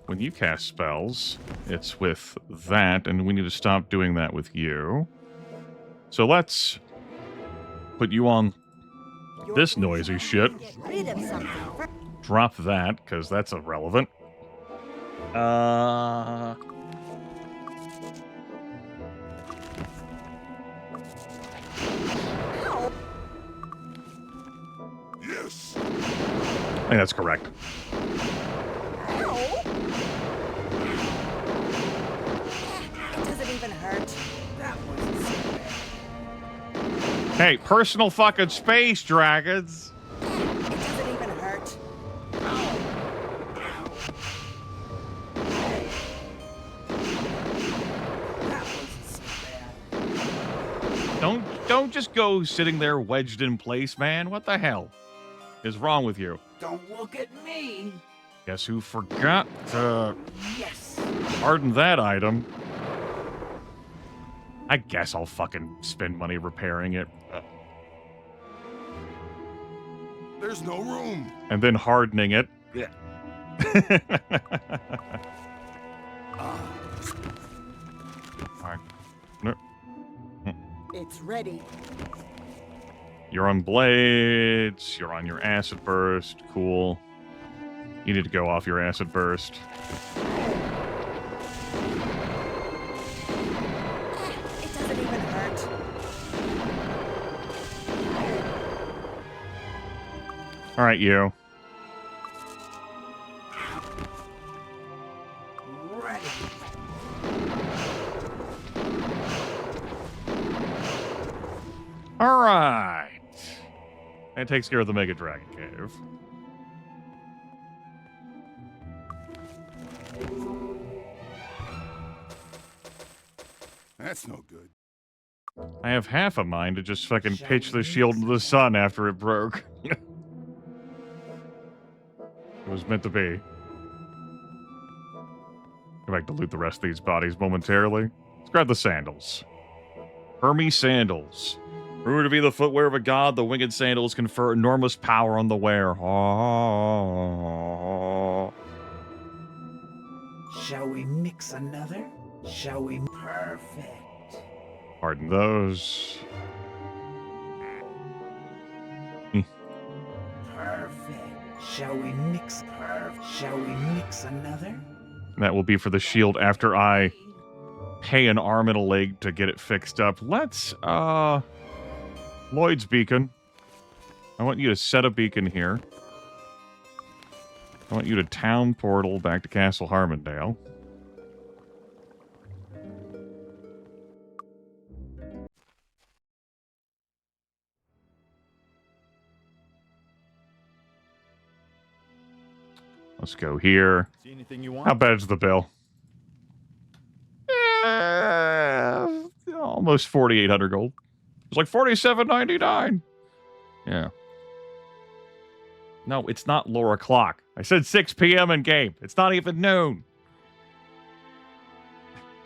when you cast spells, it's with that, and we need to stop doing that with you. So let's put you on this noisy shit. Get rid of something. Drop that, because that's irrelevant. Yes. I think that's correct. It doesn't even hurt. That wasn't so bad. Hey, personal fucking space, dragons! It doesn't even hurt. That wasn't so bad. Don't just go sitting there wedged in place, man. What the hell is wrong with you? Don't look at me. Guess who forgot to Yes. harden that item? I guess I'll fucking spend money repairing it. There's no room. And then hardening it. Yeah. Alright. It's ready. You're on blades. You're on your acid burst. Cool. You need to go off your acid burst. It doesn't even hurt. All right, you. Ready. All right. That takes care of the Mega Dragon Cave. That's no good. I have half a mind to just fucking pitch the shield into the sun after it broke. It was meant to be. Go back to loot the rest of these bodies momentarily. Let's grab the sandals. Hermes sandals. Rumored to be the footwear of a god, the winged sandals confer enormous power on the wearer. Shall we mix another? Shall we? Perfect. Pardon those. Perfect. Shall we mix? Shall we mix another? That will be for the shield after I pay an arm and a leg to get it fixed up. Let's, Lloyd's beacon. I want you to set a beacon here. I want you to town portal back to Castle Harmondale. Let's go here. See anything you want? How bad is the bill? Almost 4,800 gold. It's like 47.99. Yeah. No, it's not Laura Clock. I said 6 p.m. in game. It's not even noon.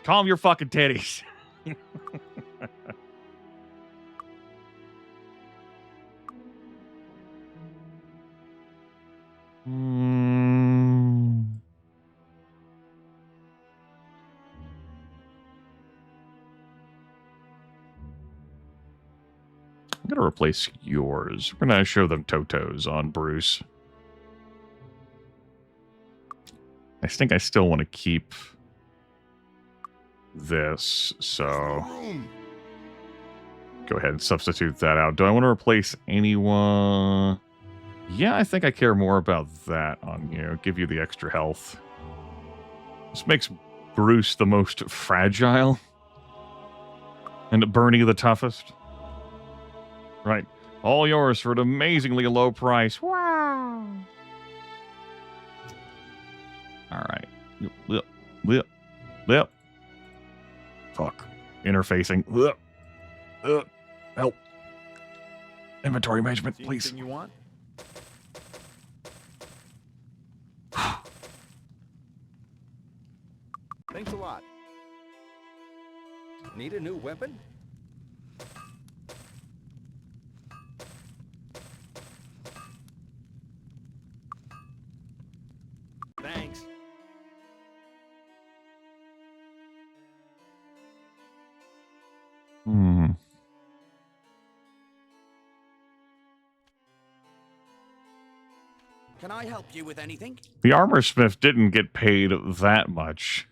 Calm your fucking titties. I'm going to replace yours. We're going to show them Totos on Bruce. I think I still want to keep this, so go ahead and substitute that out. Do I want to replace anyone? Yeah, I think I care more about that on you. Give you the extra health. This makes Bruce the most fragile. And Bernie the toughest. Right. All yours for an amazingly low price. Wow. All right. Lip. Fuck. Interfacing. Help. Inventory management, See please. anything you want? Thanks a lot. Need a new weapon? Thanks. Can I help you with anything? The armor smith didn't get paid that much.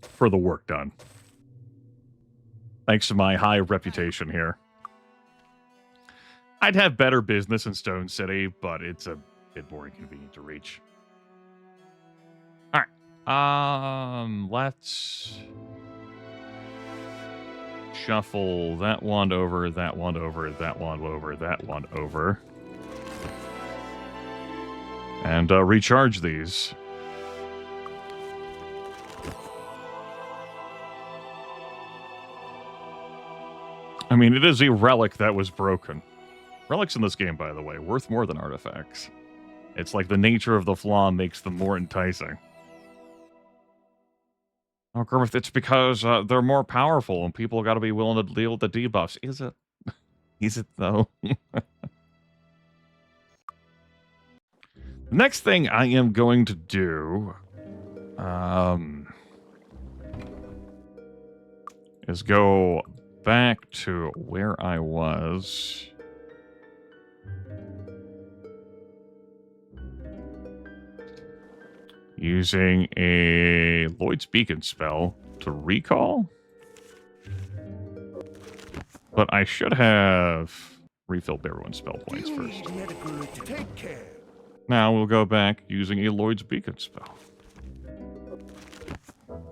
For the work done. Thanks to my high reputation here. I'd have better business in Stone City, but it's a bit more inconvenient to reach. Alright. Let's shuffle that wand over, that wand over, that wand over, that wand over. And recharge these. I mean, it is a relic that was broken. Relics in this game, by the way, worth more than artifacts. It's like the nature of the flaw makes them more enticing. Oh, Grimith, it's because they're more powerful and people got to be willing to deal with the debuffs. Is it? Is it, though? The next thing I am going to do is go back to where I was. Using a Lloyd's Beacon spell to recall. But I should have refilled everyone's spell points first. Take care. Now we'll go back using a Lloyd's Beacon spell.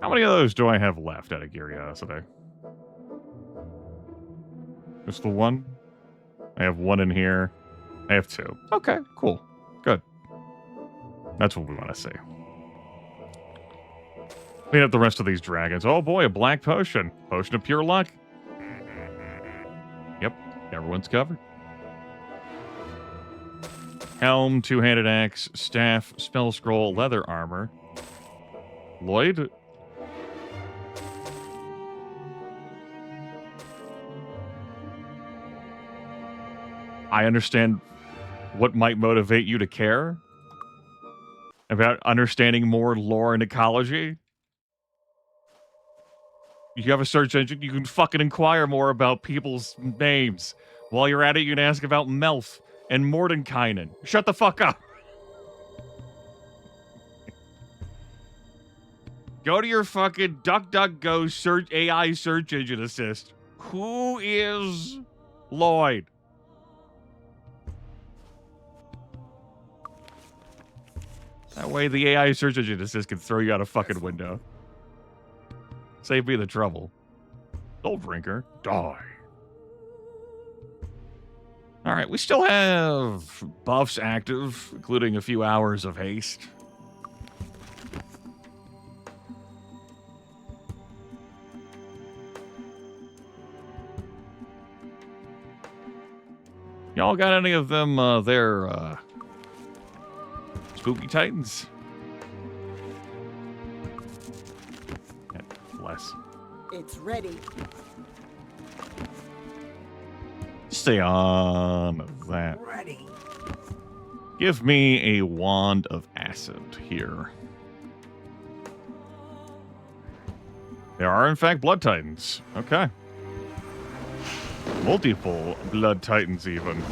How many of those do I have left out of curiosity? Just the one? I have one in here. I have two. Okay, cool. Good. That's what we want to see. Clean up the rest of these dragons. Oh boy, a black potion. Potion of pure luck. Yep, everyone's covered. Helm, two-handed axe, staff, spell scroll, leather armor. Lloyd? I understand what might motivate you to care about understanding more lore and ecology. You have a search engine, you can fucking inquire more about people's names. While you're at it, you can ask about Melf and Mordenkainen. Shut the fuck up. Go to your fucking DuckDuckGo search AI search engine assist. Who is Lloyd? That way the AI search engine assist can throw you out a fucking window. Save me the trouble. Soul Drinker, die. Alright, we still have buffs active, including a few hours of haste. Y'all got any of them, their, Spooky Titans? Less. It's ready. Stay on that. Ready. Give me a wand of acid here. There are, in fact, blood titans. Okay. Multiple blood titans, even.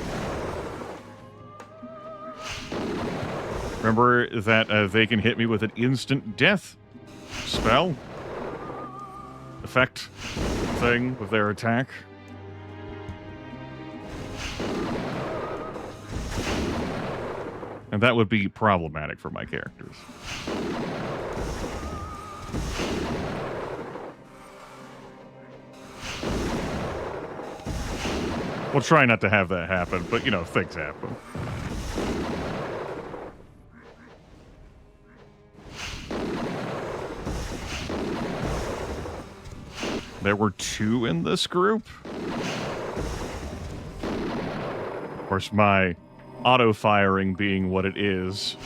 Remember that they can hit me with an instant death spell effect thing with their attack. And that would be problematic for my characters. We'll try not to have that happen, but, you know, things happen. There were 2 in this group. Of course, my auto-firing being what it is.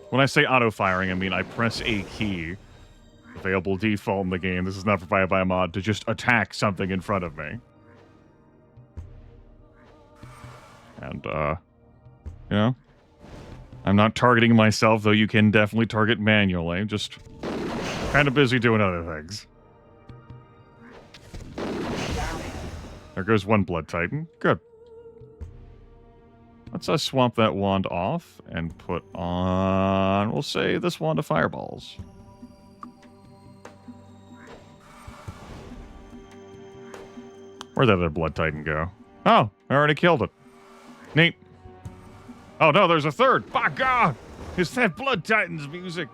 When I say auto-firing, I mean I press a key, available default in the game, this is not provided by a mod, to just attack something in front of me. And, you know, I'm not targeting myself, though you can definitely target manually, just kind of busy doing other things. There goes one Blood Titan. Good. Let's swamp that wand off and put on, we'll say, this wand of fireballs. Where'd that other Blood Titan go? Oh, I already killed it. Neat. Oh no, there's a third. By God! It's that Blood Titan's music.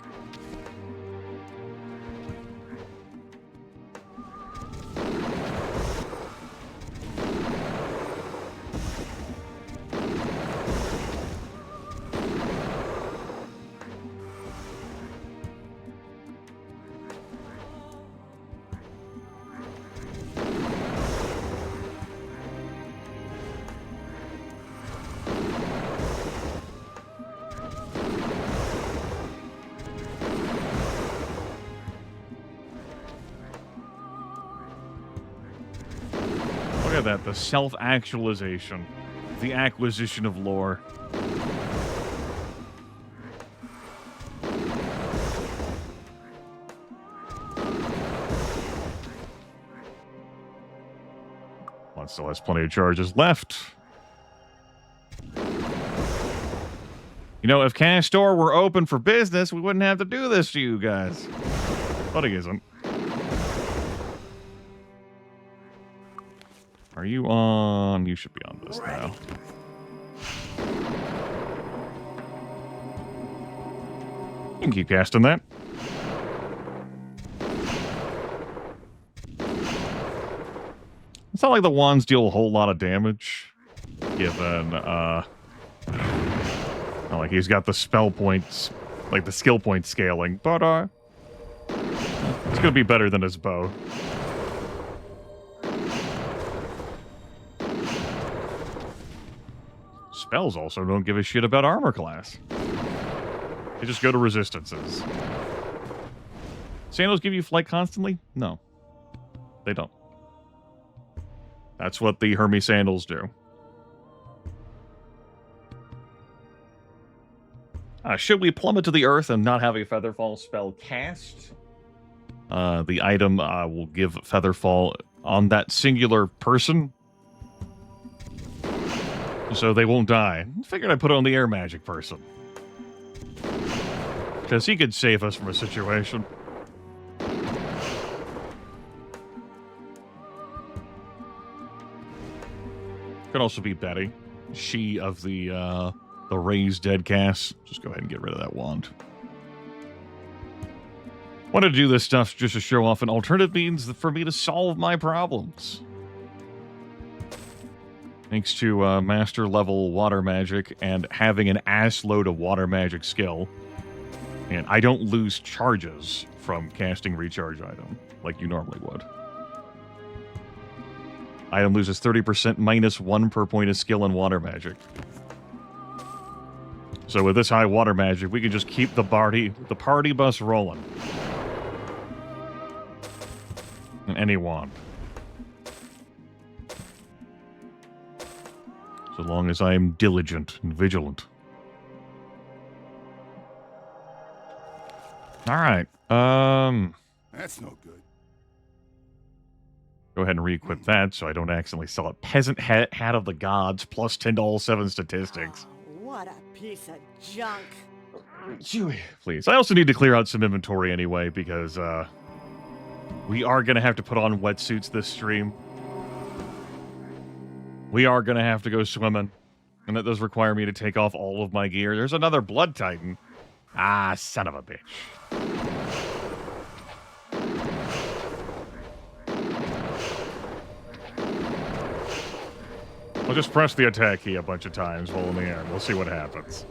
at that. The self-actualization. The acquisition of lore. One still has plenty of charges left. You know, if Cash Store were open for business, we wouldn't have to do this to you guys. But he isn't. Are you on? You should be on this now. You can keep casting that. It's not like the wands deal a whole lot of damage, given, not like he's got the spell points, like the skill point scaling, but, it's gonna be better than his bow. Spells also don't give a shit about armor class. They just go to resistances. Sandals give you flight constantly? No. They don't. That's what the Hermes sandals do. Should we plummet to the earth and not have a Featherfall spell cast? The item will give Featherfall on that singular person, so they won't die. I figured I'd put it on the air magic person, because he could save us from a situation. Could also be Betty, she of the raised dead cast. Just go ahead and get rid of that wand. Wanted to do this stuff just to show off an alternative means for me to solve my problems. Thanks to master level water magic and having an ass load of water magic skill, and I don't lose charges from casting recharge item like you normally would. Item loses 30% -1 per point of skill in water magic. So with this high water magic, we can just keep the party bus rolling. And any wand. So long as I am diligent and vigilant. Alright. That's no good. Go ahead and re-equip that so I don't accidentally sell a peasant hat of the gods plus 10 to all 7 statistics. Oh, what a piece of junk. Please. I also need to clear out some inventory anyway, because we are going to have to put on wetsuits this stream. We are going to have to go swimming, and that does require me to take off all of my gear. There's another Blood Titan. Ah, son of a bitch. I'll just press the attack key a bunch of times while in the air. We'll see what happens.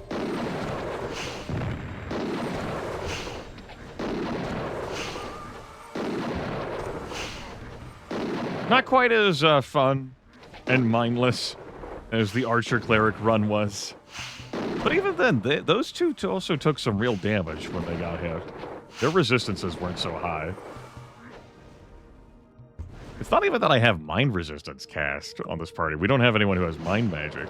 Not quite as fun and mindless as the Archer Cleric run was. But even then, those two also took some real damage when they got hit. Their resistances weren't so high. It's not even that I have mind resistance cast on this party. We don't have anyone who has mind magic.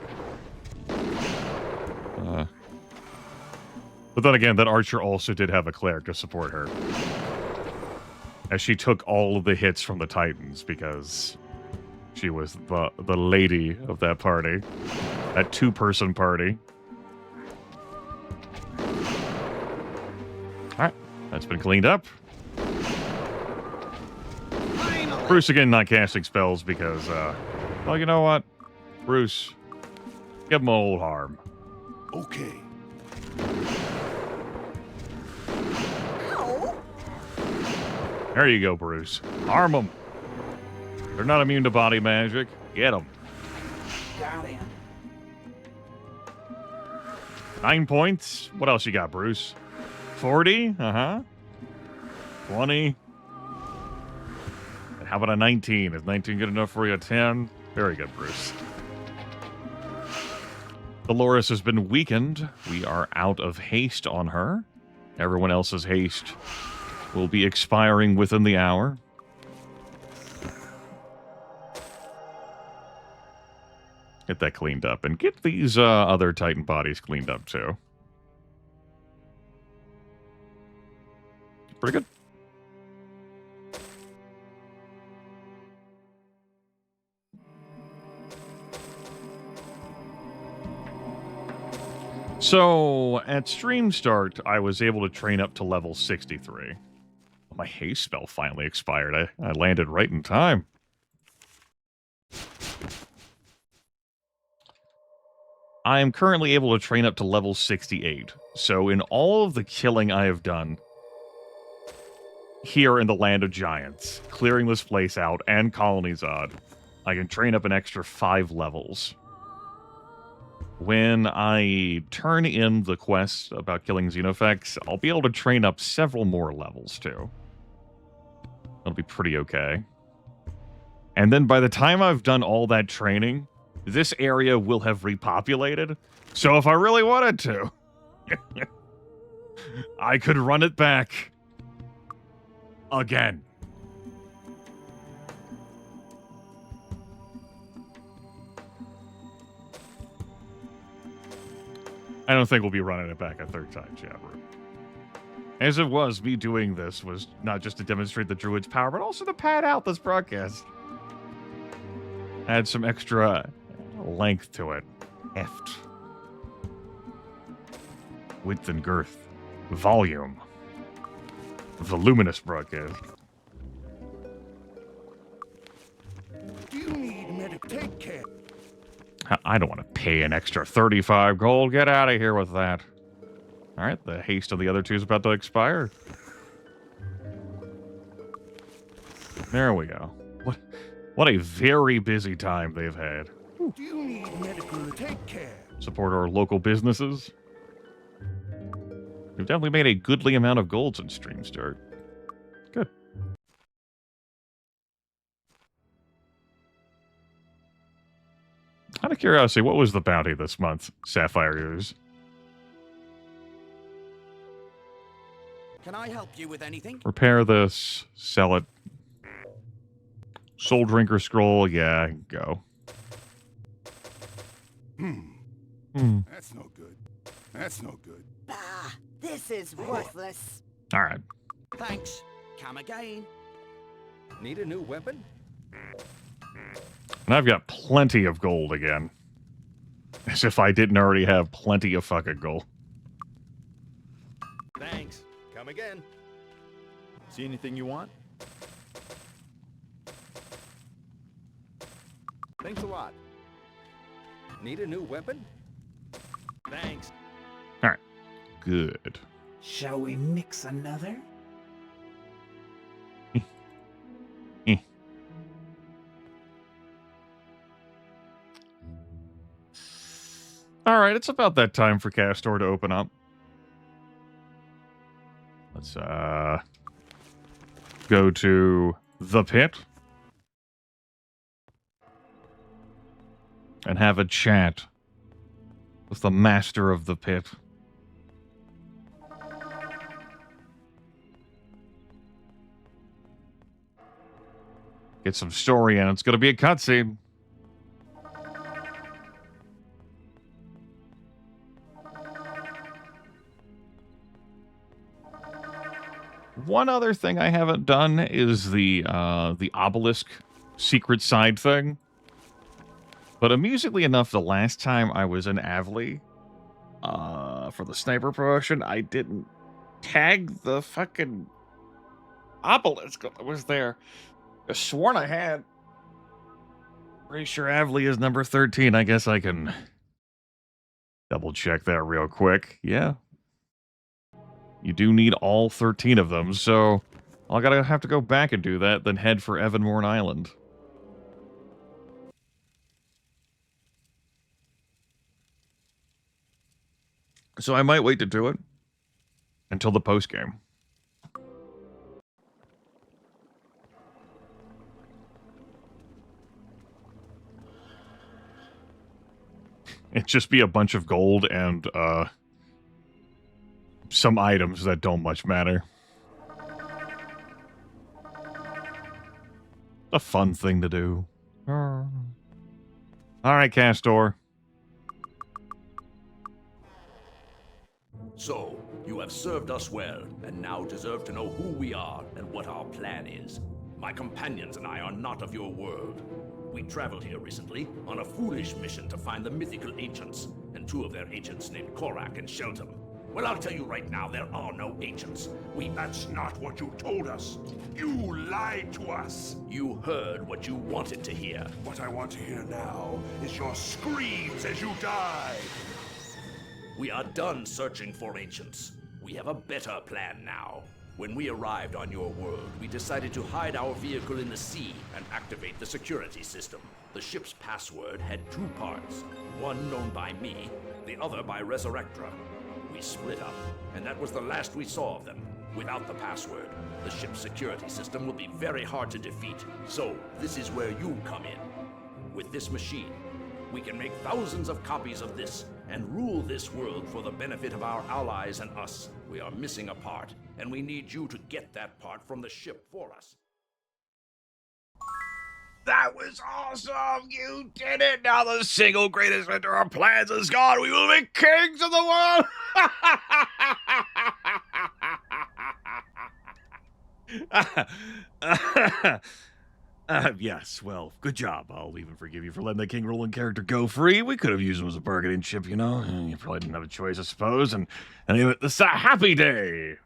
But then again, that Archer also did have a Cleric to support her, as she took all of the hits from the Titans because she was the lady of that party. That two-person party. Alright, that's been cleaned up. Bruce again not casting spells because, well, you know what? Bruce, give him an old harm. Okay. There you go, Bruce. Harm them. They're not immune to body magic. Get them. Got him. 9 points. What else you got, Bruce? 40? Uh-huh. 20. How about a 19? Is 19 good enough for you? A 10? Very good, Bruce. Dolores has been weakened. We are out of haste on her. Everyone else's haste will be expiring within the hour. Get that cleaned up. And get these other Titan bodies cleaned up, too. Pretty good. So, at stream start, I was able to train up to level 63. My haste spell finally expired. I landed right in time. I am currently able to train up to level 68. So, in all of the killing I have done here in the Land of Giants, clearing this place out, and Colonies Odd, I can train up an extra 5 levels. When I turn in the quest about killing Xenofex, I'll be able to train up several more levels, too. That'll be pretty okay. And then by the time I've done all that training, this area will have repopulated. So if I really wanted to, I could run it back again. I don't think we'll be running it back a third time, Jabber. As it was, me doing this was not just to demonstrate the Druids' power, but also to pad out this broadcast. Add some extra length to it. Heft. Width and girth. Volume. Voluminous broadcast. Do you need me to take care? I don't want to pay an extra 35 gold. Get out of here with that. All right, the haste of the other two is about to expire. There we go. What a very busy time they've had. Do you need medical take care? Support our local businesses. We've definitely made a goodly amount of gold since stream start. Good. Out of curiosity, what was the bounty this month, Sapphire Ears? Can I help you with anything? Repair this, sell it. Soul Drinker Scroll, yeah, go. That's no good. That's no good. Bah, this is worthless. All right. Thanks. Come again. Need a new weapon? And I've got plenty of gold again. As if I didn't already have plenty of fucking gold. Thanks. Come again. See anything you want? Thanks a lot. Need a new weapon? Thanks. All right. Good. Shall we mix another? All right, it's about that time for Castor to open up. Let's go to the pit and have a chat with the master of the pit. Get some story in. It's going to be a cutscene. One other thing I haven't done is the obelisk secret side thing. But amusingly enough, the last time I was in Avley for the sniper promotion, I didn't tag the fucking obelisk that was there. I sworn I had. Pretty sure Avley is number 13. I guess I can double check that real quick. Yeah. You do need all 13 of them, so I'll have to go back and do that, then head for Evanmorn Island. So I might wait to do it until the post-game. It'd just be a bunch of gold and, some items that don't much matter. A fun thing to do. All right, Castor. So, you have served us well, and now deserve to know who we are and what our plan is. My companions and I are not of your world. We traveled here recently on a foolish mission to find the mythical ancients, and 2 of their agents named Korak and Shelton. Well, I'll tell you right now, there are no ancients. That's not what you told us. You lied to us. You heard what you wanted to hear. What I want to hear now is your screams as you die. We are done searching for ancients. We have a better plan now. When we arrived on your world, we decided to hide our vehicle in the sea and activate the security system. The ship's password had 2 parts, one known by me, the other by Resurrectra. We split up, and that was the last we saw of them. Without the password, the ship's security system will be very hard to defeat. So, this is where you come in. With this machine, we can make thousands of copies of this and rule this world for the benefit of our allies and us. We are missing a part, and we need you to get that part from the ship for us. That was awesome! You did it! Now the single greatest of our plans is gone! We will be kings of the world! Yes, well, good job. I'll even forgive you for letting the King Roland character go free. We could have used him as a bargaining chip, you know? You probably didn't have a choice, I suppose. And anyway, it's a happy day!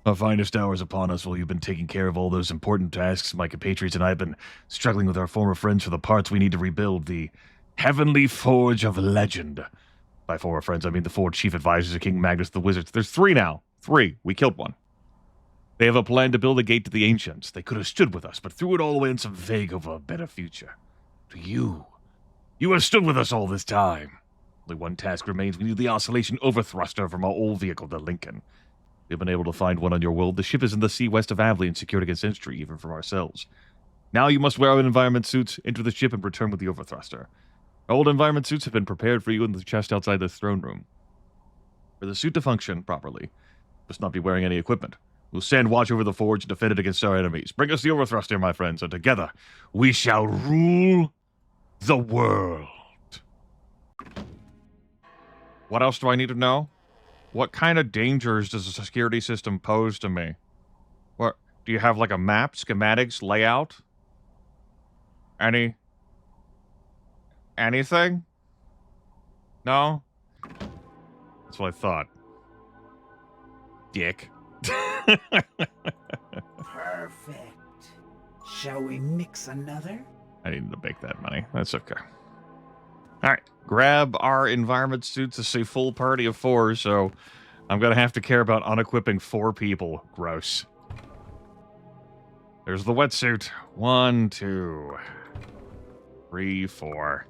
Our finest hours upon us while you've been taking care of all those important tasks. My compatriots and I have been struggling with our former friends for the parts we need to rebuild the Heavenly Forge of Legend. By former friends, I mean the 4 chief advisors of King Magnus the Wizard. There's 3 now. 3. We killed 1. They have a plan to build a gate to the Ancients. They could have stood with us, but threw it all away in some vague of a better future. To you. You have stood with us all this time. Only one task remains. We need the oscillation overthruster from our old vehicle, the Lincoln. We've been able to find one on your world. The ship is in the sea west of Avlion, secured against entry, even from ourselves. Now you must wear our environment suits, enter the ship, and return with the overthruster. Our old environment suits have been prepared for you in the chest outside the throne room. For the suit to function properly, you must not be wearing any equipment. We'll stand watch over the forge and defend it against our enemies. Bring us the overthruster, my friends, and together we shall rule the world. What else do I need to know? What kind of dangers does the security system pose to me? What, do you have like a map, schematics, layout? Anything? No? That's what I thought. Dick. Perfect. Shall we mix another? I needed to make that money. That's okay. Alright, grab our environment suits. It's a full party of 4, so I'm gonna have to care about unequipping 4 people. Gross. There's the wetsuit. 1, 2, 3, 4.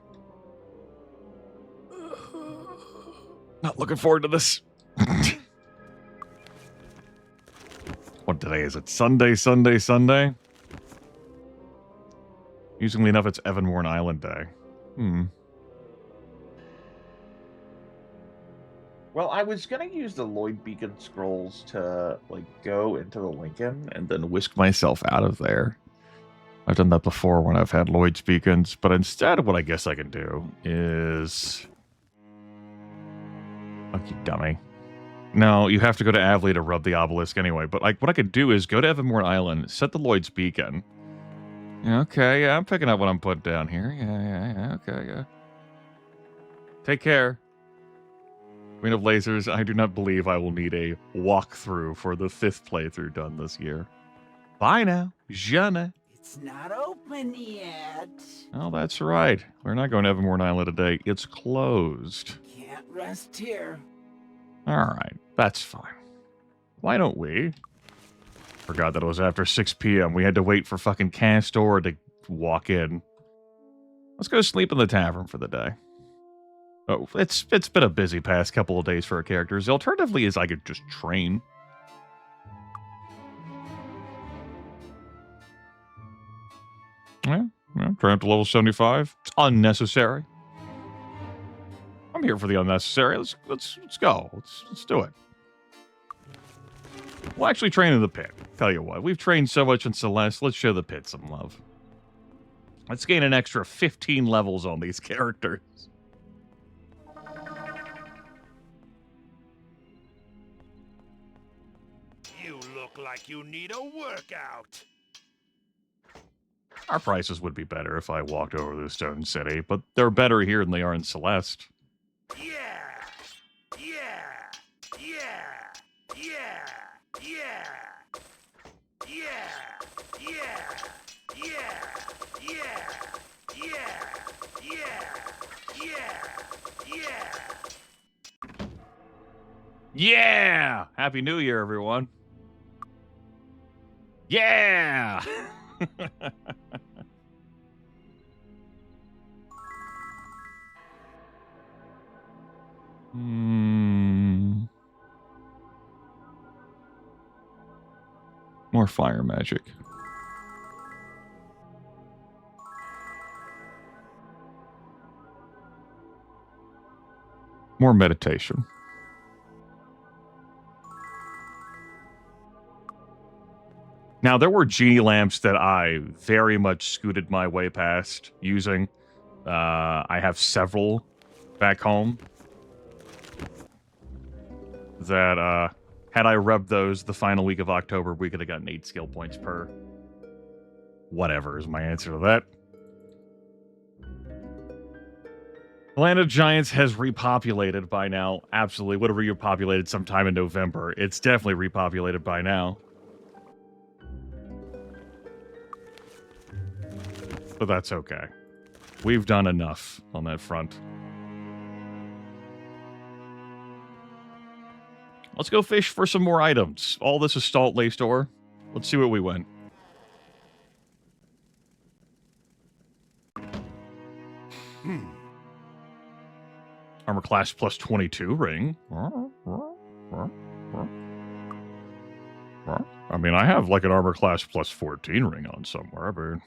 Not looking forward to this. What today is it? Sunday? Usually enough, it's Evanmorn Island Day. Well, I was gonna use the Lloyd Beacon scrolls to, like, go into the Lincoln and then Whisk myself out of there. I've done that before when I've had Lloyd's Beacons, but instead what I guess I can do is... Fuck you, dummy. No, you have to go to Avley to rub the obelisk anyway, but like what I could do is go to Evanmorn Island, set the Lloyd's Beacon. Okay, yeah, I'm picking up what I'm putting down here. Yeah, okay, yeah. Take care. Queen of Lasers, I do not believe I will need a walkthrough for the 5th playthrough done this year. Bye now. Jamais. It's not open yet. Oh, that's right. We're not going to Evanmorn Island today. It's closed. Can't rest here. Alright, that's fine. Why don't we? Forgot that it was after 6 p.m. We had to wait for fucking Castor to walk in. Let's go sleep in the tavern for the day. Oh, it's been a busy past couple of days for our characters. Alternatively is I could just train. Yeah, train up to level 75. It's unnecessary. I'm here for the unnecessary. Let's go. Let's do it. We'll actually train in the pit. Tell you what, we've trained so much in Celeste. Let's show the pit some love. Let's gain an extra 15 levels on these characters. You look like you need a workout. Our prices would be better if I walked over to the Stone City, but they're better here than they are in Celeste. Yeah! Yeah! Yeah! Yeah! Yeah! Yeah! Yeah! Yeah! Yeah! Yeah! Yeah! Yeah! Yeah! Happy New Year, everyone. Yeah! More fire magic. More meditation. Now, there were genie lamps that I very much scooted my way past using. I have several back home that, had I rubbed those the final week of October, we could have gotten 8 skill points per. Whatever is my answer to that. Land of Giants has repopulated by now. Absolutely. Would have repopulated sometime in November. It's definitely repopulated by now. But that's okay. We've done enough on that front. Let's go fish for some more items. All this is Salt Laced ore. Let's see what we win. Armor class plus 22 ring. I mean, I have like an armor class plus 14 ring on somewhere, but...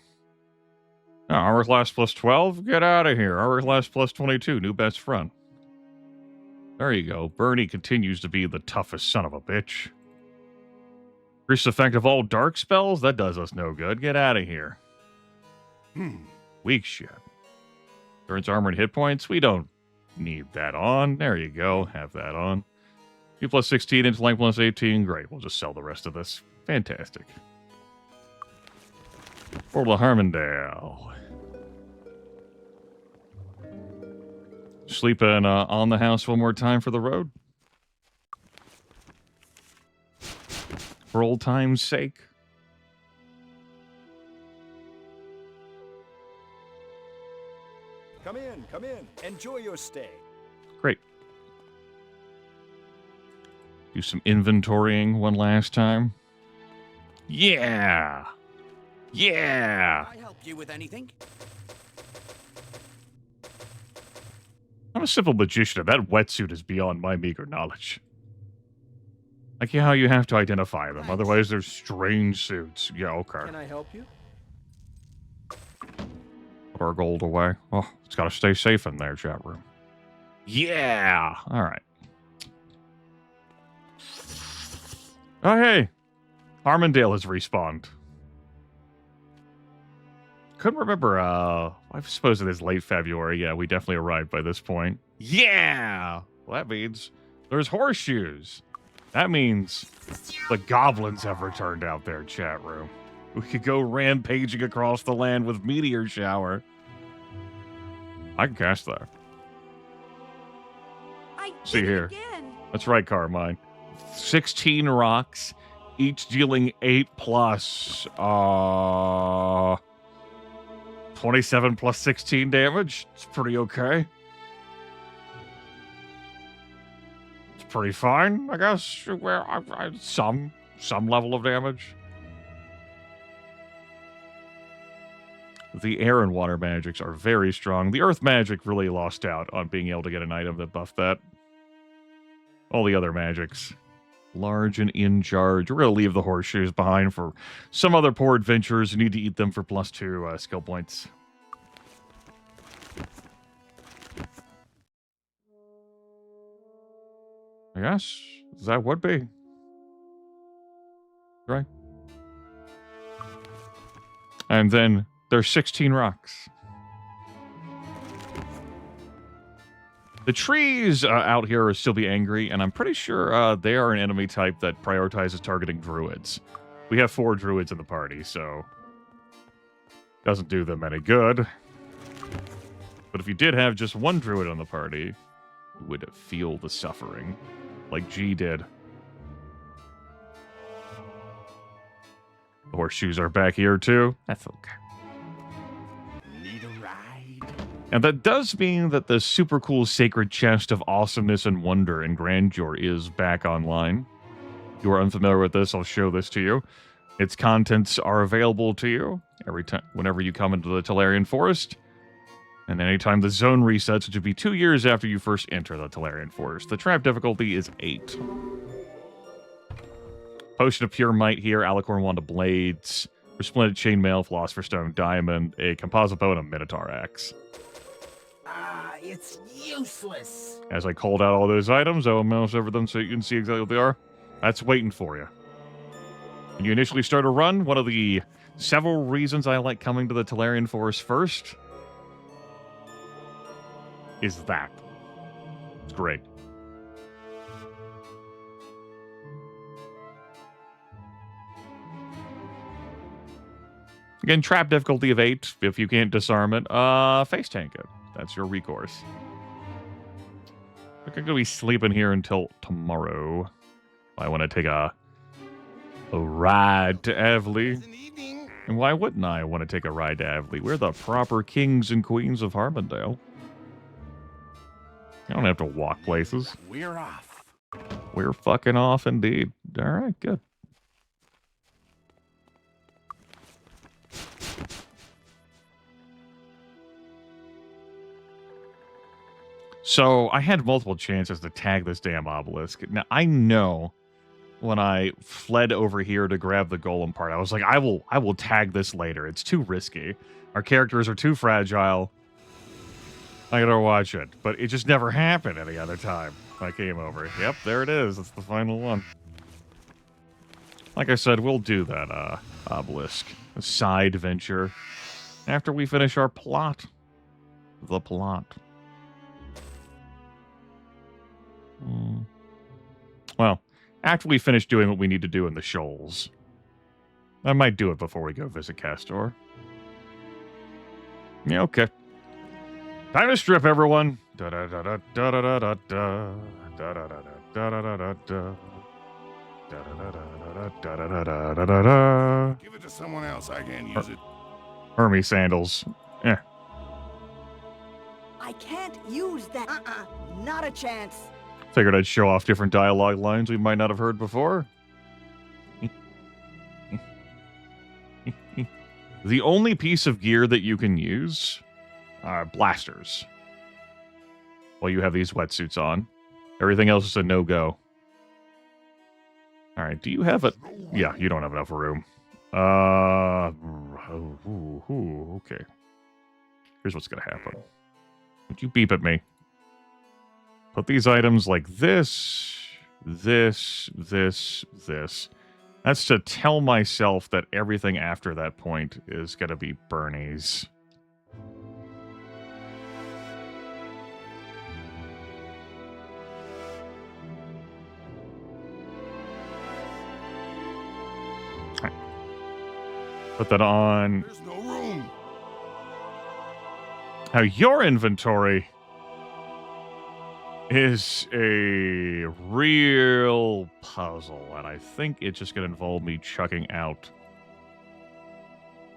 No, armor class plus 12? Get out of here. Armor class plus 22. New best friend. There you go. Bernie continues to be the toughest son of a bitch. Increase effect of all dark spells? That does us no good. Get out of here. Weak shit. Turns armor and hit points? We don't need that on. There you go. Have that on. U plus 16, intellect plus 18. Great. We'll just sell the rest of this. Fantastic. Portal to Harmondale. Sleeping on the house one more time for the road. For old time's sake. Come in, come in. Enjoy your stay. Great. Do some inventorying one last time. Yeah! Yeah! Can I help you with anything? I'm a simple magician, and that wetsuit is beyond my meager knowledge. Like how you have to identify them, otherwise they're strange suits. Yeah, okay. Can I help you? Put our gold away. Oh, it's got to stay safe in there, chat room. Yeah! Alright. Oh, hey! Harmondale has respawned. Couldn't remember, I suppose it is late February. Yeah, we definitely arrived by this point. Yeah! Well, that means there's horseshoes. That means the goblins have returned out there, chat room. We could go rampaging across the land with Meteor Shower. I can cast that. See here. That's right, Carmine. 16 rocks, each dealing 8 plus 27 plus 16 damage. It's pretty okay. It's pretty fine, I guess. Well, some level of damage. The air and water magics are very strong. The earth magic really lost out on being able to get an item that buffed that. All the other magics. Large and in charge. We're going to leave the horseshoes behind for some other poor adventurers who need to eat them for plus 2 skill points. I guess that would be. Right. And then There's 16 rocks. The trees out here will still be angry, and I'm pretty sure they are an enemy type that prioritizes targeting druids. We have 4 druids in the party, so doesn't do them any good. But if you did have just 1 druid on the party, you would feel the suffering, like G did. The horseshoes are back here too. That's okay. Need a ride? And that does mean that the super cool sacred chest of awesomeness and wonder and grandeur is back online. If you are unfamiliar with this, I'll show this to you. Its contents are available to you every time, whenever you come into the Tolarian Forest, and anytime the zone resets, which would be 2 years after you first enter the Tolarian Forest. The trap difficulty is 8. Potion of Pure Might here, Alicorn Wand of Blades, Resplendent Chainmail, Philosopher's Stone, Diamond, a Composite Bow, and a Minotaur Axe. Ah, it's useless. As I called out all those items, I will mouse over them so you can see exactly what they are. That's waiting for you. When you initially start a run, one of the several reasons I like coming to the Tolarian Forest first is that. It's great. Again, trap difficulty of 8. If you can't disarm it, face tank it. That's your recourse. I'm going to be sleeping here until tomorrow. I want to take a ride to Avley. And why wouldn't I want to take a ride to Avley? We're the proper kings and queens of Harmondale. You don't have to walk places. We're off. We're fucking off indeed. All right, good. So, I had multiple chances to tag this damn obelisk. Now, I know when I fled over here to grab the golem part, I was like, I will tag this later. It's too risky. Our characters are too fragile. I gotta watch it. But it just never happened any other time I came over. Yep, there it is. It's the final one. Like I said, we'll do that obelisk. A side venture. After we finish our plot. The plot. Well, after we finish doing what we need to do in the shoals. I might do it before we go visit Castor. Yeah, okay. Time to strip, everyone. Give it to someone else. I can't use it. Hermes sandals. Yeah. I can't use that. Not a chance. Figured I'd show off different dialogue lines we might not have heard before. The only piece of gear that you can use are blasters. While you have these wetsuits on. Everything else is a no-go. Alright, do you have it? Yeah, you don't have enough room. Okay. Here's what's gonna happen. Would you beep at me? Put these items like this, this, this, this. That's to tell myself that everything after that point is going to be Bernie's. Right. Put that on. There's no room. Now your inventory is a real puzzle, and I think it's just going to involve me chucking out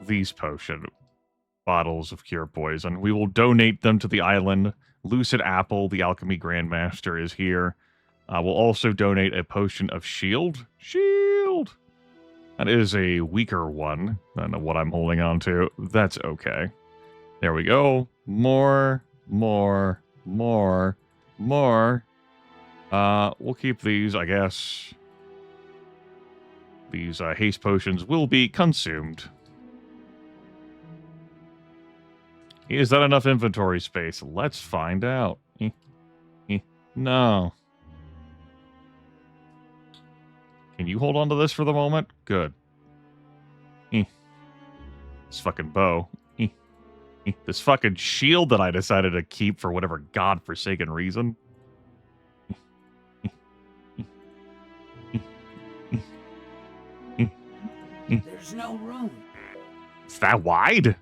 these potion bottles of cure poison. We will donate them to the island. Lucid Apple, the Alchemy Grandmaster, is here. We'll also donate a potion of shield. Shield! That is a weaker one than what I'm holding on to. That's okay. There we go. More. We'll keep these, I guess. These haste potions will be consumed. Is that enough inventory space? Let's find out. No. Can you hold on to this for the moment? Good. This fucking bow. This fucking shield that I decided to keep for whatever godforsaken reason. There's no room. It's that wide?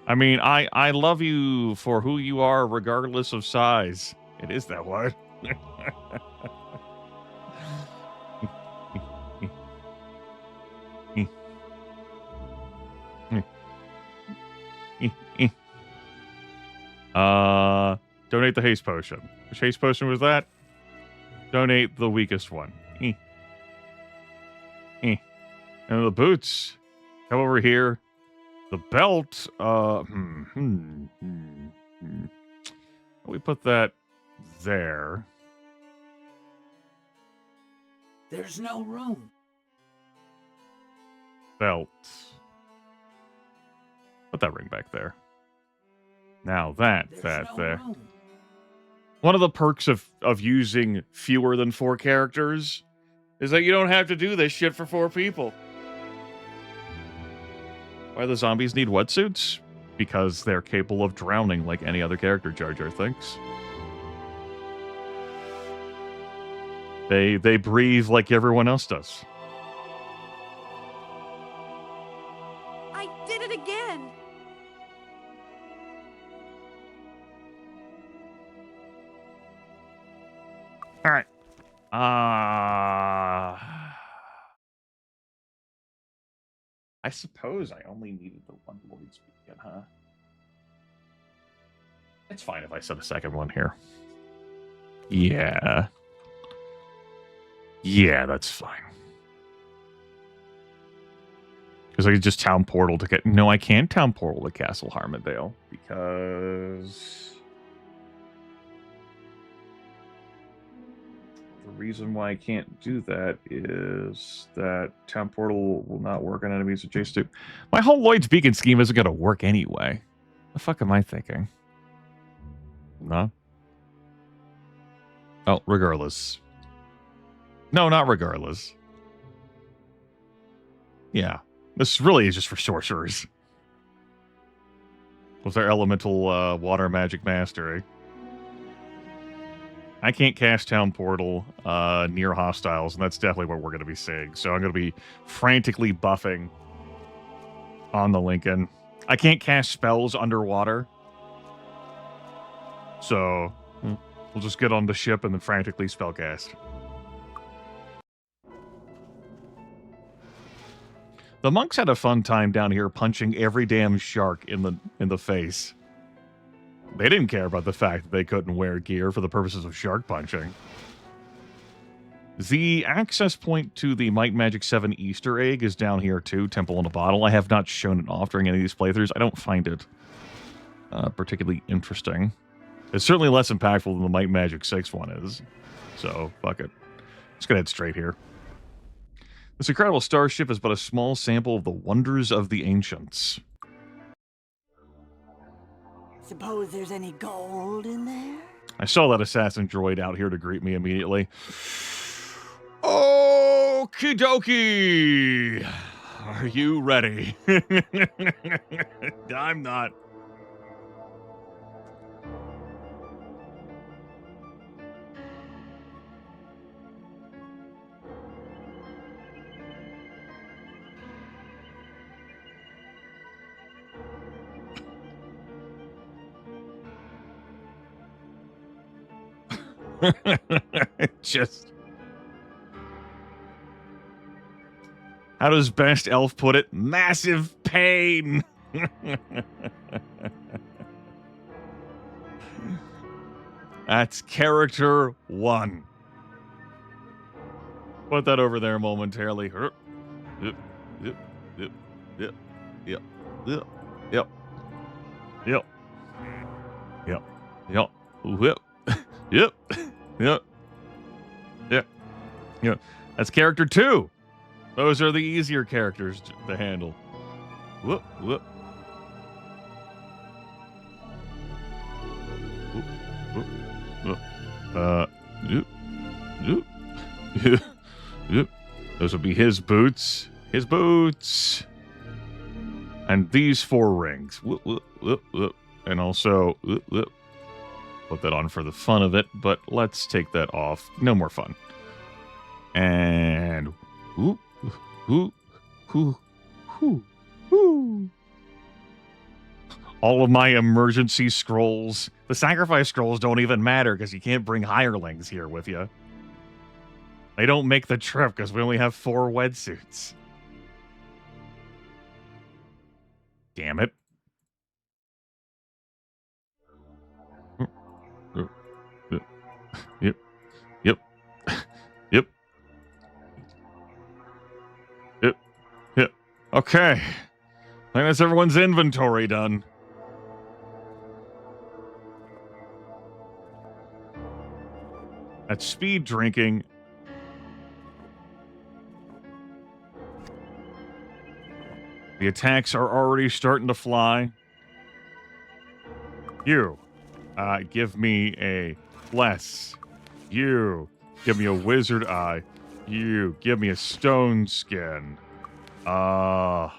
I mean, I love you for who you are, regardless of size. It is that wide. Donate the haste potion. Which haste potion was that? Donate the weakest one. And the boots. Come over here. The belt. We put that there. There's no room. Belt. Put that ring back there. Now there. Room. One of the perks of using fewer than 4 characters is that you don't have to do this shit for 4 people. Why the zombies need wetsuits? Because they're capable of drowning like any other character, Jar Jar thinks. They breathe like everyone else does. I did it again. All right. I suppose I only needed the one Lord's Beacon, huh? It's fine if I set a second one here. Yeah. Yeah, that's fine. Because I could just town portal to get... No, I can't town portal to Castle Harmondale. Because... The reason why I can't do that is that town portal will not work on enemies adjacent to... My whole Lloyd's Beacon scheme isn't going to work anyway. The fuck am I thinking? No? Oh, regardless. No, not regardless. Yeah. This really is just for sorcerers. With their elemental water magic mastery. I can't cast Town Portal near hostiles, and that's definitely what we're going to be seeing. So I'm going to be frantically buffing on the Lincoln. I can't cast spells underwater. So we'll just get on the ship and then frantically spellcast. The monks had a fun time down here punching every damn shark in the face. They didn't care about the fact that they couldn't wear gear for the purposes of shark punching. The access point to the Might Magic 7 Easter egg is down here too, Temple in a Bottle. I have not shown it off during any of these playthroughs. I don't find it particularly interesting. It's certainly less impactful than the Might Magic 6 one is. So, fuck it. Just gonna head straight here. This incredible starship is but a small sample of the wonders of the ancients. Suppose there's any gold in there? I saw that assassin droid out here to greet me immediately. Okie dokie! Are you ready? I'm not. Just... How does Best Elf put it? Massive pain! That's character 1. Put that over there momentarily. Yep. Yep. Yep. Yep. Yep. Yep. Yep. Yep. Yep. Yep. Yep. Yep. Yep. Yep. Yep. That's character 2. Those are the easier characters to handle. Whoop, whoop. Whoop, whoop, whoop. Yep. Yep. Yep. Yep. Those would be his boots. His boots. And these 4 rings. And also, put that on for the fun of it, but let's take that off. No more fun. And all of my emergency scrolls. The sacrifice scrolls don't even matter because you can't bring hirelings here with you. They don't make the trip because we only have 4 wetsuits. Damn it. Yep. Yep. Yep. Yep. Yep. Okay. I think that's everyone's inventory done. At speed drinking. The attacks are already starting to fly. You, give me a bless. You, give me a wizard eye. You, give me a stone skin. Cancel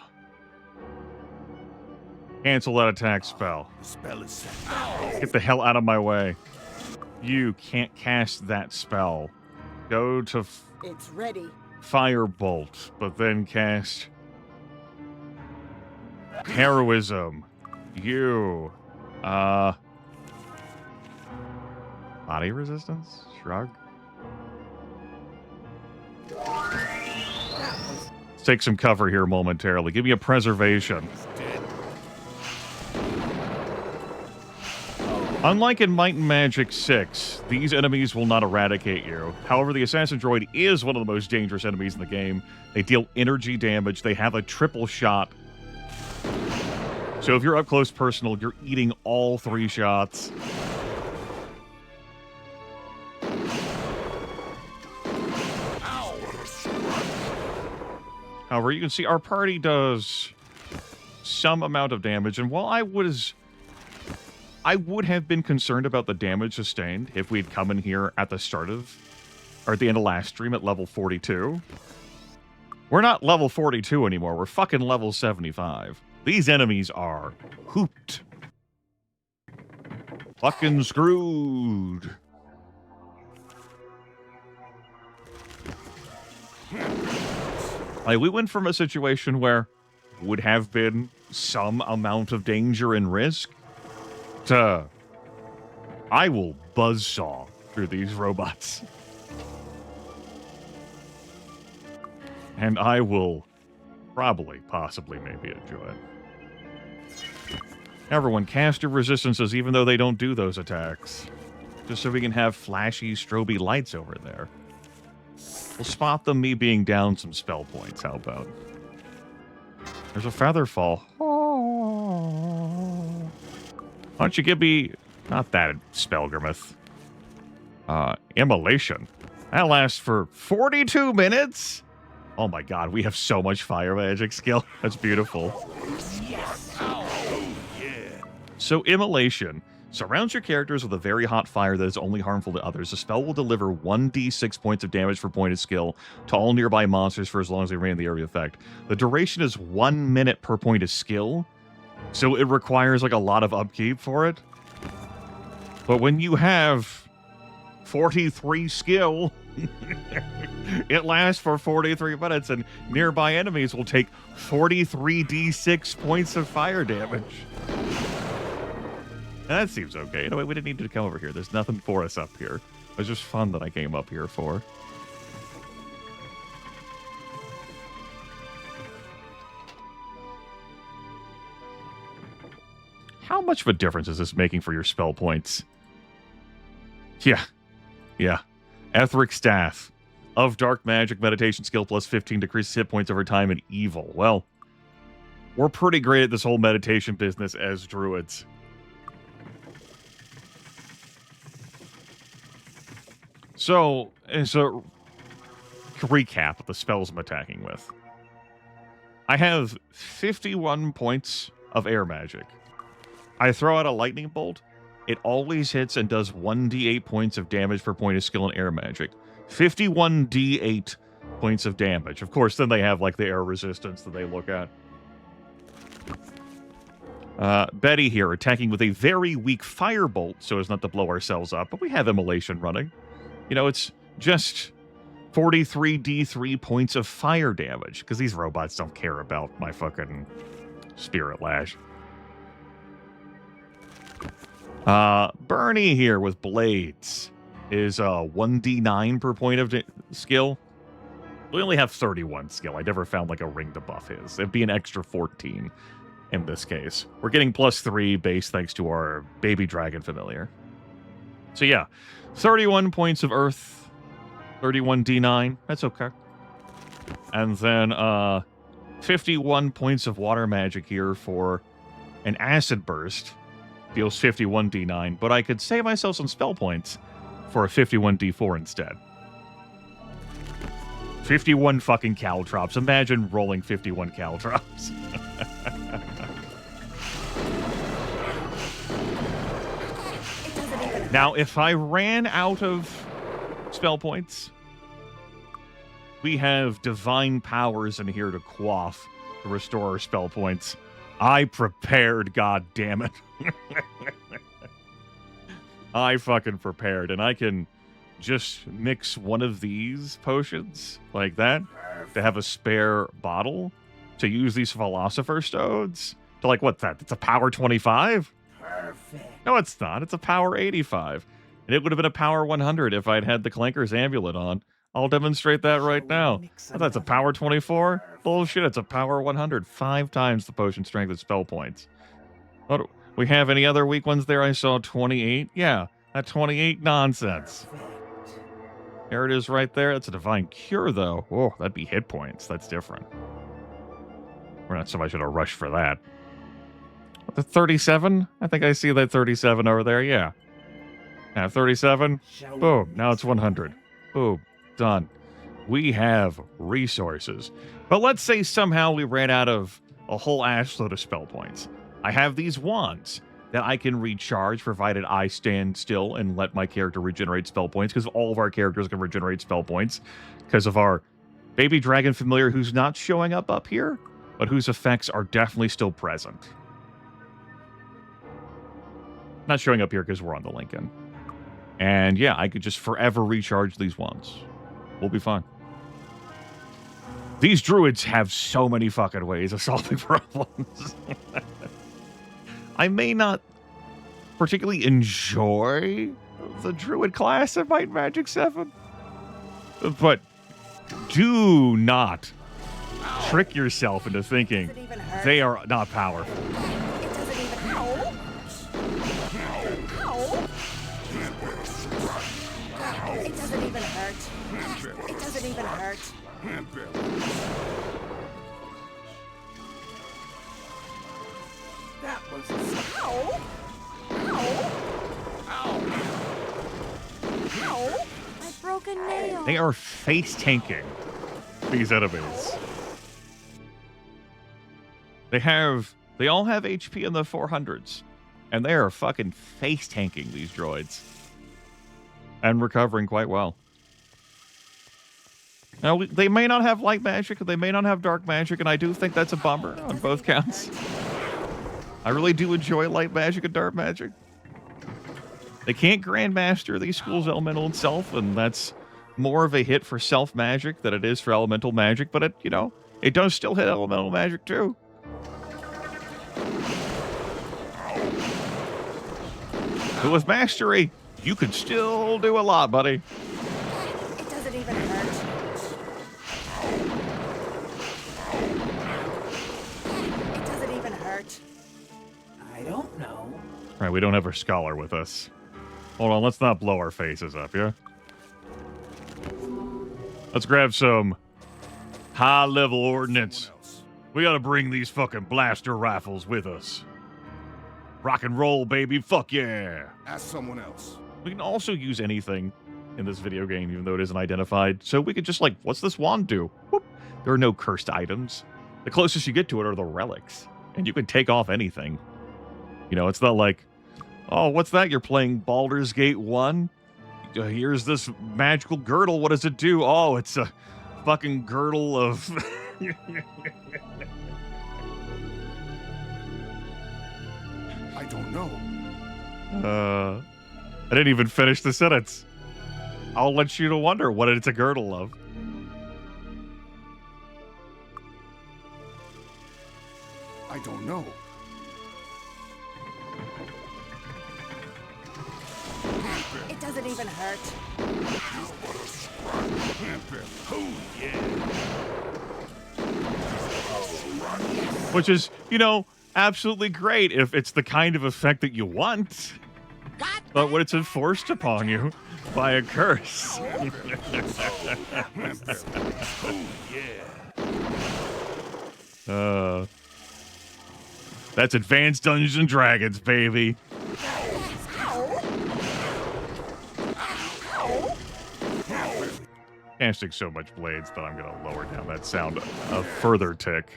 that attack spell. The spell is set. Get the hell out of my way. You can't cast that spell. Go to It's ready. Firebolt, but then cast Heroism. You. Body resistance? Shrug? Let's take some cover here momentarily. Give me a preservation. Unlike in Might and Magic 6, these enemies will not eradicate you. However, the Assassin Droid is one of the most dangerous enemies in the game. They deal energy damage. They have a triple shot. So if you're up close personal, you're eating all 3 shots. However, you can see our party does some amount of damage, and while I would have been concerned about the damage sustained if we'd come in here at the start of, or at the end of last stream at level 42. We're not level 42 anymore, we're fucking level 75. These enemies are hooped. Fucking screwed. Like, we went from a situation where would have been some amount of danger and risk to I will buzzsaw through these robots. And I will probably, possibly, maybe enjoy it. Everyone, cast your resistances even though they don't do those attacks. Just so we can have flashy, stroby lights over there. We'll spot them me being down some spell points, how about? There's a feather fall. Why don't you give me... Not that spell, Grimith. Immolation. That lasts for 42 minutes? Oh my god, we have so much fire magic skill. That's beautiful. Yes. Oh, yeah. So, Immolation surrounds your characters with a very hot fire that is only harmful to others. The spell will deliver 1d6 points of damage for pointed skill to all nearby monsters for as long as they remain in the area of effect. The duration is 1 minute per point of skill, so it requires like a lot of upkeep for it. But when you have 43 skill, it lasts for 43 minutes, and nearby enemies will take 43d6 points of fire damage. That seems okay. You know, we didn't need to come over here. There's nothing for us up here. It was just fun that I came up here for. How much of a difference is this making for your spell points? Yeah. Yeah. Etheric Staff. Of Dark Magic, Meditation Skill plus 15 decreases hit points over time and evil. Well, we're pretty great at this whole meditation business as druids. So, as a recap of the spells I'm attacking with. I have 51 points of air magic. I throw out a lightning bolt. It always hits and does 1d8 points of damage per point of skill in air magic. 51d8 points of damage. Of course, then they have like the air resistance that they look at. Betty here attacking with a very weak firebolt so as not to blow ourselves up, but we have immolation running. You know, it's just 43d3 points of fire damage because these robots don't care about my fucking spirit lash. Bernie here with blades is 1d9 per point of skill. We only have 31 skill. I never found like a ring to buff his. It'd be an extra 14 in this case. We're getting +3 base thanks to our baby dragon familiar. So yeah, 31 points of earth, 31 d9. That's okay. And then 51 points of water magic here for an acid burst. Deals 51 d9, but I could save myself some spell points for a 51 d4 instead. 51 fucking caltrops. Imagine rolling 51 caltrops. Now, if I ran out of spell points, we have divine powers in here to quaff, to restore our spell points. I prepared, god damn it. I fucking prepared, and I can just mix one of these potions like that to have a spare bottle to use these philosopher stones to like, what's that? It's a power 25? Perfect. No, it's not. It's a power 85. And it would have been a power 100 if I'd had the Clanker's amulet on. I'll demonstrate that right now. Oh, that's a power 24? Bullshit, it's a power 100. 5 times the potion strength of spell points. What, we have any other weak ones there? I saw 28. Yeah, that 28 nonsense. There it is right there. That's a divine cure, though. Oh, that'd be hit points. That's different. We're not somebody should have rushed for that. The 37? I think I see that 37 over there. Yeah. 37. Boom. Now it's 100. Boom. Done. We have resources. But let's say somehow we ran out of a whole assload of spell points. I have these wands that I can recharge provided I stand still and let my character regenerate spell points, because all of our characters can regenerate spell points because of our baby dragon familiar who's not showing up here, but whose effects are definitely still present. Not showing up here because we're on the Lincoln. And yeah, I could just forever recharge these wands. We'll be fine. These druids have so many fucking ways of solving problems. I may not particularly enjoy the druid class of Might and Magic 7, but do not trick yourself into thinking they are not powerful. It doesn't even hurt. It doesn't even hurt. That was Ow! Ow! Ow! I broke a nail. They are face tanking these enemies. They all have HP in the 400s, and they are fucking face tanking these droids and recovering quite well. Now, they may not have light magic, they may not have dark magic, and I do think that's a bummer on both counts. I really do enjoy light magic and dark magic. They can't Grandmaster these schools elemental itself, and that's more of a hit for self magic than it is for elemental magic, but it, you know, it does still hit elemental magic too. But with mastery, you can still do a lot, buddy. It doesn't even hurt. It doesn't even hurt. I don't know. Right, we don't have our scholar with us. Hold on, let's not blow our faces up, yeah? Let's grab some high-level ordnance. We gotta bring these fucking blaster rifles with us. Rock and roll, baby. Fuck yeah. Ask someone else. We can also use anything in this video game, even though it isn't identified. So we could just, like, what's this wand do? Whoop. There are no cursed items. The closest you get to it are the relics. And you can take off anything. You know, it's not like, oh, what's that? You're playing Baldur's Gate 1? Here's this magical girdle. What does it do? Oh, it's a fucking girdle of... I don't know. I didn't even finish the sentence. I'll let you to wonder what it's a girdle of. I don't know. It doesn't even hurt. Oh, yeah. Which is, you know, absolutely great if it's the kind of effect that you want. But when it's enforced upon you by a curse. Oh, yeah. That's Advanced Dungeons and Dragons, baby. Casting so much blades that I'm going to lower down that sound a further tick.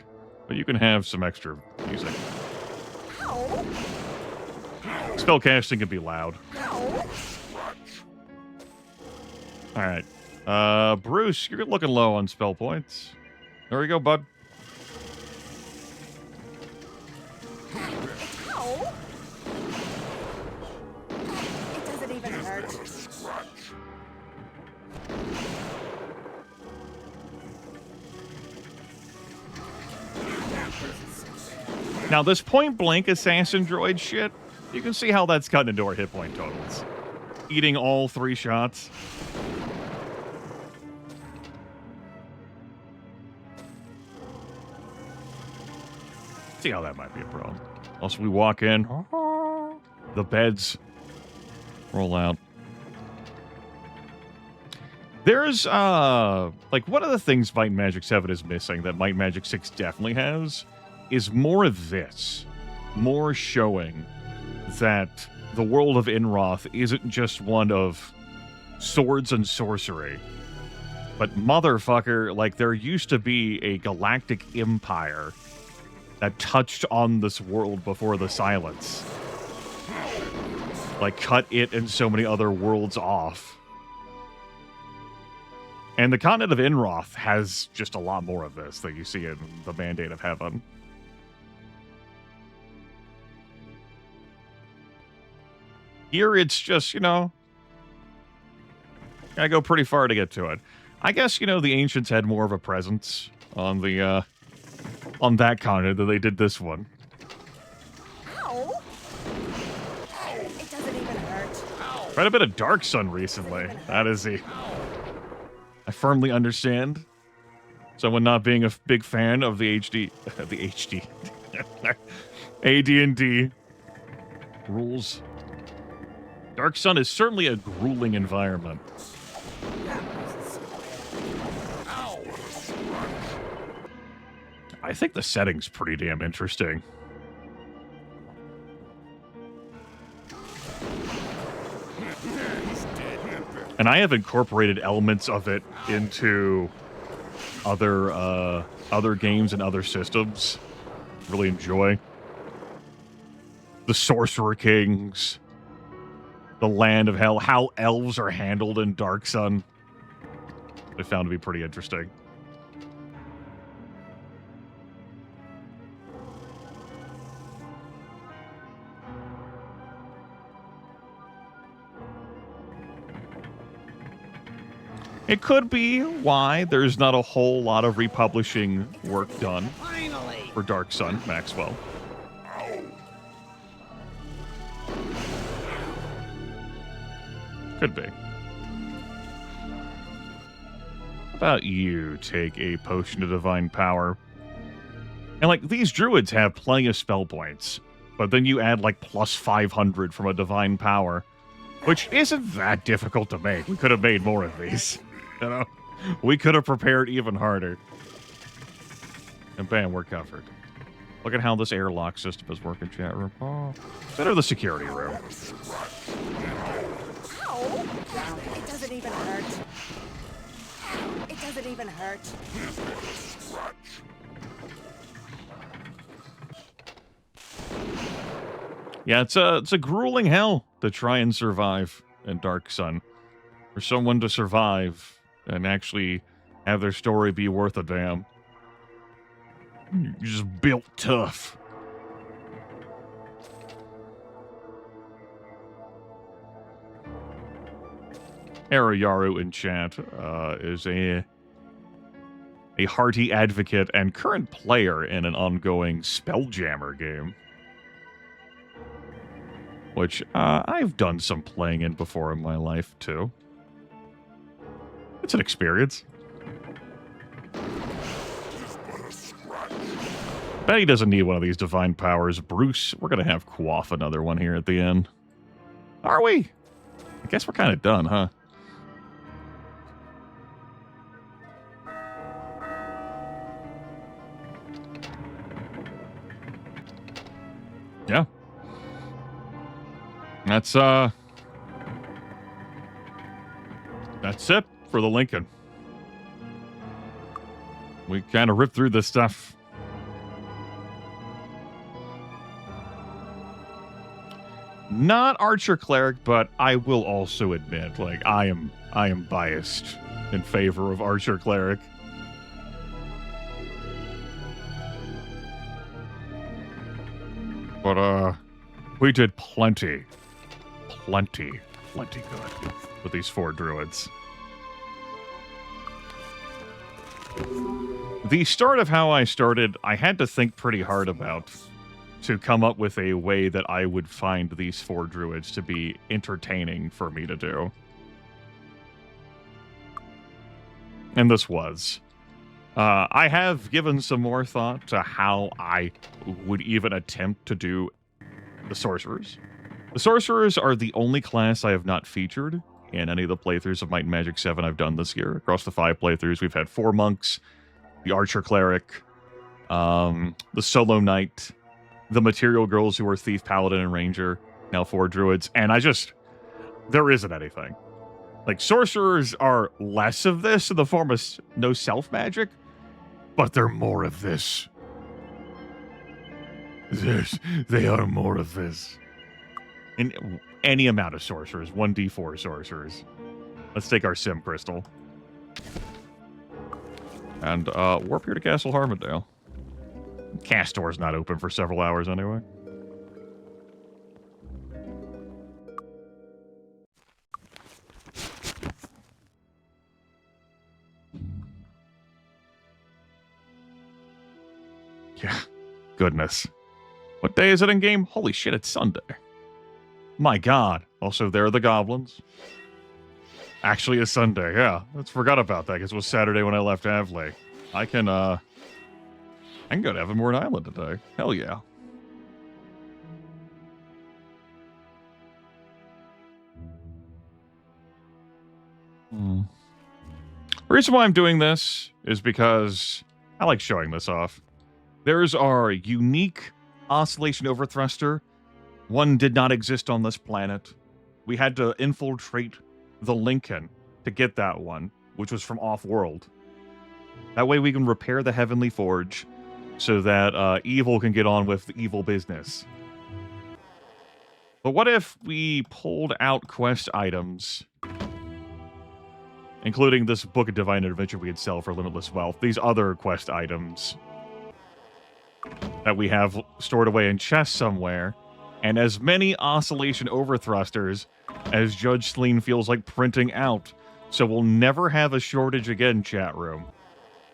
But you can have some extra music. Spell casting can be loud. Alright. Bruce, you're looking low on spell points. There you go, bud. It doesn't even hurt. Now, this point-blank assassin droid shit, you can see how that's cutting into our hit point totals. Eating all 3 shots. See how that might be a problem. Also, we walk in, the beds roll out. There's, like, one of the things Might and Magic 7 is missing that Might and Magic 6 definitely has is more of this. More showing that the world of Inroth isn't just one of swords and sorcery. But motherfucker, like, there used to be a galactic empire that touched on this world before the Silence. Like, cut it and so many other worlds off. And the continent of Inroth has just a lot more of this that you see in the Mandate of Heaven. Here, it's just, you know, gotta go pretty far to get to it. I guess, you know, the ancients had more of a presence on the, on that continent than they did this one. Ow. It doesn't even hurt. Quite a bit of Dark Sun recently. That is the... I firmly understand. Someone not being a big fan of the HD... the HD. AD&D rules. Dark Sun is certainly a grueling environment. I think the setting's pretty damn interesting. And I have incorporated elements of it into other games and other systems. Really enjoy. The Sorcerer Kings. The Land of Hell. How elves are handled in Dark Sun. I found to be pretty interesting. It could be why there's not a whole lot of republishing work done for Dark Sun, Maxwell. Could be. How about you take a potion of divine power? And, like, these druids have plenty of spell points, but then you add, like, plus 500 from a divine power, which isn't that difficult to make. We could have made more of these. You know? We could have prepared even harder. And bam, we're covered. Look at how this airlock system is working, chat room. Oh, better the security room. It doesn't even hurt. It doesn't even hurt. Yeah, it's a grueling hell to try and survive in Dark Sun. For someone to survive and actually have their story be worth a damn. You're just built tough. Harayaru in chat is a hearty advocate and current player in an ongoing Spelljammer game, which I've done some playing in before in my life, too. It's an experience. Bet he doesn't need one of these divine powers. Bruce, we're going to have quaff another one here at the end. Are we? I guess we're kind of done, huh? Yeah. That's it for the Lincoln. We kind of ripped through this stuff. Not Archer Cleric, but I will also admit, like, I am biased in favor of Archer Cleric. But, we did plenty good with these 4 druids. The start of how I started, I had to think pretty hard about to come up with a way that I would find these 4 druids to be entertaining for me to do. And this was. I have given some more thought to how I would even attempt to do the Sorcerers. The Sorcerers are the only class I have not featured in any of the playthroughs of Might and Magic 7 I've done this year. Across the 5 playthroughs, we've had 4 Monks, the Archer Cleric, the Solo Knight, the Material Girls who are Thief, Paladin, and Ranger, now 4 Druids, and there isn't anything. Like, Sorcerers are less of this in the form of no self-magic, but they're more of this. They are more of this. In any amount of Sorcerers, 1d4 Sorcerers. Let's take our Sim Crystal. And warp here to Castle Harmondale. Castor's not open for several hours anyway. Yeah, goodness. What day is it in game? Holy shit, it's Sunday. My god. Also, there are the goblins. Actually, it's Sunday, yeah. I forgot about that, because it was Saturday when I left Avley. I can go to Evermore Island today. Hell yeah. The reason why I'm doing this is because I like showing this off. There's our unique Oscillation Overthruster. One did not exist on this planet. We had to infiltrate the Lincoln to get that one, which was from off-world. That way we can repair the Heavenly Forge so that evil can get on with the evil business. But what if we pulled out quest items, including this Book of Divine Adventure we could sell for limitless wealth, these other quest items that we have stored away in chests somewhere, and as many Oscillation Overthrusters as Judge Sleen feels like printing out, so we'll never have a shortage again, chat room.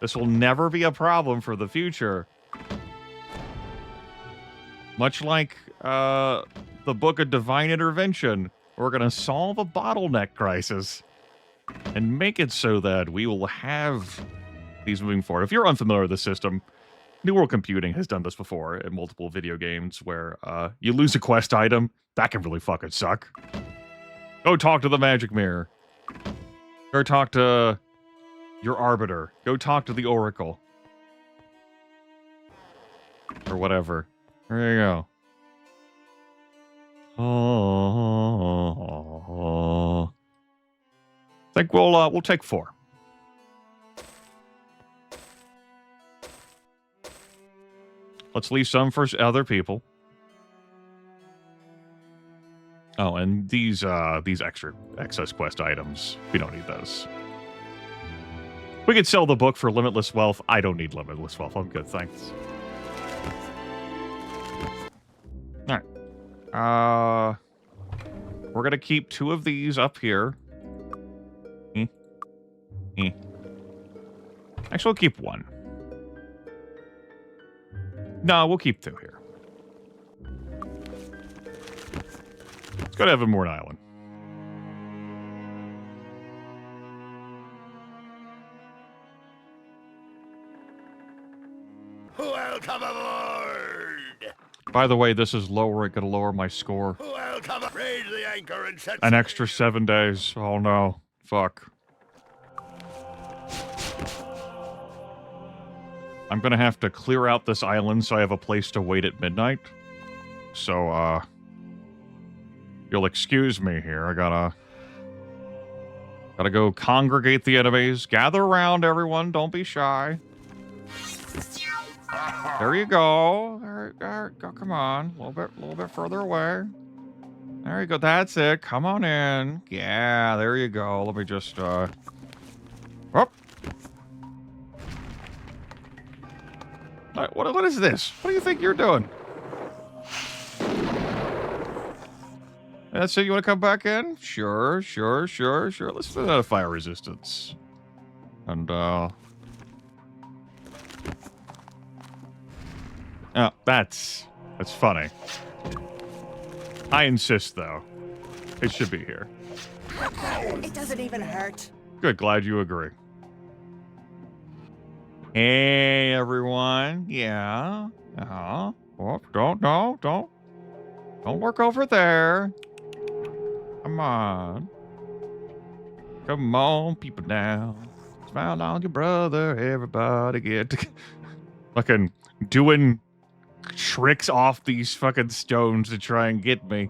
This will never be a problem for the future. Much like the Book of Divine Intervention, we're going to solve a bottleneck crisis and make it so that we will have these moving forward. If you're unfamiliar with the system, New World Computing has done this before in multiple video games where you lose a quest item. That can really fucking suck. Go talk to the Magic Mirror. Go talk to your Arbiter. Go talk to the Oracle. Or whatever. There you go. Oh. I think we'll take 4. Let's leave some for other people. Oh, and these extra excess quest items, we don't need those. We could sell the book for limitless wealth. I don't need limitless wealth. I'm good, thanks. All right. We're gonna keep 2 of these up here. Actually, we'll keep 1. No, we'll keep 2 here. Let's go to Evermore Island. Welcome aboard! By the way, this is gonna lower my score. Welcome! Raise the anchor and set An extra 7 days. Oh no. Fuck. I'm gonna have to clear out this island so I have a place to wait at midnight. So, you'll excuse me here. I gotta go congregate the enemies. Gather around, everyone. Don't be shy. There you go. There, go. Come on. A little bit further away. There you go. That's it. Come on in. Yeah, there you go. Let me just, Oh. What is this? What do you think you're doing? That's it? You want to come back in? Sure. Let's do that fire resistance. And, oh, that's funny. I insist, though. It should be here. It doesn't even hurt. Good, glad you agree. Hey, everyone. Yeah. Oh, don't work over there. Come on. Come on, people now. Smile on your brother. Everybody get to... Fucking doing tricks off these fucking stones to try and get me.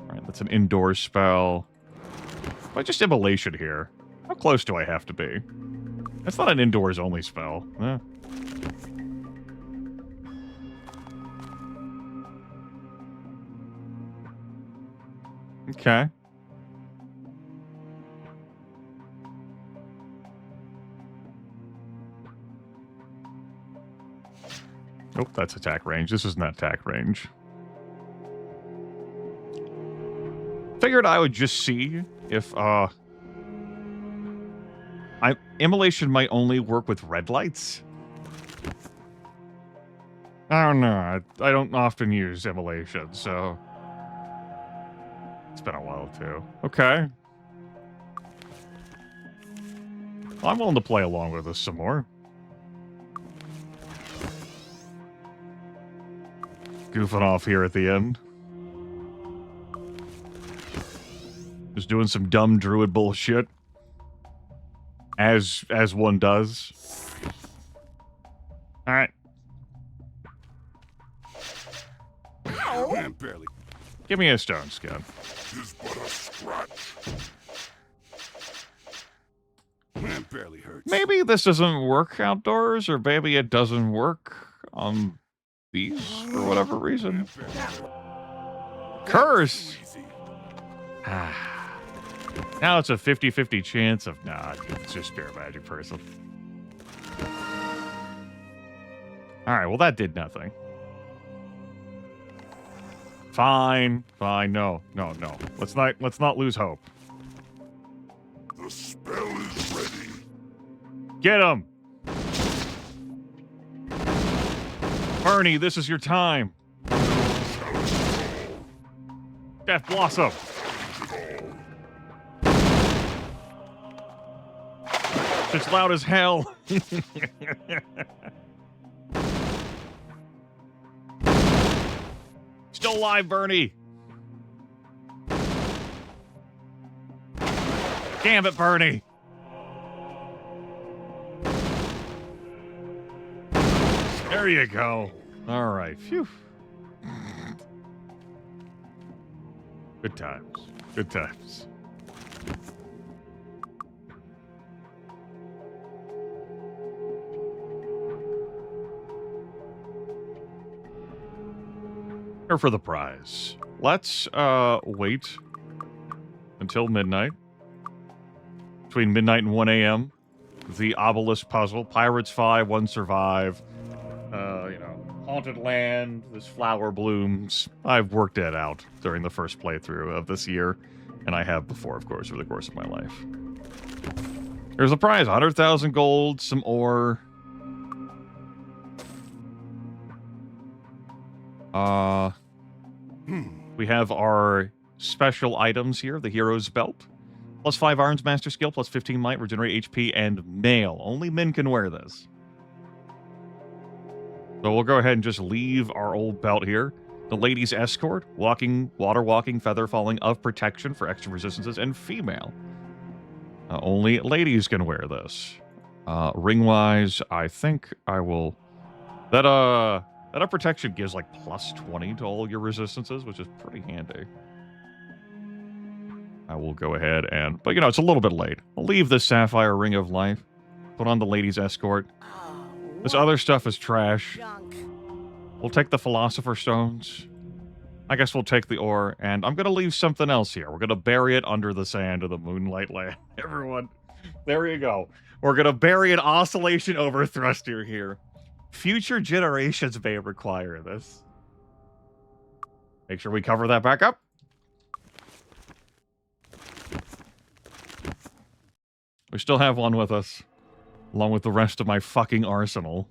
Alright, that's an indoor spell. But just immolation here. How close do I have to be? That's not an indoors only spell. Okay. Nope, that's attack range. This is not attack range. Figured I would just see if, immolation might only work with red lights. I don't know. I don't often use immolation, so... It's been a while, too. Okay. Well, I'm willing to play along with this some more. Goofing off here at the end. Just doing some dumb druid bullshit. As one does. Alright. Barely. Give me a stone skin. Is but a scratch. Barely hurts. Maybe this doesn't work outdoors, or maybe it doesn't work on these for whatever reason. Curse! Now it's a 50-50 chance of not. It's just spirit magic person. Alright, well that did nothing. Fine. No. Let's not lose hope. The spell is ready. Get him! Bernie, this is your time. Death Blossom. It's loud as hell. Still alive, Bernie. Damn it, Bernie. There you go. All right. Phew. Good times. Good times. Here for the prize. Let's wait until midnight. Between midnight and 1 a.m. The obelisk puzzle. Pirates 5, 1 survive. Haunted land, this flower blooms. I've worked it out during the first playthrough of this year. And I have before, of course, over the course of my life. There's a prize, 100,000 gold, some ore. We have our special items here, the Hero's Belt. Plus 5 Arms Master Skill, plus 15 Might, regenerate HP, and male. Only men can wear this. So we'll go ahead and just leave our old belt here. The Ladies Escort, water walking, feather falling of protection for extra resistances, and female. Only ladies can wear this. Ring-wise, I think I will... That of protection gives like plus 20 to all your resistances, which is pretty handy. I will go ahead and... But, you know, it's a little bit late. I'll leave this Sapphire Ring of Life. Put on the Ladies Escort. This other stuff is trash. We'll take the Philosopher's Stones. I guess we'll take the ore. And I'm going to leave something else here. We're going to bury it under the sand of the Moonlight Land. Everyone, there you go. We're going to bury an Oscillation Overthruster here. Future generations may require this. Make sure we cover that back up. We still have one with us, along with the rest of my fucking arsenal.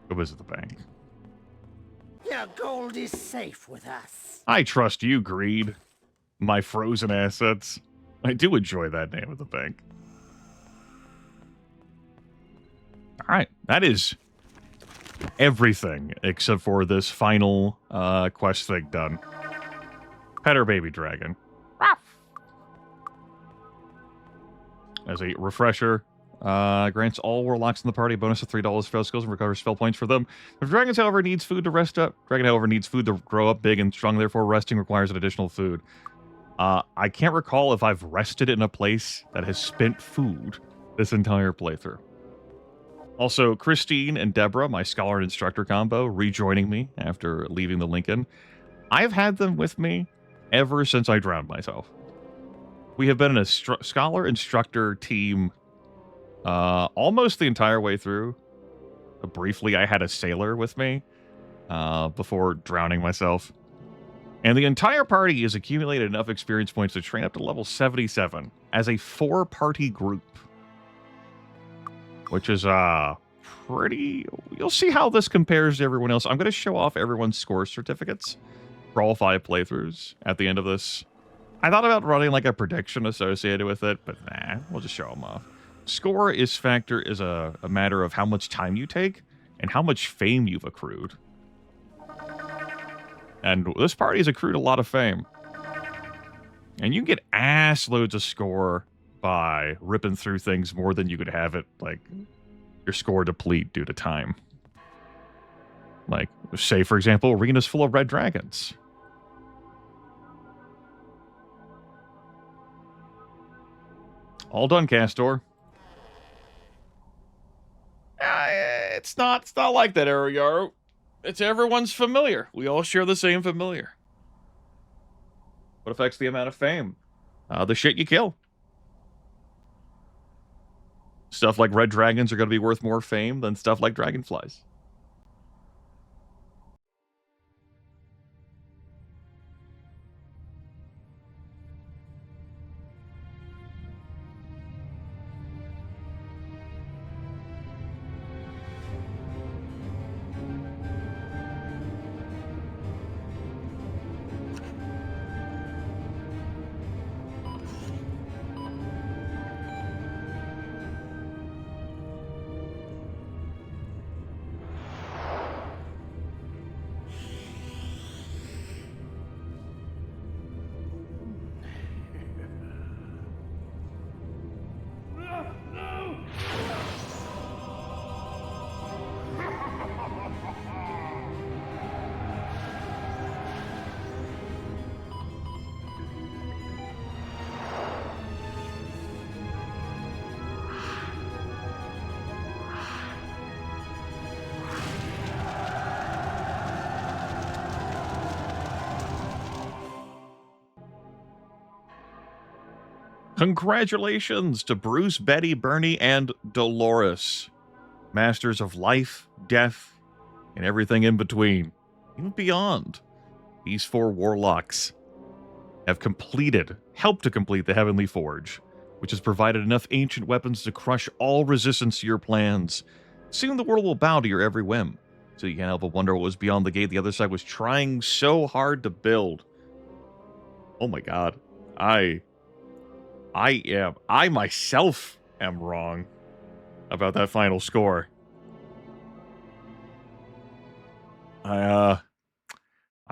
Go visit the bank. Your gold is safe with us. I trust you, Greed. My frozen assets. I do enjoy that name of the bank. Alright, that is everything except for this final quest thing done. Pet her baby dragon. As a refresher, grants all warlocks in the party a bonus of $3 spell skills and recovers spell points for them. If dragons, however, needs food to rest up, dragon, however, needs food to grow up big and strong, therefore resting requires an additional food. I can't recall if I've rested in a place that has spent food this entire playthrough. Also, Christine and Deborah, my scholar and instructor combo, rejoining me after leaving the Lincoln. I've had them with me ever since I drowned myself. We have been in a scholar-instructor team almost the entire way through. Briefly, I had a sailor with me before drowning myself. And the entire party has accumulated enough experience points to train up to level 77 as a 4-party group. Which is pretty... You'll see how this compares to everyone else. I'm going to show off everyone's score certificates for all 5 playthroughs at the end of this. I thought about running like a prediction associated with it, but nah, we'll just show them off. Score is a matter of how much time you take and how much fame you've accrued. And this party has accrued a lot of fame. And you can get ass loads of score by ripping through things more than you could have it, like, your score deplete due to time. Like, say, for example, arenas full of red dragons. All done, Castor. It's not like that, Aeroyaru. It's everyone's familiar. We all share the same familiar. What affects the amount of fame? The shit you kill. Stuff like red dragons are going to be worth more fame than stuff like dragonflies. Congratulations to Bruce, Betty, Bernie, and Dolores, masters of life, death, and everything in between, even beyond. These 4 warlocks have helped to complete the Heavenly Forge, which has provided enough ancient weapons to crush all resistance to your plans. Soon the world will bow to your every whim, so you can't help but wonder what was beyond the gate the other side was trying so hard to build. Oh my god. I myself am wrong about that final score. I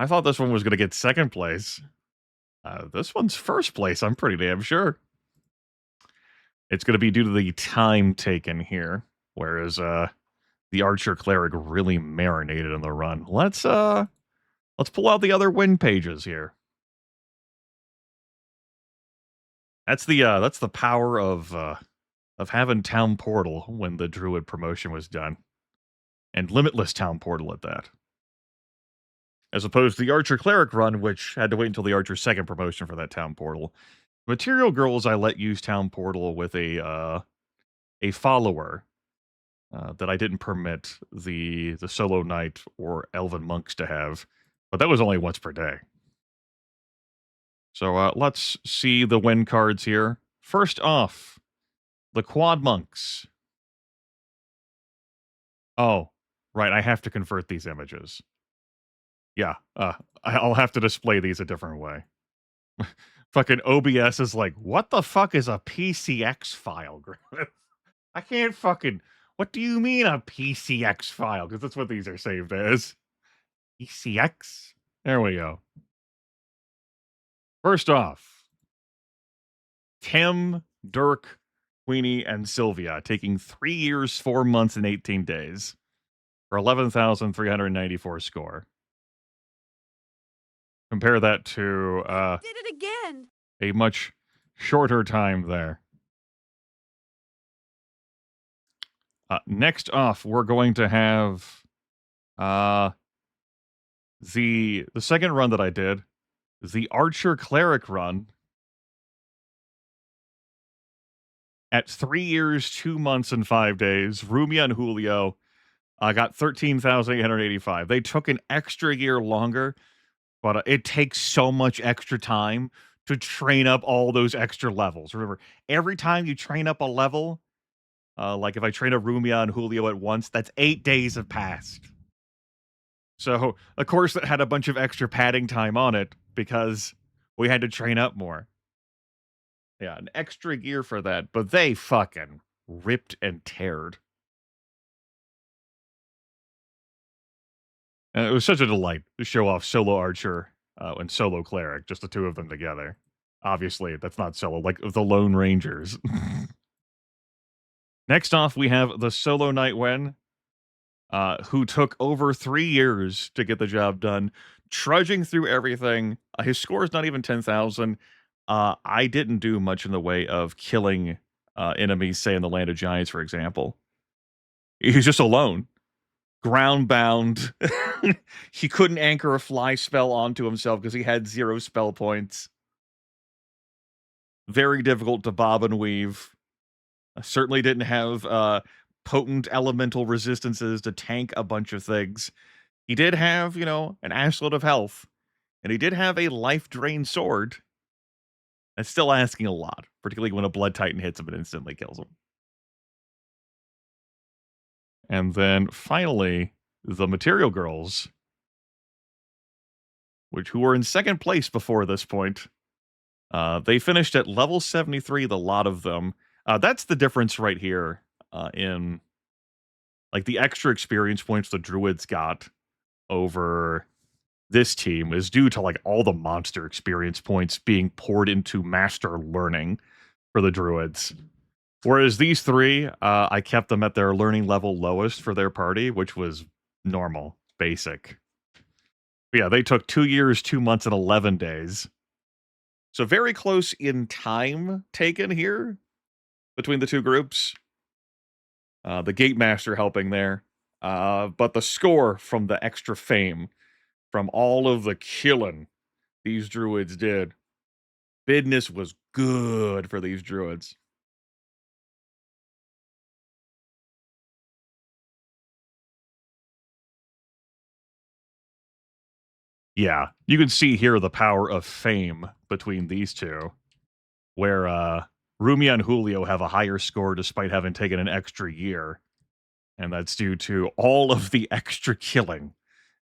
thought this one was going to get second place. This one's first place, I'm pretty damn sure. It's going to be due to the time taken here, whereas the Archer Cleric really marinated in the run. Let's pull out the other win pages here. That's the power of having Town Portal when the Druid promotion was done, and Limitless Town Portal at that, as opposed to the Archer Cleric run, which had to wait until the Archer second promotion for that Town Portal. Material Girls, I let use Town Portal with a follower that I didn't permit the Solo Knight or Elven Monks to have, but that was only once per day. So let's see the win cards here. First off, the Quad Monks. Oh, right, I have to convert these images. Yeah, I'll have to display these a different way. Fucking OBS is like, what the fuck is a PCX file, Grimith? I can't fucking... What do you mean a PCX file? Because that's what these are saved as. PCX? There we go. First off, Tim, Dirk, Queenie, and Sylvia taking 3 years, 4 months, and 18 days for 11,394 score. Compare that to Did it again. a much shorter time there. Next off, we're going to have the second run that I did, the Archer Cleric run, at 3 years, 2 months, and 5 days. Rumia and Julio got 13,885. They took an extra year longer, but it takes so much extra time to train up all those extra levels. Remember, every time you train up a level, like if I train a Rumia and Julio at once, that's 8 days have passed. So, of course, that had a bunch of extra padding time on it because we had to train up more. Yeah, an extra gear for that, but they fucking ripped and teared. And it was such a delight to show off Solo Archer and Solo Cleric, just the two of them together. Obviously, that's not solo, like the Lone Rangers. Next off, we have the Solo Knight Wen, who took over 3 years to get the job done, trudging through everything. His score is not even 10,000. I didn't do much in the way of killing enemies, say in the Land of Giants, for example. He's just alone. Ground-bound. He couldn't anchor a fly spell onto himself because he had 0 spell points. Very difficult to bob and weave. Certainly didn't have potent elemental resistances to tank a bunch of things. He did have, you know, an assload of health. And he did have a life-drain sword. That's still asking a lot, particularly when a Blood Titan hits him and instantly kills him. And then, finally, the Material Girls, who were in second place before this point. They finished at level 73, the lot of them. That's the difference right here in, like, the extra experience points the Druids got over this team is due to, like, all the monster experience points being poured into master learning for the Druids. Whereas these three, I kept them at their learning level lowest for their party, which was normal, basic. But yeah, they took 2 years, 2 months, and 11 days. So very close in time taken here between the two groups. The Gate Master helping there. But the score from the extra fame, from all of the killing these Druids did, business was good for these Druids. Yeah, you can see here the power of fame between these two, where Rumia and Julio have a higher score despite having taken an extra year, and that's due to all of the extra killing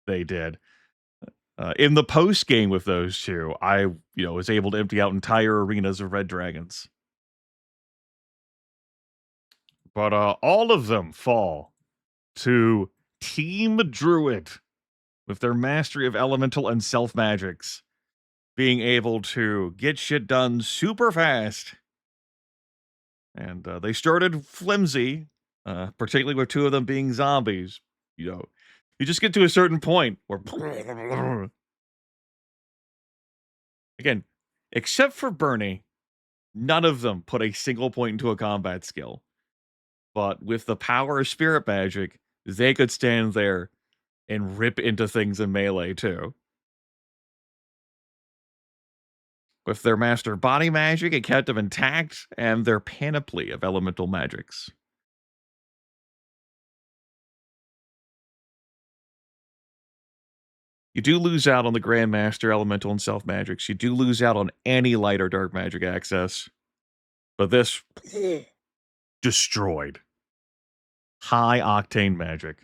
they did. In the post game with those two, I was able to empty out entire arenas of red dragons. But all of them fall to Team Druid with their mastery of elemental and self magics, being able to get shit done super fast. And they started flimsy, particularly with two of them being zombies. You just get to a certain point where, again, except for Bernie, none of them put a single point into a combat skill. But with the power of spirit magic, they could stand there and rip into things in melee too. With their master body magic, it kept them intact, and their panoply of elemental magics. You do lose out on the Grandmaster elemental and self magics. You do lose out on any light or dark magic access. But this destroyed. High octane magic.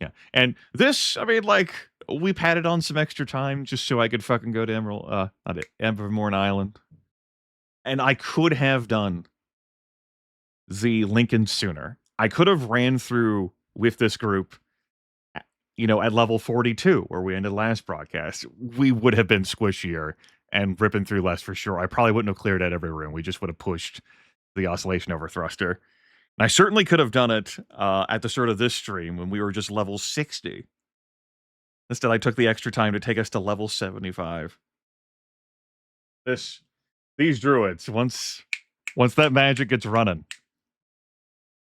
Yeah. And this, I mean, like, we padded on some extra time just so I could fucking go to Evermorn Island. And I could have done the Lincoln sooner. I could have ran through with this group, at level 42, where we ended last broadcast. We would have been squishier and ripping through less for sure. I probably wouldn't have cleared out every room. We just would have pushed the Oscillation over Thruster. And I certainly could have done it at the start of this stream when we were just level 60. Instead, I took the extra time to take us to level 75. These druids, once that magic gets running,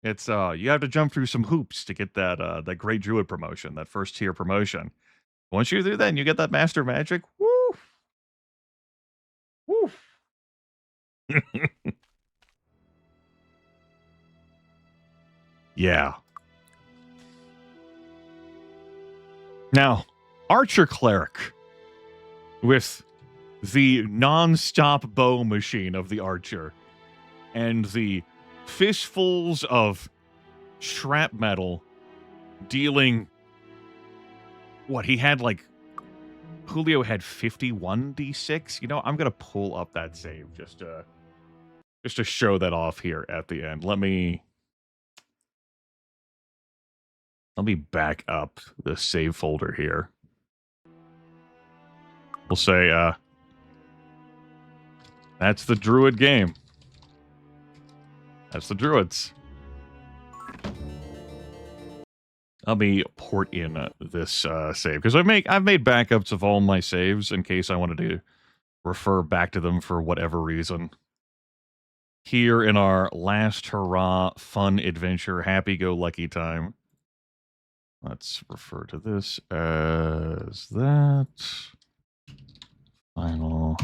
it's you have to jump through some hoops to get that great druid promotion, that first tier promotion. Once you do that and you get that master magic, woo! Woo! Yeah. Now, Archer Cleric, with the non-stop bow machine of the Archer, and the fistfuls of shrapnel dealing... What, he had like... Julio had 51 d6? I'm going to pull up that save just to show that off here at the end. Let me back up the save folder here. We'll say, that's the Druid game. That's the Druids. Let me port in this save, because I've made backups of all my saves in case I wanted to refer back to them for whatever reason. Here in our last hurrah, fun adventure, happy-go-lucky time. Let's refer to this as that. Final.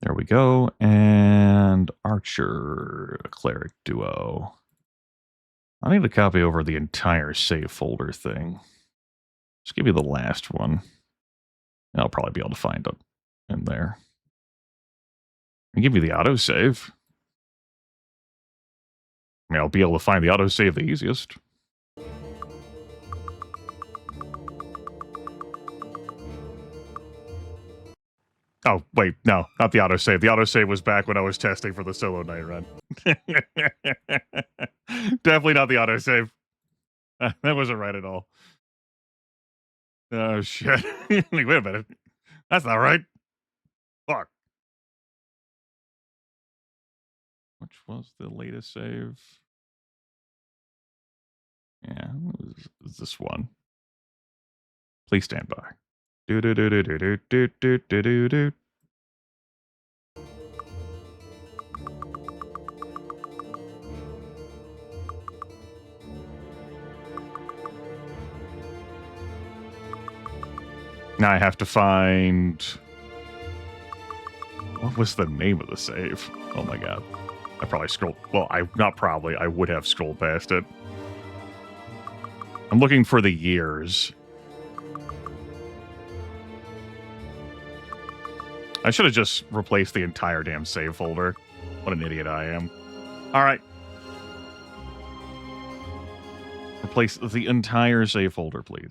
There we go. And Archer Cleric Duo. I need to copy over the entire save folder thing. Just give you the last one. And I'll probably be able to find it in there. And give you the autosave. I mean, I'll be able to find the autosave the easiest. Oh, wait, no, not the autosave. The autosave was back when I was testing for the solo night run. Definitely not the autosave. That wasn't right at all. Oh, shit. Wait a minute. That's not right. Fuck. Which was the latest save? Yeah, it was this one. Please stand by. Do do do do do do do do do do do. Now I have to find... What was the name of the save? Oh my god. I probably scrolled... Well, not probably. I would have scrolled past it. I'm looking for the years. I should have just replaced the entire damn save folder. What an idiot I am. Alright. Replace the entire save folder, please.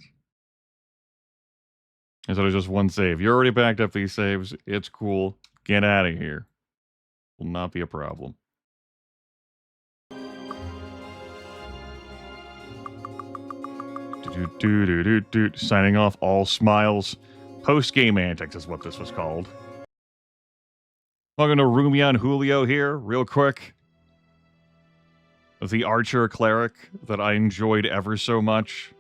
Instead of just one save. You already backed up these saves. It's cool. Get out of here. Will not be a problem. Signing off, all smiles. Post-game antics is what this was called. Welcome to Rumia and Julio here, real quick. The Archer Cleric that I enjoyed ever so much.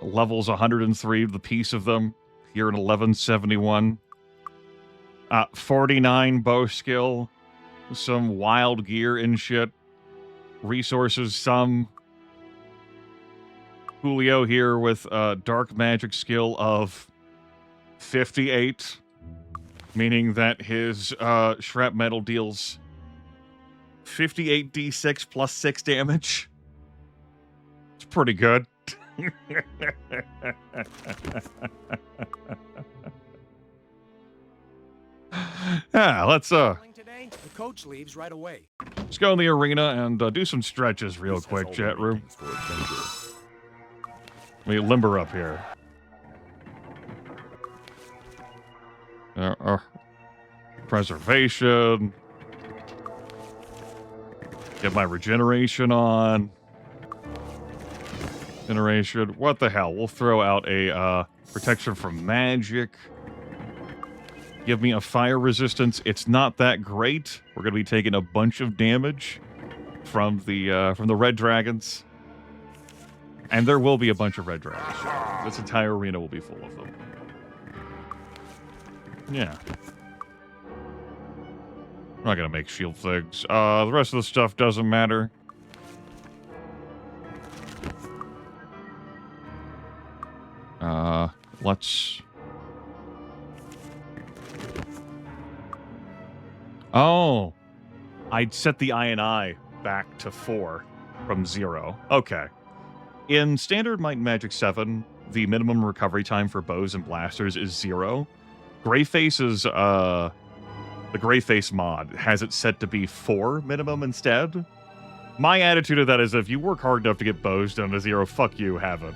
Levels 103, the piece of them, here at 1171. 49 bow skill, some wild gear and shit. Resources, some. Julio here with dark magic skill of 58. Meaning that his shrapnel deals 58 d6 plus 6 damage. It's pretty good. Yeah, let's The coach leaves right away. let's go in the arena and do some stretches real quick, chat room. Let me limber up here. Preservation. Get my regeneration on. Generation. What the hell? We'll throw out a protection from magic. Give me a fire resistance. It's not that great. We're gonna be taking a bunch of damage from the red dragons. And there will be a bunch of red dragons. This entire arena will be full of them. Yeah. I'm not gonna make shield things. The rest of the stuff doesn't matter. Let's... Oh! I'd set the INI back to 4 from 0. Okay. In Standard Might and Magic 7, the minimum recovery time for bows and blasters is 0. Greyface's, the Greyface mod has it set to be 4 minimum instead. My attitude of that is if you work hard enough to get bows down to 0, fuck you, have it.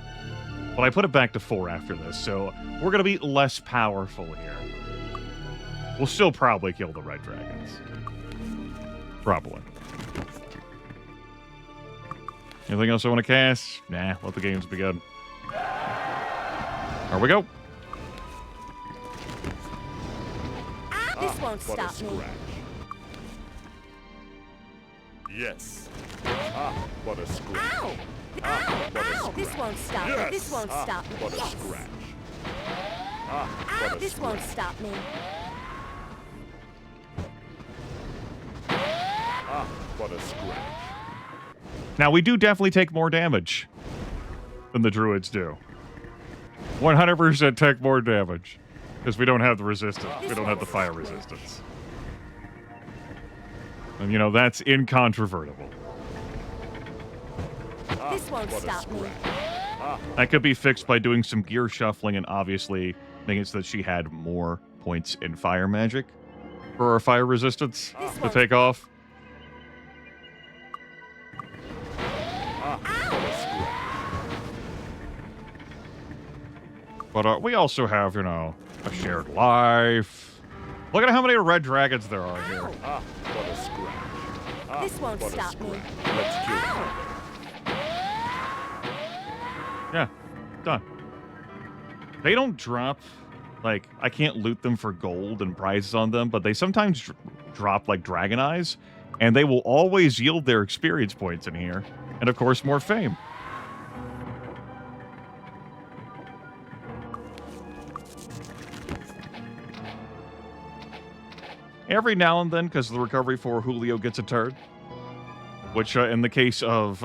But I put it back to 4 after this, so we're gonna be less powerful here. We'll still probably kill the red dragons. Probably. Anything else I want to cast? Nah, let the games begin. Here we go. This won't stop me. Yes. What a scratch. Ow! Ow! Ow! This won't stop me. This won't stop me. What a Yes. scratch. Ow! This won't stop me. What a scratch. Now, we do definitely take more damage than the Druids do. 100% take more damage. Because we don't have the resistance. We don't have the fire resistance. And, you know, that's incontrovertible. This won't stop me. That could be fixed by doing some gear shuffling and obviously making it so that she had more points in fire magic for her fire resistance to take off. But we also have, you know, a shared life. Look at how many red dragons there are here. What a scratch. This won't stop me. Let's kill him. Yeah, done. They don't drop, like, I can't loot them for gold and prizes on them, but they sometimes drop, like, dragon eyes, and they will always yield their experience points in here. And, of course, more fame. Every now and then, because the recovery for Julio gets a turn, which in the case of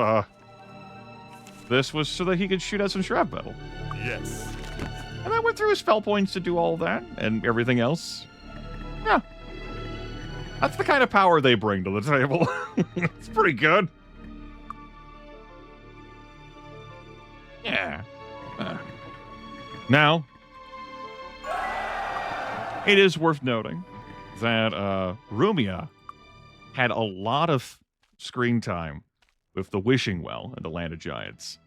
this was so that he could shoot us in shrapnel. Yes. And I went through his spell points to do all that and everything else. Yeah. That's the kind of power they bring to the table. It's pretty good. Now, it is worth noting that Rumia had a lot of screen time with the Wishing Well in the Land of Giants,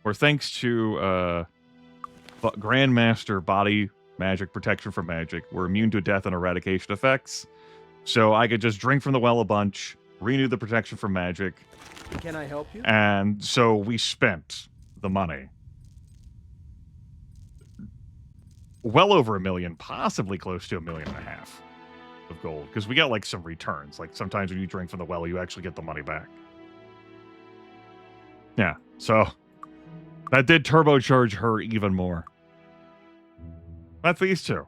where thanks to Grandmaster Body Magic Protection from Magic, we're immune to death and eradication effects. So I could just drink from the well a bunch, renew the protection from magic. Can I help you? And so we spent the money. Well over $1 million, possibly close to $1.5 million of gold. Because we got like some returns. Like sometimes when you drink from the well, you actually get the money back. Yeah, so that did turbocharge her even more. That's these two.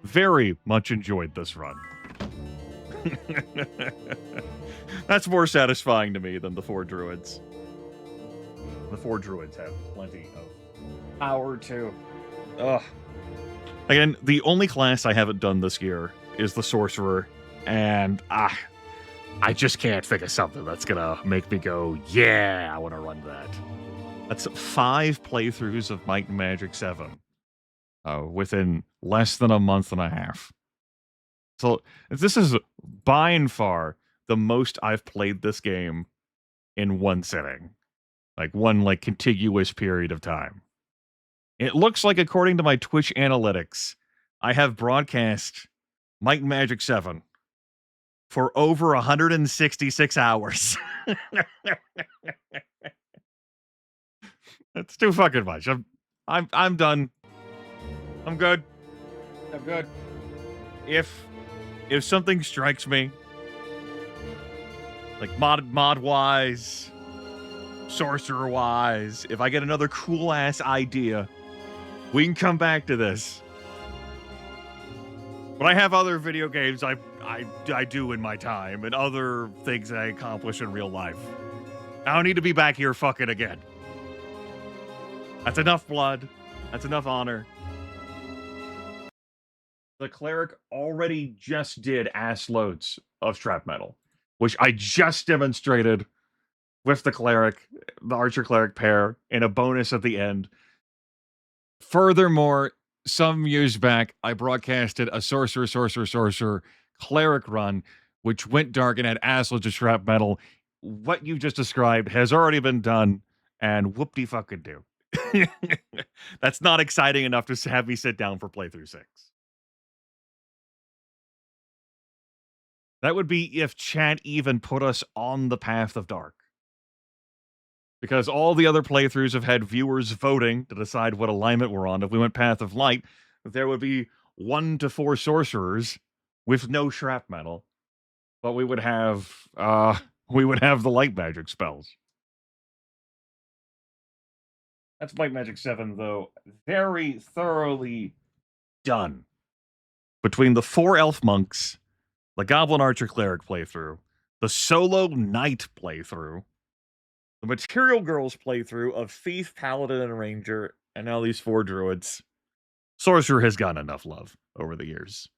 Very much enjoyed this run. That's more satisfying to me than the 4 druids. The 4 druids have plenty of power too. Ugh. Again, the only class I haven't done this year is the sorcerer, and I just can't think of something that's gonna make me go, yeah, I want to run that. That's 5 playthroughs of Might and Magic 7 within less than a month and a half. So this is by and far the most I've played this game in one sitting. Like one contiguous period of time. It looks like, according to my Twitch analytics, I have broadcast Might and Magic 7 for over 166 hours. That's too fucking much. I'm done. I'm good. I'm good. If something strikes me, like mod wise, sorcerer wise, if I get another cool ass idea, we can come back to this. But I have other video games I do in my time and other things I accomplish in real life. I don't need to be back here fucking again. That's enough blood. That's enough honor. The cleric already just did ass loads of strap metal, which I just demonstrated with the cleric, the archer-cleric pair, in a bonus at the end. Furthermore, some years back, I broadcasted a sorcerer cleric run, which went dark and had assloads of strap metal. What you just described has already been done, and whoop-de-fucking-do. That's not exciting enough to have me sit down for playthrough 6. That would be if chat even put us on the path of dark. Because all the other playthroughs have had viewers voting to decide what alignment we're on. If we went Path of Light, there would be 1 to 4 sorcerers with no shrap metal, but we would have the light magic spells. That's Might Magic 7, though, very thoroughly done. Between the 4 elf monks, the goblin archer cleric playthrough, the solo knight playthrough, the Material Girls playthrough of Thief, Paladin, and Ranger, and now these 4 druids. Sorcerer has gotten enough love over the years.